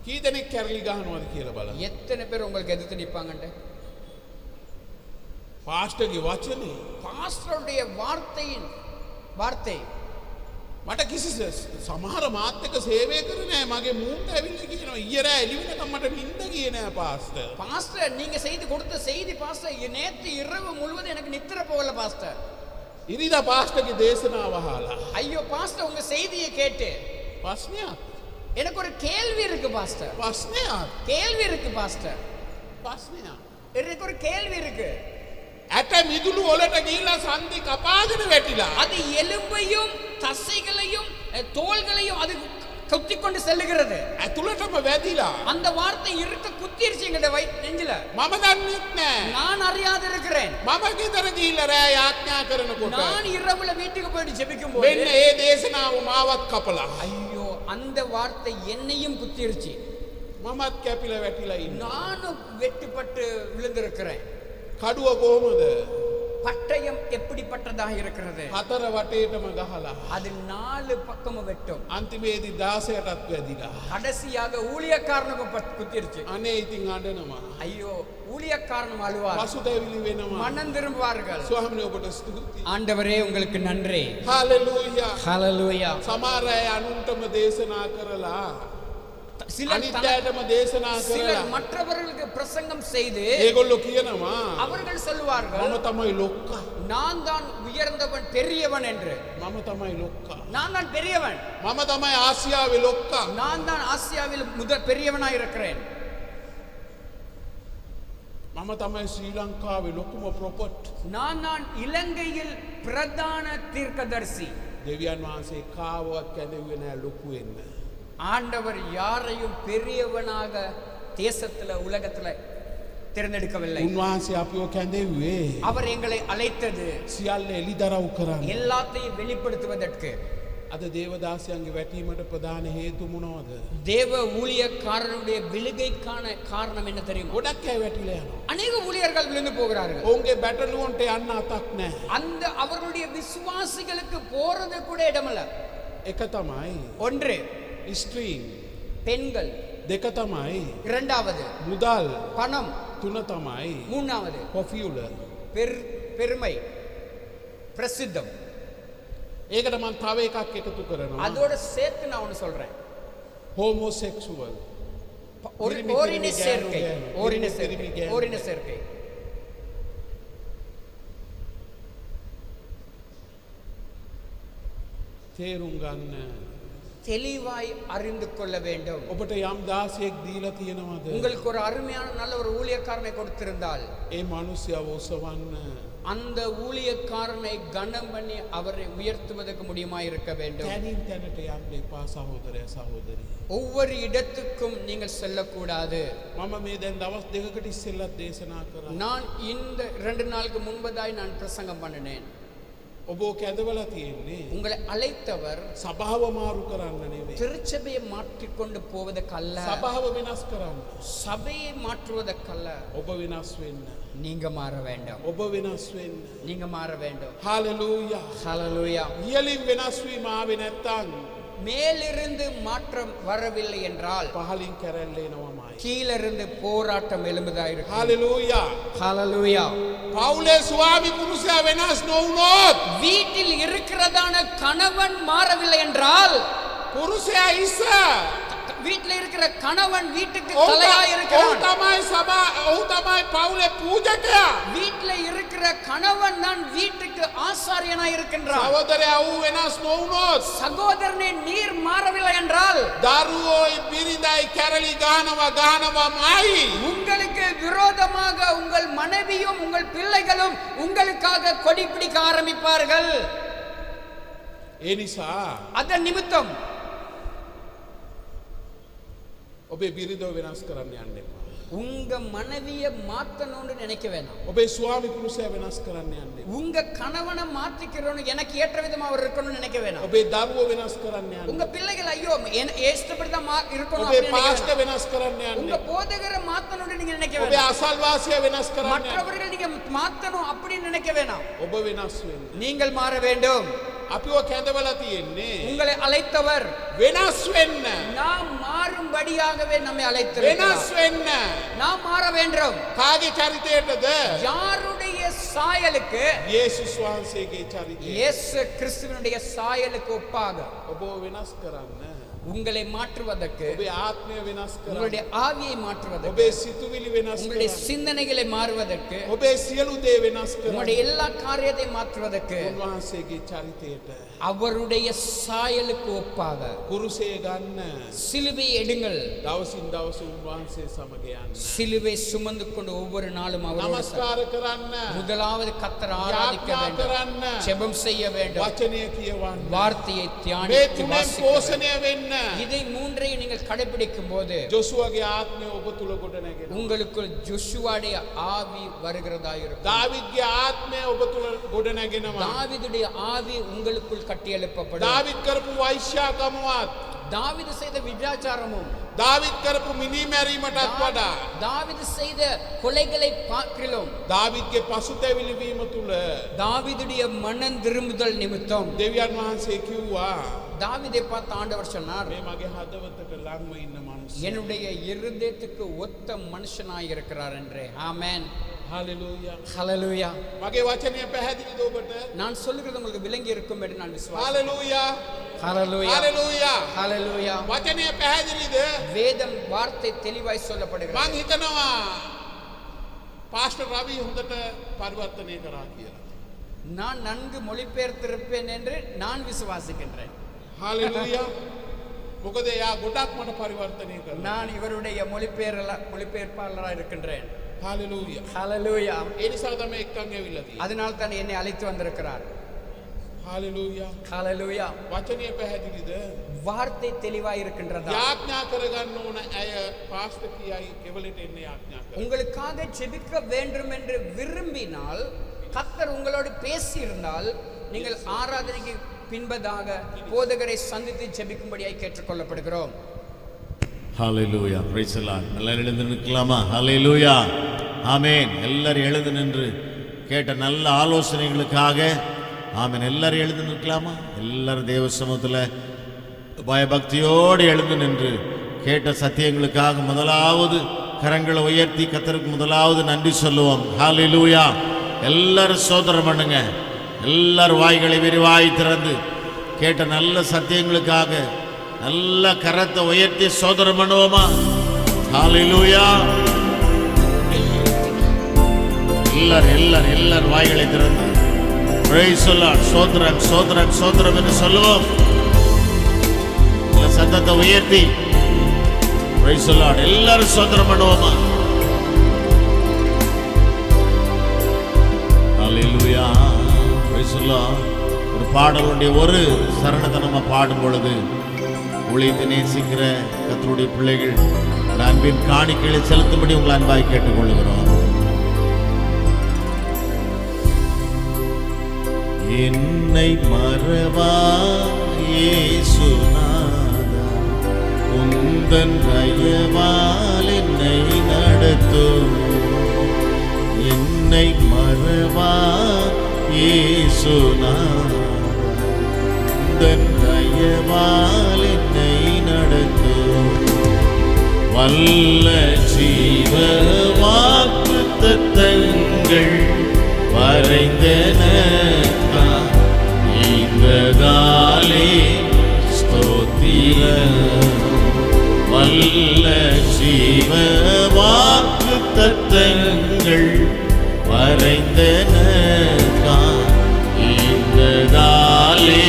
කී දෙනෙක් කැරලි ගහනවද කියලා බලන්න. எத்தனை பேர் உங்களுக்கு எதிர்த்து நிப்பாங்கன்ட்டு. පාස්ටර්ගේ වචනේ பாஸ்டருடைய வார்த்தை මට කිසි සමහර මාත් එක්ක සේවය කරේ නෑ. මගේ මූන්ට ඇවිල්ලා කියනවා ඊයේ රෑ එළි වෙනකම් මට නිින්ද ගියේ නෑ පාස්ටර්. பாஸ்டர் நீங்க செய்து கொடுத்த செய்தி பாஸ்டர் நேற்று இரவு முழுவதும் எனக்கு நித்திர போகல பாஸ்டர். ඉරිදා පාස්ටර්ගේ දේශනාව අහලා ஐயோ பாஸ்டர் உங்க செய்தியை கேட்டு ප්‍රශ්නයක් எனக்கு ஒரு கேள்வி இருக்கு பாஸ்டர். ප්‍රශ්නයක් கேள்வி இருக்கு பாஸ்டர். ප්‍රශ්නයක් எனக்கு ஒரு கேள்வி இருக்கு. ඇට මිදුළු වලට ගිහිල්ලා සන්ධි කපාගෙන වැටිලා அது எலும்பையும் தசைகளையும் தோள்களையும் அது குத்தி கொண்டு செல்லுகிறது. ඇතුළටම වැදිලා அந்த வார்த்தை இருக்க குத்திருச்சு எங்கட நெஞ்சில. මම දන්නෙත් නෑ. நான் அறியாது இருக்கிறேன். මම ගෙදර ගිහිල්ලා රෑ යාඥා කරනකොට நான் இரவுல வீட்டுக்கு போயிட்டு ஜெபிக்கும் போது මෙන්න ඒ දේශනාව මාවත් කපලා ஐயோ அந்த வார்த்தை என்னையும் குத்திருச்சு. මමත් කැපිලා වැටිලා ඉන්නවා. நானும் வெட்டுப்பட்டு விழுந்திருக்கிறேன். කඩුව කොහමද? பட்டயம் எப்படிப்பட்டதாக இருக்கிறது? 4 වටේටම ගහලා அது 4 பக்கமும் வெட்டும். අන්තිමේදී 16ටත් වැදිලා. கடைசியாக ஊழியக்காரனுக்கு குத்திருச்சு. අනේ ඉතින් අඬනවා. ஐயோ ஊழியக்காரனும் அழுவார். පසුතැවිලි වෙනවා. மனம் திரும்புவார்கள். ස්වාමීනි ඔබට ස්තුතියි. ஆண்டவரே உங்களுக்கு நன்றி. හalleluya. ஹalleluya. සමහර අය අනුන්ටම දේශනා කරලා சிலர் අනිත්‍යයටම දේශනා சிலர் කරලා மற்றவர்களுக்கு பிரசங்கம் செய்து ඒගොල්ලෝ කියනවා அவர்கள் சொல்லுவார்கள் මම තමයි ලොක්කා. நான் தான் உயர்ந்தவன் பெரியவன் என்று. මම තමයි ලොක්කා. நான் தான் பெரியவன். මම තමයි ආසියාවේ ලොක්කා. நான் தான் ஆசியாவில் பெரியவனாய் இருக்கிறேன். මම තමයි ශ්‍රී ලංකාවේ ලොකුම ප්‍රොපට්. நான் இலங்கையில் பிரதான தீர்க்கதரிசி. දෙවියන් වහන්සේ කාවවත් කැඳෙන්නේ නැහැ ලොකු වෙන්න. ஆண்டவர் யாரையும் பெரியவனாக தேசத்துல உலகத்துல தேர்ந்தெடுக்கவில்லை. උන්වහන්සේ අපිව කැඳෙව්වේ அவர் எங்களை அழைத்தது සියල්ල එලිදරව් කරන්න. எல்லாத்தையும் வெளிப்படுத்துவதற்கு. අද දේවදාසයන්ගේ වැටීමට ප්‍රධාන හේතු මොනවද? தேவ ஊழியக்காரனுடைய விழுகைக்கான காரணம் என்ன தெரியுமா? ගොඩක් අය වැටිලා යනවා. அநேக ஊழியர்கள் விழுந்து போகிறார்கள். ඔවුන්ගේ බැටළුවන්ට යන්න අතක් නැහැ. அந்த அவர்களுடைய விசுவாசிகளுக்கு போறது கூட இடமல்ல. එක තමයි ஒன்று ස්ත්‍රීන්, பெண்கள், දෙක තමයි இரண்டாவது මුදල්, பணம், තුන තමයි மூணாவது පොෆියුල. பெருமை, பிரசித்தம். ඒකට මම තව එකක් එකතු කරනවා. அதோட சேர்த்து நான் ஒன்று சொல்றேன். හෝමෝසෙක්සුවල්. ஓரின சேர்க்கை, ஓரின சேர்க்கை, ஓரின சேர்க்கை. තේරුම් ගන්න. தெளிவாய் அறிந்து கொள்ள வேண்டும். ඔබට යම් දාසයෙක් දීලා තියෙනවද? உங்களுக்கு ஒரு அருமையான நல்ல ஒரு ஊழியக்காரனை கொடுத்திருந்தால் ඒ මිනිස්යාව ඔසවන්න. அந்த ஊழியக்காரனை கனம் பண்ணி அவரை உயர்த்துவதற்கு முடியுமா இருக்க வேண்டும். තැනින් තැනට යන්න එපා සහෝදරයා සහෝදරි. ஒவ்வொரு இடத்துக்கும் நீங்கள் செல்லக்கூடாது. මම මේ දැන් දවස් දෙකකට ඉස්සෙල්ලත් දේශනා කරා. நான் இந்த 2 நாளுக்கு முன்பதாய் நான் பிரசங்கம் பண்ணினேன். ඔබ කැදවලා තියෙන්නේ உங்களை அழைத்தவர் සභාව මාරු කරන්න නෙවෙයි. திருச்சபையை மாற்றிக்கொண்டு போவதற்கல்ல, සභාව වෙනස් කරන්න. சபையை மாற்றுவதற்கல்ல. ඔබ වෙනස් වෙන්න. நீங்க மாற வேண்டும். ඔබ වෙනස් වෙන්න. நீங்க மாற வேண்டும். හාලෙලූයා. ஹalleluya. ඉහළින් වෙනස් වීම ආවේ නැත්තම් மேலிருந்து மாற்றம் வரவில்லை என்றால் පහළින් කැරැල්ල එනවමයි. கீழிருந்து போராட்டம் எழும்புதாயிருக்கும். හාලෙලූයා. ஹalleluya. පවුලේ ස්වාමි පුරුෂයා වෙනස් නොවුනොත් வீட்டில் இருக்கிறதான கணவன் மாறவில்லை என்றால், පුරුෂයා ඉස්ස வீட்டில் இருக்கிற கணவன் வீட்டுக்கு ඔහු தலையா இருக்கிறான். තමයි පවුලේ පූජකයා. வீட்டில் இருக்கிற கணவன் தான் வீட்டுக்கு ஆசாரியனா இருக்கின்றான். සහෝදරයා වූ වෙනස් නොවුනොත් சகோதரனே நீர் மாறவில்லை என்றால் දරුවෝයි බිරිඳයි කැරලි ගානවමයි. உங்களுக்கு விரோதமாக உங்கள் மனைவியும் உங்கள் பிள்ளைகளும் உங்களுக்காக கொடி பிடிக்க ஆரம்பிப்பார்கள். ඒ නිසා அதன் நிமித்தம் ඔබේ බිරිඳව වෙනස් කරන්න යන්න එපා. உங்க மனைவியை மாத்தணும்னு நினைக்க வேணாம். ඔබේ ස්වාමි පුරුෂයා වෙනස් කරන්න යන්න එපා. உங்க கணவனை மாத்திக்கிறோன்னு எனக்கு ஏற்ற விதமா அவர் இருக்கணும்னு நினைக்க வேணாம். ඔබේ දරුවෝ වෙනස් කරන්න යන්න. உங்க பிள்ளைகள் ஐயோ ஏஷ்டப்படிதான் இருக்கணும் ඔබේ அப்படின்னு நினைக்க පාස්ටර් வேணாம். වෙනස් කරන්න යන්න. உங்க போதகரை மாத்தணும்னு நீங்க நினைக்க ඔබේ வேணாம். අසල්වාසියා වෙනස් කරන්න යන්න. மற்றவர்கள் நீங்க மாத்தணும் அப்படின்னு நினைக்க வேணாம். ඔබ වෙනස් වෙන්න. நீங்கள் மாற வேண்டும். අපිව කැඳවලා තියෙන්නේ உங்களை அழைத்தவர் වෙනස් වෙන්න. நாம் மாறும்படியாகவே நம்மை அழைத்திருக்கிறார். වෙනස් වෙන්න. நாம் மாற வேண்டும். කාගේ චරිතයටද? யாருடைய சாயலுக்கு? යේසුස් වහන්සේගේ චරිතය. இயேசு கிறிஸ்துவினுடைய சாயலுக்கு ஒப்பாக ඔබ වෙනස් කරන්න. உங்களை மாற்றுவதற்கு, ඔබේ ආත්මය වෙනස් කරන්න. உங்களுடைய ஆவியை மாற்றுவதற்கு, ඔබේ සිතුවිලි වෙනස් உங்களுடைய කරන්න. சிந்தனைகளை மாறுவதற்கு, ඔබේ සියලු දේ වෙනස් කරන්න. உங்களுடைய எல்லா காரியத்தை மாற்றுவதற்கு උන්වහන්සේගේ චරිතයට அவருடைய சாயலுக்கு ஒப்பாக කුරුසය ගන්න. சிலுவை எடுங்கள். දවසින් දවස උන්වහන්සේ සමග යන්න. சிலுவை சுமந்து கொண்டு ஒவ்வொரு நாளும் அவரோடு නමස්කාර කරන්න. முதலாவது கர்த்தரை ஆராதிக்க යාඥා வேண்டும், කරන්න. ஜெபம் செய்ய வேண்டும், වචනය කියවන්න. வார்த்தையை මේ தியானித்து තුනෙන් வாசிக்க வேண்டும். පෝෂණය වෙන්න. இதை மூன்றையும் நீங்கள் கடைபிடிக்கும் போது ජොසුවගේ ආත්මය ඔබ තුල ගොඩ නැගෙනවා. உங்களுக்குள் ஜொஷுவாடைய ஆவி வருகிறதா இருக்கும். දාවිද්ගේ ආත්මය ඔබ තුල ගොඩ නැගෙනවා. தாவீதுடைய ஆவி உங்களுக்குள் கட்டியெழுப்பப்படும். දාවිද් කරපු වෛශ්‍යාකමවත්, தாவீது செய்த விபச்சாரமும், දාවිද් කරපු මිනිමැරීමටත් වඩා தாவீது செய்த கொலைகளை பார்க்கிலும், දාවිද්ගේ පසුතැවිලි වීම තුල தாவீதுடைய மனம் திரும்புதல் நிமித்தம் දෙවියන් වහන්සේ කිව්වා தாவீதை பார்த்து ஆண்டவர் சொன்னார், මේ මගේ හදවතට ළඟම ඉන්න මනුස්සයා. என்னுடைய இருதயத்துக்கு ஒத்த மனுஷனாய் இருக்கிறார் என்று. ஆமென். හලෙලූයා. ஹalleluya. මගේ වචනය පැහැදිලිද ඔබට? நான் சொல்லுகிறது உங்களுக்கு விளங்கி இருக்கும் என்று நான் விசுவாசிக்கிறேன். හලෙලූයා. ஹalleluya. හලෙලූයා. ஹalleluya. වචනය පැහැදිලිද? வேதம் வார்த்தை தெளிவாய் சொல்லப்படுகிறது. මං හිතනවා පාස්ටර් රවි හොඳට පරිවර්තනය කරා කියලා. நான் நன்கு மொழிபெயர்த்திருப்பேன் என்று நான் விசுவாசிக்கின்றேன். හලෙලූයා. මොකද එයා ගොඩක් මට පරිවර්තනය කරා. நான் இவருடைய மொழிபெயர்ப்பாளராக இருக்கின்றேன். හලෙලූයා. ஹalleluya. ඒ නිසා තමයි එක්කන් ඇවිල්ලා තියෙන්නේ. அதனால் தான் என்னை அழைத்து வந்திருக்கிறார். හලෙලූයා. ஹalleluya. වචනය පැහැදිලිද? வார்த்தை தெளிவாய் இருக்கின்றதா? යාඥා කරගන්න ඕන අය පාස්ටර් කියයි එවලට එන්නේ යාඥා කරන්න. உங்களுக்காக ஜெபிக்க வேண்டும் என்று விரும்பினால், கர்த்தர் உங்களோடு பேசி இருந்தால், நீங்கள் ஆராதனைக்கு பின்பதாக போதகரை சந்தித்து ஜெபிக்கும்படியாய் கேட்டுக்கொள்ளப்படுகிறோம். ஹalleluya, praise the Lord. எல்லாரும் எழுந்து நிற்கலாமா? ஹalleluya, ஆமென். எல்லாரும் எழுந்து நின்று கேட்ட நல்ல ஆலோசனைகளுக்காக ஆமென். எல்லாரும் எழுந்து நிற்கலாமா? எல்லாரும் தேவ சமூகத்தில் பயபக்தியோடு எழுந்து நின்று கேட்ட சத்தியங்களுக்காக முதலாவது கரங்களை உயர்த்தி கர்த்தருக்கு முதலாவது நன்றி சொல்லுவோம். ஹalleluya. எல்லாரும் ஸ்தோத்திரம் பண்ணுங்க. எல்லாரும் வாய்களை விரிவாய் திறந்து கேட்ட நல்ல சத்தியங்களுக்காக நல்ல கரத்தை உயர்த்தி ஸ்தோத்திரம் பண்ணுவோமா? ஹalleluya. எல்லாரும் வாய்களை திறந்து praise the Lord, ஸ்தோத்திரம் ஸ்தோத்திரம் ஸ்தோத்திரம் என்று சொல்லுவோம். சத்தத்தை உயர்த்தி praise the Lord, எல்லாரும் ஸ்தோத்திரம் பண்ணுவோமா? ஹalleluya, praise the Lord. ஒரு பாடலுடைய ஒரு சரணத்தை நம்ம பாடும் பொழுது ஊழியத்தை நேசிக்கிற கர்த்தருடைய பிள்ளைகள் அன்பின் காணிக்கைகளை செலுத்தும்படி உங்கள் அன்பாய் கேட்டுக்கொள்கிறோம். என்னை மறவா இயேசுநாதா, உந்தன் தயவால் என்னை நடத்தும். என்னை மறவா இயேசுநாதா, உந்தன் தயவால் என்னை நடத்தும். வல்ல ஜீவ வாக்குத்தத்தங்கள் வரைந்தன இந்ததாலே ஸ்தோத்திரம். வல்ல ஜீவ வாக்குத்தத்தங்கள் வரைந்தன இந்ததாலே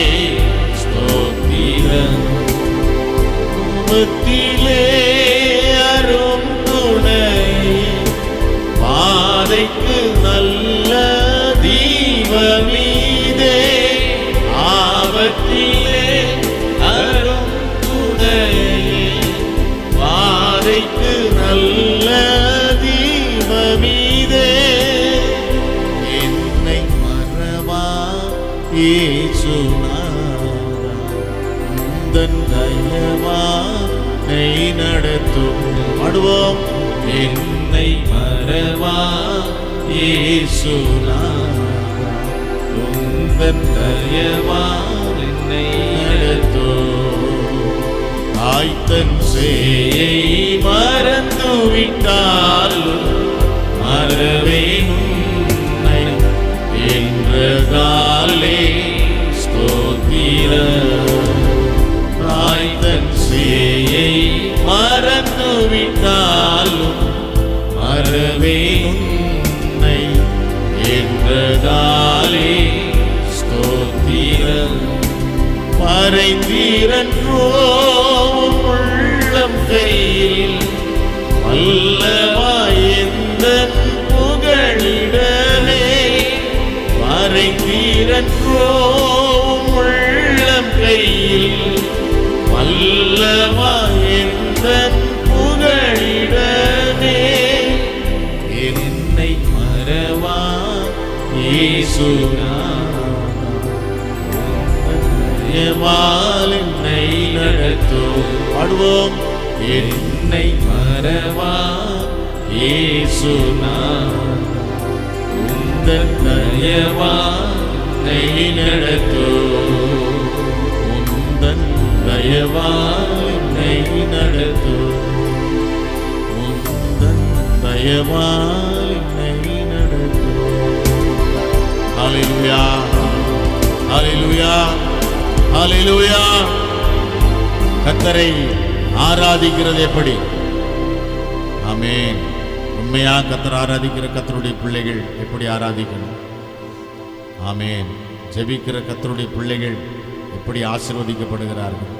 ஸ்தோத்திரம். உமத்திலே அரும் துணை பாதைக்கு நல்ல தீபமீதே. ஆபத்திலே அரும் துணை பாதைக்கு நல்ல தீபமீதே. என்னை மறவா இயேசுநாதா, உந்தன் தயவானை நடத்தும். பாடுவோம். என்னை மறவா இயேசுநாதா, உந்தன் தயவால் என்னை நடத்தும். தாய்த்தன் சேயை மறந்துவிட்டாலும் மறவேன் உன்னை என்றதாலே ஸ்தோத்திரம். தாய்த்தன் சேயை மறந்துவிட்டாலும் மறவேன் உன்னை என்றதாலே ஸ்தோத்திரம். மறைந்தீரன்றோ உள்ளம் கையில் வல்லவாயெந்தன் புகழிடமே. மறைந்தீரன்றோ உள்ளம் கையில் வல்லவாயெந்தன் புகழிடமே. என்னை மறவா இயேசுநாதா, என்னை நடத்தும். பாடுவோம். என்னை மறவா இயேசுநாதா, உந்தன் தயவானை நடத்தும். உந்தன் தயவானை நடத்தும். உந்தன் தயவானை நடத்தும். ஹalleluya, ஹalleluya, ஹalleluya. கர்த்தரை ஆராதிக்கிறது எப்படி? ஆமென். உண்மையா கர்த்தர் ஆராதிக்கிற கர்த்தருடைய பிள்ளைகள் எப்படி ஆராதிக்கணும்? ஆமென். ஜெபிக்கிற கர்த்தருடைய பிள்ளைகள் எப்படி ஆசீர்வதிக்கப்படுகிறார்கள்?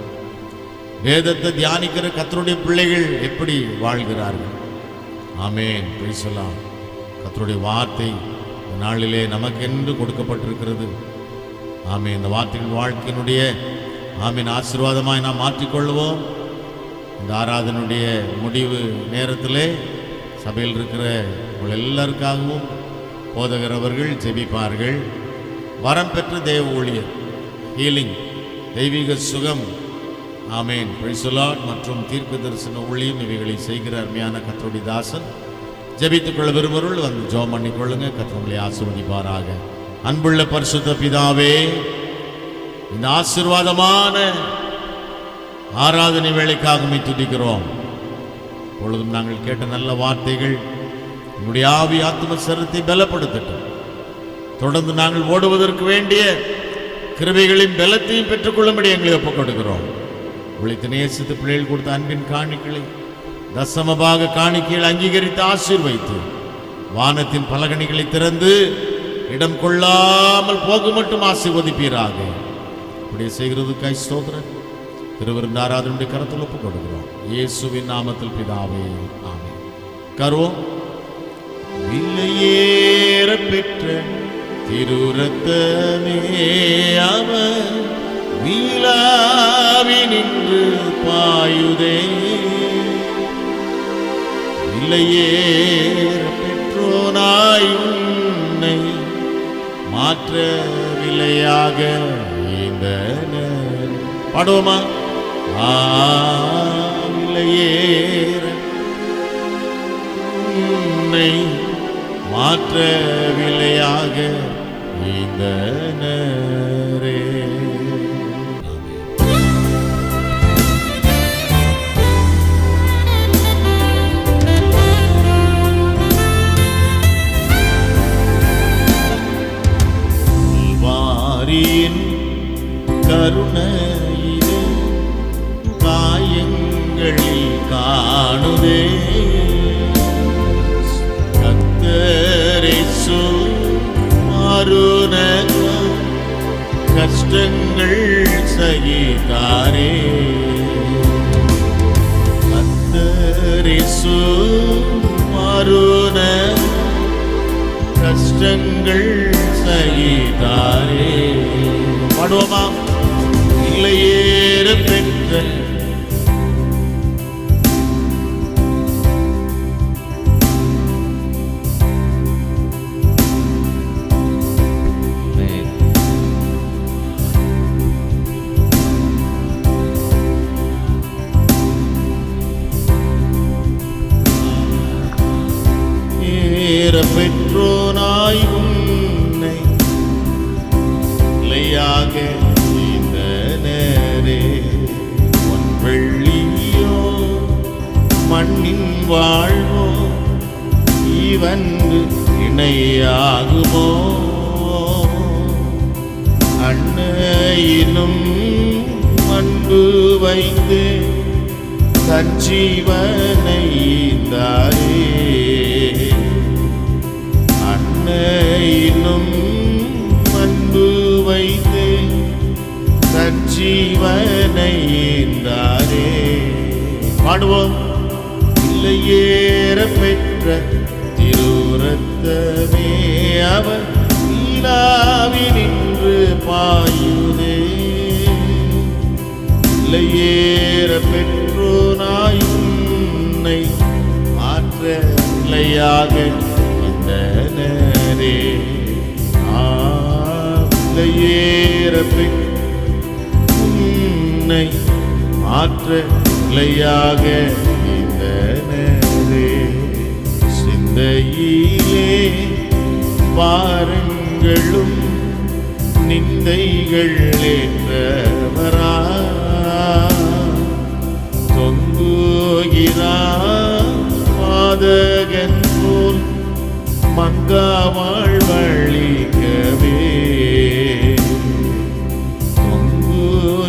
வேதத்தை தியானிக்கிற கர்த்தருடைய பிள்ளைகள் எப்படி வாழ்கிறார்கள்? ஆமென். Praise the Lord. கர்த்தருடைய வார்த்தை இந்த நாளிலே நமக்கென்று கொடுக்கப்பட்டிருக்கிறது. ஆமென். இந்த வார்த்தைகள் வாழ்க்கையினுடைய ஆமென் ஆசீர்வாதமாய் நாம் மாற்றிக்கொள்வோம். இந்த ஆராதனுடைய முடிவு நேரத்திலே சபையில் இருக்கிற உங்கள் எல்லாருக்காகவும் போதகர் அவர்கள் ஜெபிப்பார்கள். வரம் பெற்ற தேவ ஊழியர் ஹீலிங், தெய்வீக சுகம், ஆமேன், பிரைஸ் தி லார்ட், மற்றும் தீர்க்க தரிசன ஊழியம் இவைகளை செய்கிற அருமையான கர்த்தருடைய தாசன். ஜெபித்துக் கொள்ள விரும்புகிறவர்கள் வந்து ஜெபம் பண்ணிக்கொள்ளுங்க. கர்த்தர் உங்களை ஆசீர்வதிப்பாராக. அன்புள்ள பரிசுத்த பிதாவே, இந்த ஆசீர்வாதமான ஆராதனை வேளைக்காக உம்மை துதிக்கிறோம். பொழுதும் நாங்கள் கேட்ட நல்ல வார்த்தைகள் உங்களுடைய ஆவி ஆத்தும சரீரத்தை பலப்படுத்தட்டும். தொடர்ந்து நாங்கள் ஓடுவதற்கு வேண்டிய கிருபைகளையும் பலத்தையும் பெற்றுக்கொள்ளும்படி எங்களை ஒப்புக் கொடுக்கிறோம். உழைத்து நேசித்து பிள்ளைகள் கொடுத்த அன்பின் காணிக்கைகளை தசமபாக காணிக்கைகள் அங்கீகரித்து ஆசீர்வைத்து வானத்தின் பலகணிகளை திறந்து இடம் கொள்ளாமல் போக மட்டும் ஆசீர்வதிப்பீராக. இப்படி செய்கிறதுக்காய் ஸ்தோத்திரம். திருவிருந்த ஆராதனுடைய கரத்தில் ஒப்புக் கொடுக்கிறோம். இயேசுவின் நாமத்தில் பிதாவே, ஆமென். கருவோம். விலையேற பெற்ற திருரத்தமே அவர் வீலாவி நின்று பாயுதே. விலையேற பெற்றோனாய் உன்னை மாற்ற விலையாக இந்த பாடுவோமா? விலையேற உன்னை மாற்ற விலையாக இந்த நேரே. வாரியின் கருணையிலே காயங்களில் காணுதே. கத்தரேசு மாறுனக கஷ்டங்கள் சகித்தாரே. கத்தரேசு மாறுனக கஷ்டங்கள் சகித்தாரே. பாடுவோமா? இல்லையேற பெற்ற பெற்றோனாய் உன்னை நிலையாக இந்த நேரே. உன் வெள்ளியோ மண்ணின் வாழ்வோ இவன்று இணையாகுமோ? அன்னையினும் அன்பு வைத்து சஞ்சீவனை ஈந்தாரே. அன்னையினும் அன்பு வைத்து சஞ்சீவனை ஈந்தாரே. பாடுவோம். இல்லையேற பெற்ற திருரத்தமே அவர் நீலாவி நின்று பாயுதே. இல்லையேற பெற்றோனாய் உன்னை மாற்ற நிலையாக இந்த நேரே. இல்லையேற உன்னை மாற்ற நிலையாக இந்த நேரே. சிந்தையிலே பாருங்களும் நிந்தைகள் ஏற்றவரா தொங்குகிறார் பாதகன் போல் மங்கா வாழ்வழிக்கவே.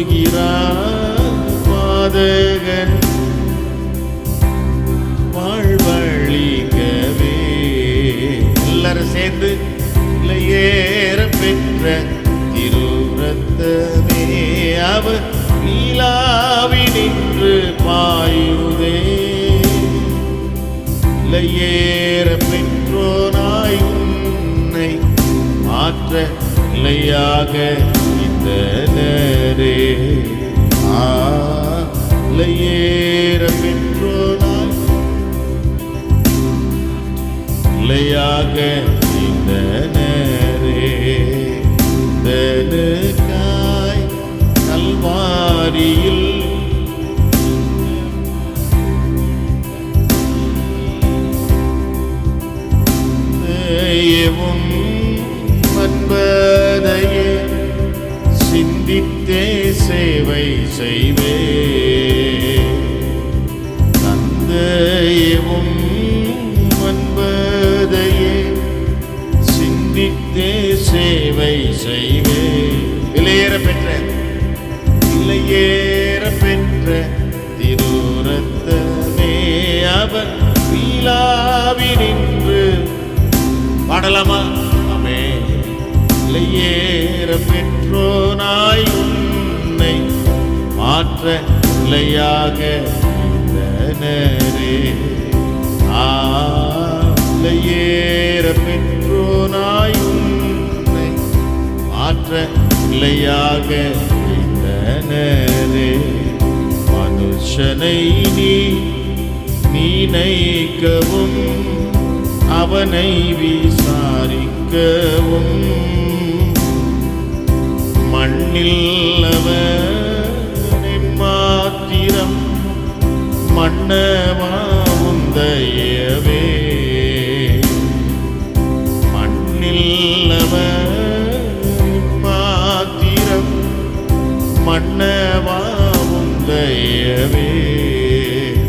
தொங்குகிறார் பாதகன் வாழ்வழிக்கவே. எல்லாரும் சேர்ந்து இல்லையேற பெற்ற திருரத்தமே அவர் நீலாவி நின்று பாயுதே. இல்லையேற பெற்றோனாய் உன்னை மாற்ற நிலையாக இந்த நேரே. இல்லையேற பெற்றோனாய் நிலையாக இந்த நேரே. தனக்காய் தந்தையவும் அன்பதையே சிந்தித்தே சேவை செய்வே. தந்தையவும் அன்பதையே சிந்தித்தே சேவை செய்வே. விலையேற பெற்ற திருரத்தமே அவர் வீலாவி நின்று பாடலாமா? ஆமே. விலையேற பெற்றோனாய் உன்னை மாற்ற நிலையாக இருந்தனரே. விலையேற பெற்றோனாய் உன்னை மாற்ற நிலையாக இருந்தனரே. மனுஷனை நினைக்கவும் அவனை விசாரிக்கவும் மண்ணில் அவனை மாத்திரம் மன்னவாவும் தயவே. மண்ணில் அவனை மாத்திரம் மன்னவாவும் தயவே.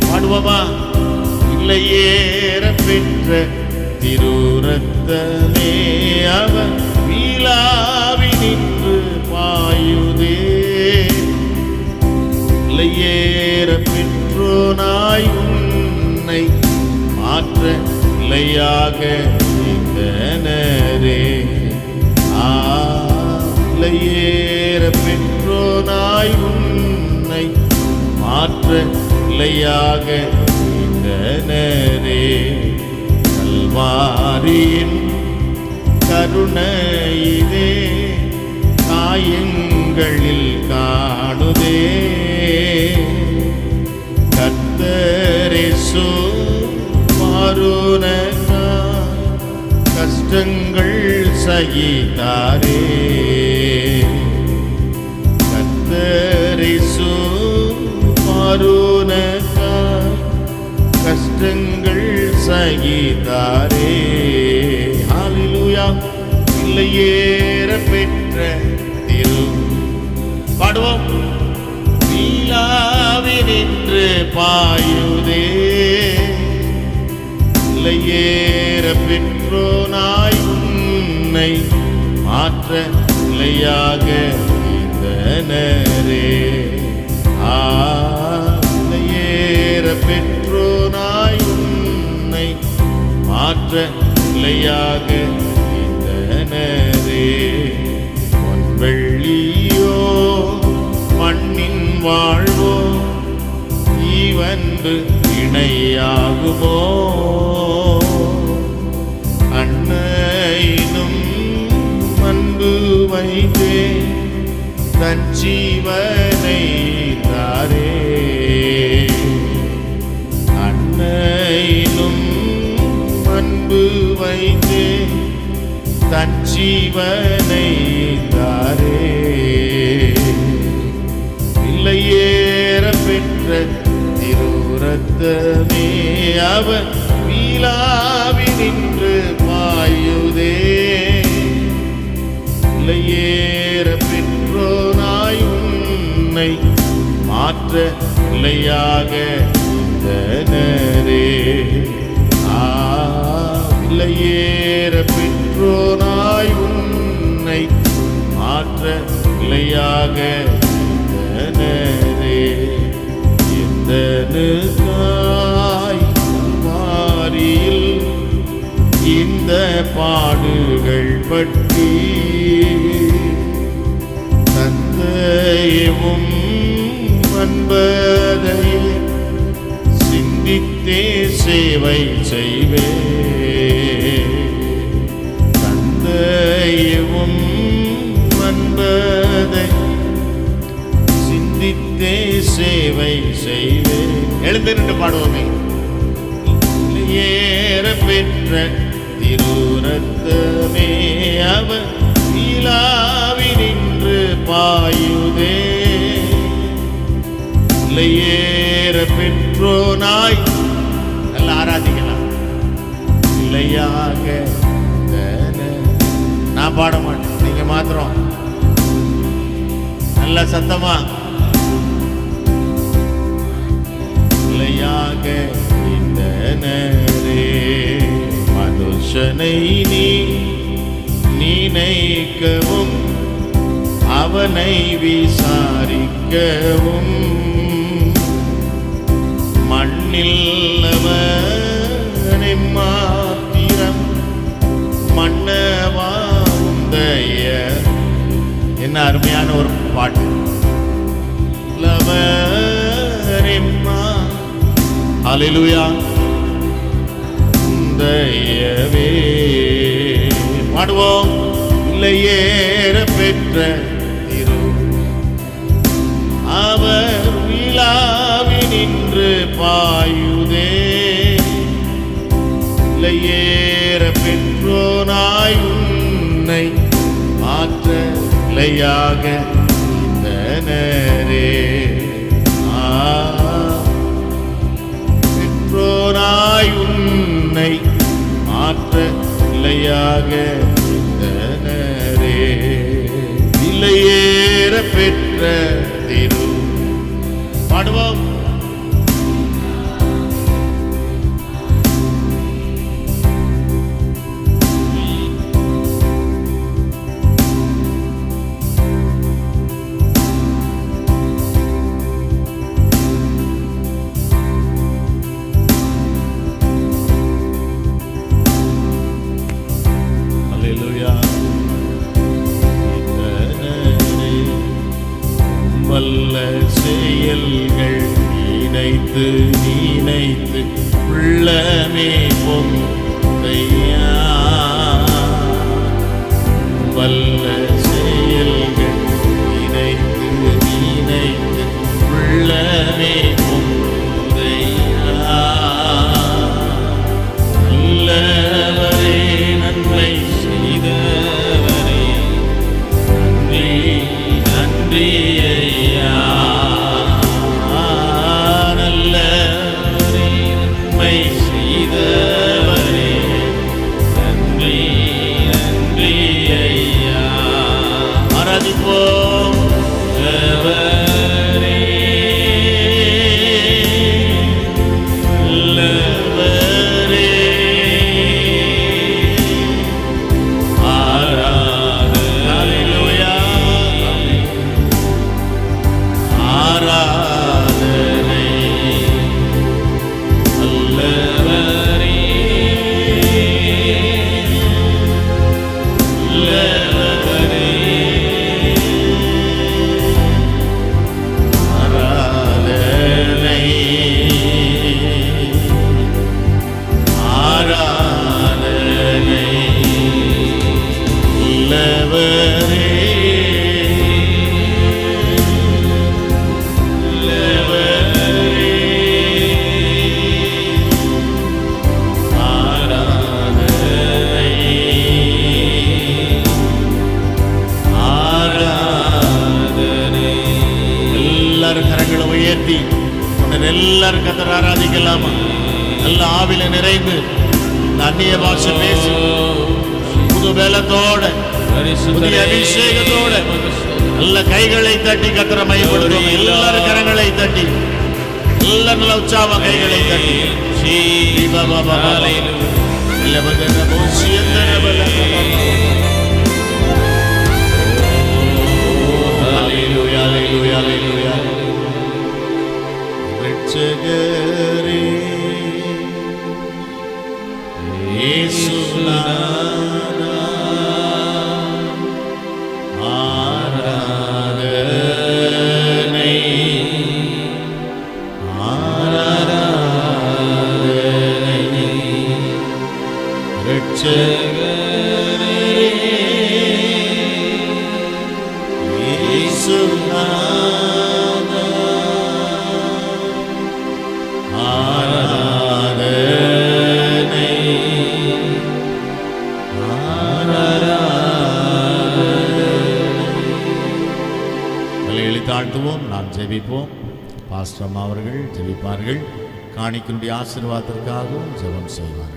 பாடுவோமா? இல்லையேற பெற்ற திருரத்தமே அவர் வீலாவி நின்று பாயுதே. இல்லையேற பெற்றோனாய் உன்னை மாற்ற நிலையாக இருந்தனரே. இல்லையேற பெற்றோனாய் உன்னை மாற்ற நிலையாக இருந்தனரே. கல்வாரியின் கருணையிலே காயங்களில் காணுதே. கர்த்தரேசு மாறுனக்காய் கஷ்டங்கள் சகித்தாரே. கர்த்தரேசு மாறுனக்காய் கஷ்டங்கள் சகித்தாரே. ஹல்லேலூயா. இல்லையேற பெற்ற திரு பாடுவோம். வீலாவி நின்று பாயுதே. இல்லையேற பெற்றோனாய் உன்னை மாற்ற நிலையாக இருந்தனரே. இல்லையேற பெற்றோனாய் உன்னை மாற்ற நிலையாக இருந்தனரே. பொன்வெள்ளியோ மண்ணின் வாழ்வோ ஈவன்பு இணையாகுமோ? அன்னையினும் அன்பு வைத்தே தன் ஜீவனை தாரே. அன்னையினும் அன்பு வைத்தே தன் ஜீவனை தாரே. இல்லையேற பெற்ற திருரத்தமே அவர் வீலாவி நின்று பாயுதே. இல்லையேற பெற்றோனாய் உன்னை மாற்ற நிலையாக இருந்தனரே. இல்லையேற பெற்றோனாய் உன்னை மாற்ற நிலையாக இருந்தனரே. எந்தனுக்காய் மாறியில் இந்த பாடுகள் பற்றி தந்தையவும் அன்பதையே சிந்தித்தே சேவை செய்வே. தந்தையவும் அன்பதை சிந்தித்தே சேவை செய்வே. எழுந்து நின்று பாடுவோமே. ஏற பெற்ற திருரத்தமே அவர் வீலாவி நின்று பாயுதே. இல்லையேற பெற்றோனாய் நல்ல ஆராதிக்கலாம் நிலையாக நான் பாட மாட்டேன், நீங்க மாத்திரம் நல்ல சத்தமா இல்லையாக இந்த நேரே மனுஷனை நீ நினைக்கவும் அவனை விசாரிக்கவும் மண்ணில் அவனை மாத்திரம் மன்னவாந்தைய. என்ன அருமையான ஒரு பாட்டு. லவரிம்மா ஹல்லேலூயா தயவே பாடுவோம். இல்லையேற பெற்ற திரு அவர் விழாவி நின்று பாயுதே. இல்லையேற பெற்றோனாய் உன்னை ஆற்ற இல்லையாக இந்த நேரே பெற்றோனாய் உன்னை ஆற்ற இல்லையாக இந்த நேரே. இல்லையேற பெற்ற திரு பாடுவோம். வல்ல செயல்கள் நினைத்து நினைத்து உள்ளமே பொங்கையா. வல்ல செயல்கள் நினைத்து நினைத்து உள்ளமே பொங்கையா. நல்லவரே நன்மை செய்தவரே நன்றி நன்றி ஐயா. நல்லவரே நன்மை செய்தவரே நன்றி நன்றி ஐயா. ஆராதிப்போம். நல்லவரே நல்லவரே எல்லாரும் கர்த்தரை ஆராதிக்கலாமா? நல்ல ஆவில நிறைந்து அந்நிய பாஷை பேசி புது பலத்தோட புதிய அபிஷேகத்தோட நல்ல கைகளை தட்டி கர்த்தரை மையப்படுத்தும். எல்லாரும் கரங்களை தட்டி எல்லாரும் நல்ல உற்சாக கைகளை தட்டி ரட்சகரே இயேசுநாதா ஆராதனை ஆராதனை ரட்சகரே இயேசுநாதா ஆராதனை தலைகளை தாழ்த்துவோம். நாம் ஜெபிப்போம். பாஸ்டர் அம்மா அவர்கள் ஜெபிப்பார்கள். காணிக்கையுடைய ஆசீர்வாதத்திற்காகவும் ஜெபம் செய்வார்கள்.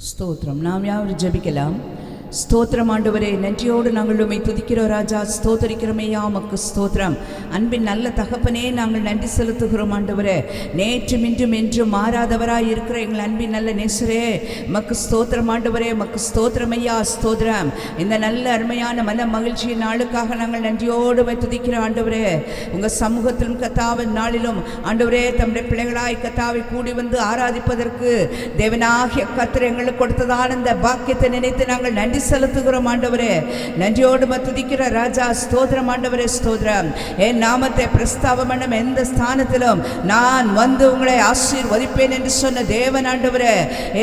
ஸ்தோத்திரம். நாம் யாரும் ஜெபிக்கலாம். ஸ்தோத்திரம் ஆண்டவரே, நன்றியோடு நாங்கள் உம்மை துதிக்கிறோம் ராஜா. ஸ்தோத்தரிக்கிறோமையா, உமக்கு ஸ்தோத்திரம். அன்பின் நல்ல தகப்பனே, நாங்கள் நன்றி செலுத்துகிறோம் ஆண்டவரே. நேற்றும் இன்றும் என்றும் மாறாதவராய் இருக்கிற எங்கள் அன்பின் நல்ல நேசரே, உமக்கு ஸ்தோத்திரம் ஆண்டவரே. உமக்கு ஸ்தோத்திரம் ஐயா, ஸ்தோத்திரம். இந்த நல்ல அருமையான மன மகிழ்ச்சியின் நாளுக்காக நாங்கள் நன்றியோடு உம்மை துதிக்கிறோம் ஆண்டவரே. உங்கள் சமூகத்திலும் கத்தாவின் நாளிலும் ஆண்டவரே, தம்முடைய பிள்ளைகளாய் கத்தாவை கூடி வந்து ஆராதிப்பதற்கு தேவனாகிய கர்த்தர் எங்களுக்கு கொடுத்ததான இந்த பாக்கியத்தை நினைத்து நாங்கள் நன்றி செலுத்துகிறோம் ஆண்டவரே. நன்றியோடு துதிக்கிற ராஜா, ஸ்தோத்திரம் ஆண்டவரே, ஸ்தோத்திரம். என் நாமத்தை பிரஸ்தாபம் பண்ணும் எந்த ஸ்தானத்திலும் நான் வந்து உங்களை ஆசீர்வதிப்பேன் என்று சொன்ன தேவன் ஆண்டவரே,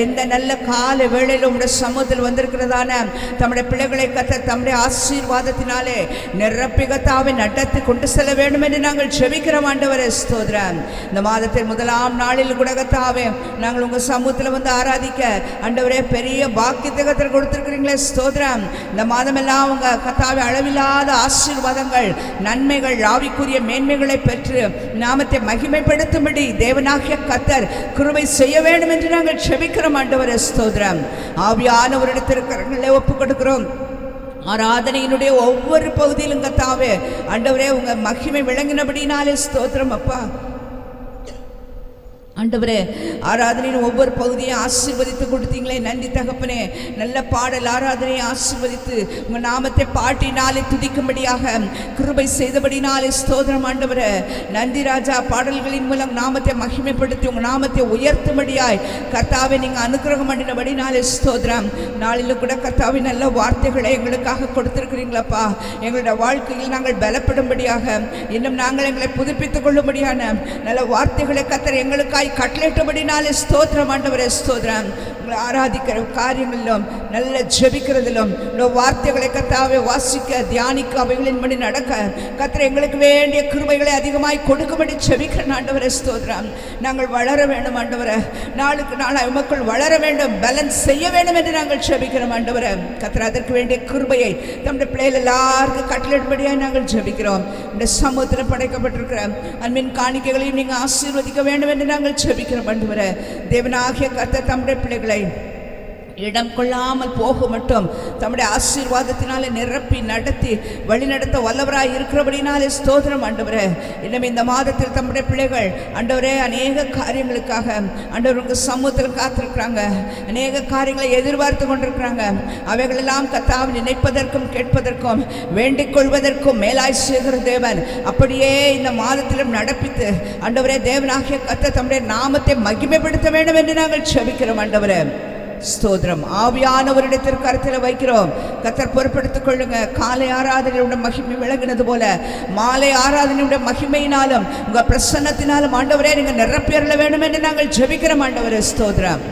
எந்த நல்ல கால வேளையில் உங்களுடைய சமூகத்தில் வந்திருக்கிறதான தம்முடைய பிள்ளைகளை கர்த்தர் தம்முடைய ஆசீர்வாதத்தினாலே நிரப்பி கர்த்தாவை நடத்தி கொண்டு செல்ல வேண்டும் என்று நாங்கள் ஜெபிக்கிறோம் ஆண்டவரே, ஸ்தோத்திரம். இந்த மாதத்தின் முதலாம் நாளில் கூட கர்த்தாவே, நாங்கள் உங்கள் சமூகத்தில் வந்து ஆராதிக்க ஆண்டவரே பெரிய பாக்கியத்தை கர்த்தர் கொடுத்திருக்கிறீங்களே, ஸ்தோத்திரம். இந்த மாதமெல்லாம் உங்க கர்த்தாவே அளவில்லாத ஆசீர்வாதங்கள், நன்மைகள், ஆவிக்குரிய மேன்மைகளை பெற்று நாமத்தை மகிமைப்படுத்தும்படி தேவனாகிய கர்த்தர் கிருபை செய்ய வேண்டும் என்று நாங்கள் ஜெபிக்கிறோம் ஆண்டவரே, ஸ்தோத்திரம். ஆவியானவரிடத்திற்கிறவர்களை ஒப்புக் கொடுக்கிறோம். ஆராதனையினுடைய ஒவ்வொரு பகுதியிலும் கர்த்தாவே ஆண்டவரே உங்க மகிமை விளங்கினபடினாலே ஸ்தோத்திரம் அப்பா. ஆண்டவரே, ஆராதனையின் ஒவ்வொரு பகுதியை ஆசீர்வதித்து கொடுத்தீங்களே, நன்றி தகப்பனே. நல்ல பாடல் ஆராதனையை ஆசீர்வதித்து உங்கள் நாமத்தை பாட்டினாலே துதிக்கும்படியாக கிருபை செய்தபடினாலே ஸ்தோத்திரம் ஆண்டவரே. நன்றி ராஜா. பாடல்களின் மூலம் நாமத்தை மகிமைப்படுத்தி உங்கள் நாமத்தை உயர்த்தும்படியாய் கர்த்தாவை நீங்கள் அனுக்கிரகம் பண்ணினபடினாலே ஸ்தோத்திரம். நாளிலும் கூட கர்த்தாவின் நல்ல வார்த்தைகளை எங்களுக்காக கொடுத்திருக்கிறீங்களப்பா. எங்களுடைய வாழ்க்கையில் நாங்கள் பலப்படும்படியாக, இன்னும் நாங்கள் எங்களை புதுப்பித்துக் கொள்ளும்படியான நல்ல வார்த்தைகளை கர்த்தர் எங்களுக்காக கட்டளையிட்டபடினாலே ஸ்தோத்திரம் ஆண்டவரே, ஸ்தோத்திரம். உங்களை ஆராதிக்கிற காரியங்களிலும் நல்ல ஜெபிக்கிறதிலும் வார்த்தைகளை கர்த்தாவை வாசிக்க தியானிக்க அவைகளின்படி நடக்க கர்த்தர் எங்களுக்கு வேண்டிய கிருபைகளை அதிகமாய் கொடுக்கும்படி ஜெபிக்கிற ஆண்டவரே, ஸ்தோத்திரம். நாங்கள் வளர வேண்டும் ஆண்டவரே, நாளுக்கு நாளாய் உமக்குள் வளர வேண்டும், பேலன்ஸ் செய்ய வேண்டும் என்று நாங்கள் ஜெபிக்கிறோம் ஆண்டவரே. கர்த்தர் அதற்கு வேண்டிய கிருபையை நம்முடைய பிள்ளைகள் எல்லாருக்கும் கட்டளையிடும்படியாக நாங்கள் ஜெபிக்கிறோம். இந்த சமூகத்தில் படைக்கப்பட்டிருக்கிற அன்பின் காணிக்கைகளையும் நீங்கள் ஆசீர்வதிக்க வேண்டும் என்று நாங்கள் ஜெபிக்கிறோம் ஆண்டவரே. தேவனாகிய கர்த்தர் தம்முடைய பிள்ளைகளை இடம் கொள்ளாமல் போக மட்டும் தம்முடைய ஆசீர்வாதத்தினாலே நிரப்பி நடத்தி வழிநடத்த வல்லவராய் இருக்கிறபடினாலே ஸ்தோத்திரம் ஆண்டவரே. இன்னும் இந்த மாதத்தில் தம்முடைய பிள்ளைகள் ஆண்டவரே அநேக காரியங்களுக்காக ஆண்டவர் உங்கள் சமூகத்தில் காத்திருக்கிறாங்க, அநேக காரியங்களை எதிர்பார்த்து கொண்டிருக்கிறாங்க. அவைகளெல்லாம் கர்த்தாவை நினைப்பதற்கும் கேட்பதற்கும் வேண்டிக் கொள்வதற்கும் மேலாய் செய்கிற தேவன் அப்படியே இந்த மாதத்திலும் நடப்பித்து ஆண்டவரே தேவனாகிய கர்த்தர் தம்முடைய நாமத்தை மகிமைப்படுத்த வேண்டும் என்று நாங்கள் ஜெபிக்கிறோம் ஆண்டவரே, ஸ்தோத்திரம். ஆவியானவரிடத்திற்கு கருத்தில் வைக்கிறோம். கர்த்தர் பொறுப்படுத்திக் கொள்ளுங்க. காலை ஆராதனையுடைய மகிமை விளங்கினது போல மாலை ஆராதனையுடைய மகிமையினாலும் உங்க பிரசன்னத்தினாலும் ஆண்டவரே நீங்க நிரப்பியறல வேண்டும் என்று நாங்கள் ஜெபிக்கிறோம் ஆண்டவரே, ஸ்தோத்திரம்.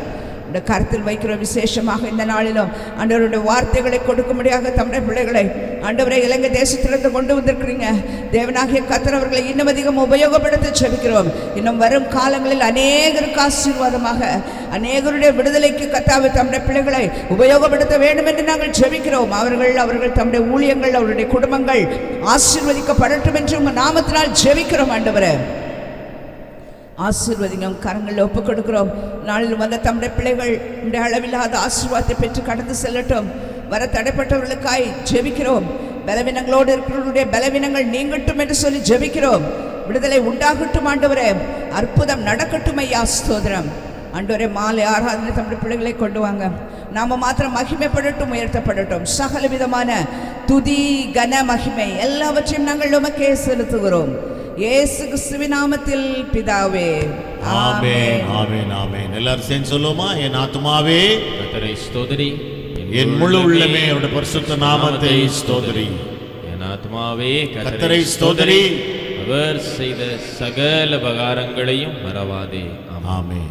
கருத்தில் வைக்கிற விசேஷமாக இந்த நாளிலும் ஆண்டவருடைய வார்த்தைகளை கொடுக்கும்படியாக தம்முடைய பிள்ளைகளை ஆண்டவரை இலங்கை தேசத்திலிருந்து கொண்டு வந்திருக்கிறீங்க. தேவனாகிய கர்த்தர் அவர்களை இன்னும் அதிகம் உபயோகப்படுத்த ஜெபிக்கிறோம். இன்னும் வரும் காலங்களில் அநேகருக்கு ஆசீர்வாதமாக, அநேகருடைய விடுதலைக்கு கர்த்தாவை தம்முடைய பிள்ளைகளை உபயோகப்படுத்த வேண்டும் என்று நாங்கள் ஜெபிக்கிறோம். அவர்கள் தம்முடைய ஊழியங்கள், அவருடைய குடும்பங்கள் ஆசீர்வதிக்கப்படட்டும் என்று உங்கள் நாமத்தினால் ஜெபிக்கிறோம் ஆண்டவரே. ஆசீர்வதிங்க, கரங்களில் ஒப்புக் கொடுக்கிறோம். நாளில் வந்த தம்முடைய பிள்ளைகள் இந்த அளவில்லாத ஆசீர்வாதத்தை பெற்று கடந்து செல்லட்டும். வர தடைப்பட்டவர்களுக்காய் ஜெபிக்கிறோம். பலவீனங்களோடு இருக்கிறவர்களுடைய பலவீனங்கள் நீங்கட்டும் என்று சொல்லி ஜெபிக்கிறோம். விடுதலை உண்டாகட்டும் ஆண்டவரே, அற்புதம் நடக்கட்டும் ஐயா, ஸ்தோத்திரம். ஆண்டவரே, மாலை ஆராதனை தம்முடைய பிள்ளைகளை கொண்டு வாங்க. நாம மாத்திரம் மகிமைப்படட்டும், உயர்த்தப்படட்டும். சகல விதமான துதி கன மகிமை எல்லாவற்றையும் நாங்கள் உமக்கே செலுத்துகிறோம். இயேசு கிறிஸ்துவின் நாமத்தில் பிதாவே, ஆமென், ஆமென், ஆமென். எல்லாரும் சேர்ந்து சொல்லுமா? என் ஆத்துமாவே கர்த்தரை ஸ்தோத்திரி, என் முழு உள்ளமே அவருடைய பரிசுத்த நாமத்தை ஸ்தோத்திரி. என் ஆத்மாவே கர்த்தரை ஸ்தோத்திரி, அவர் செய்த சகல உபகாரங்களையும் மறவாதே. ஆமென்.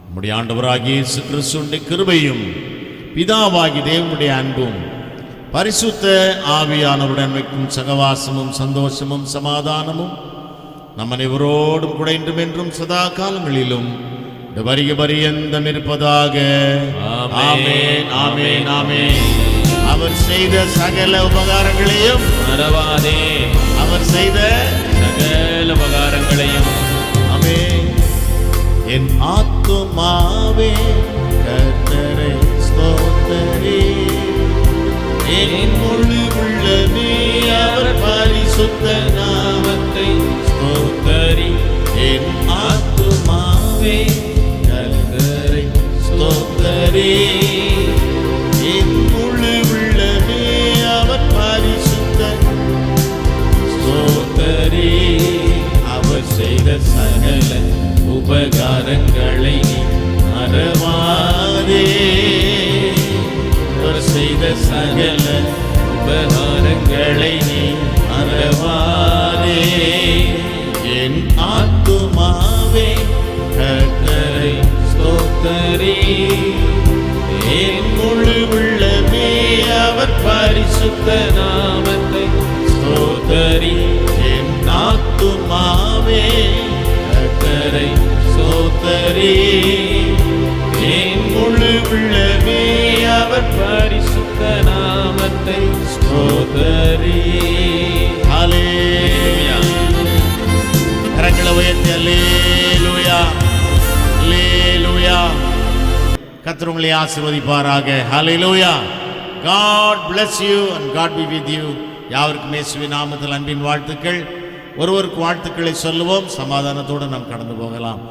நம்முடைய ஆண்டவராகிய இயேசு கிறிஸ்துவின் கிருபையும் பிதாவாகி தேவனுடைய அன்பும் பரிசுத்த ஆவியானவருடன் வைக்கும் சகவாசமும் சந்தோஷமும் சமாதானமும் நம் அனைவரோடும் கூட இன்றும் என்றும் சதா காலங்களிலும் வருக பரியந்தம் இருப்பதாக. ஆமென், ஆமென், ஆமென். அவர் செய்த சகல உபகாரங்களையும் மறவாதே. அவர் செய்த சகல உபகாரங்களையும். ஆமென். என் ஆத்துமாவே கர்த்தரை ஸ்தோத்தரி. என் முழு உள்ளமே அவர் பரிசுத்த நாமத்தை ஸ்தோத்தரி. என் ஆத்துமாவே கர்த்தரை ஸ்தோத்தரி. என் முழு உள்ளமே அவர் பரிசுத்த ஸ்தோத்தரி. அவர் செய்த சகல உபகாரங்களை நீ மறவாதே. அவர் செய்த சகல உபகாரங்களை நீ மறவாதே. என் ஆத்துமாவே கர்த்தரை ஸ்தோத்தரி. என் முழு உள்ளமே அவர் பரிசுத்த நாமத்தை ஸ்தோத்தரி. என் ஆத்துமாவே கர்த்தரை ஸ்தோத்தரி. என் முழு உள்ளமே அவர் பரிசுத்த நாமத்தை ஸ்தோத்தரி. ஹல்லேலூயா. கரங்களை உயர்த்தி அல்லேலூயா அல்லேலூயா. கர்த்தர் உங்களை ஆசீர்வதிப்பாராக. ஹல்லேலூயா. God bless you and God be with you. யாவருக்கும் இயேசுவின் நாமத்தில் அன்பின் வாழ்த்துக்கள். ஒருவருக்கு வாழ்த்துக்களை சொல்லுவோம். சமாதானத்தோடு நாம் கடந்து போகலாம்.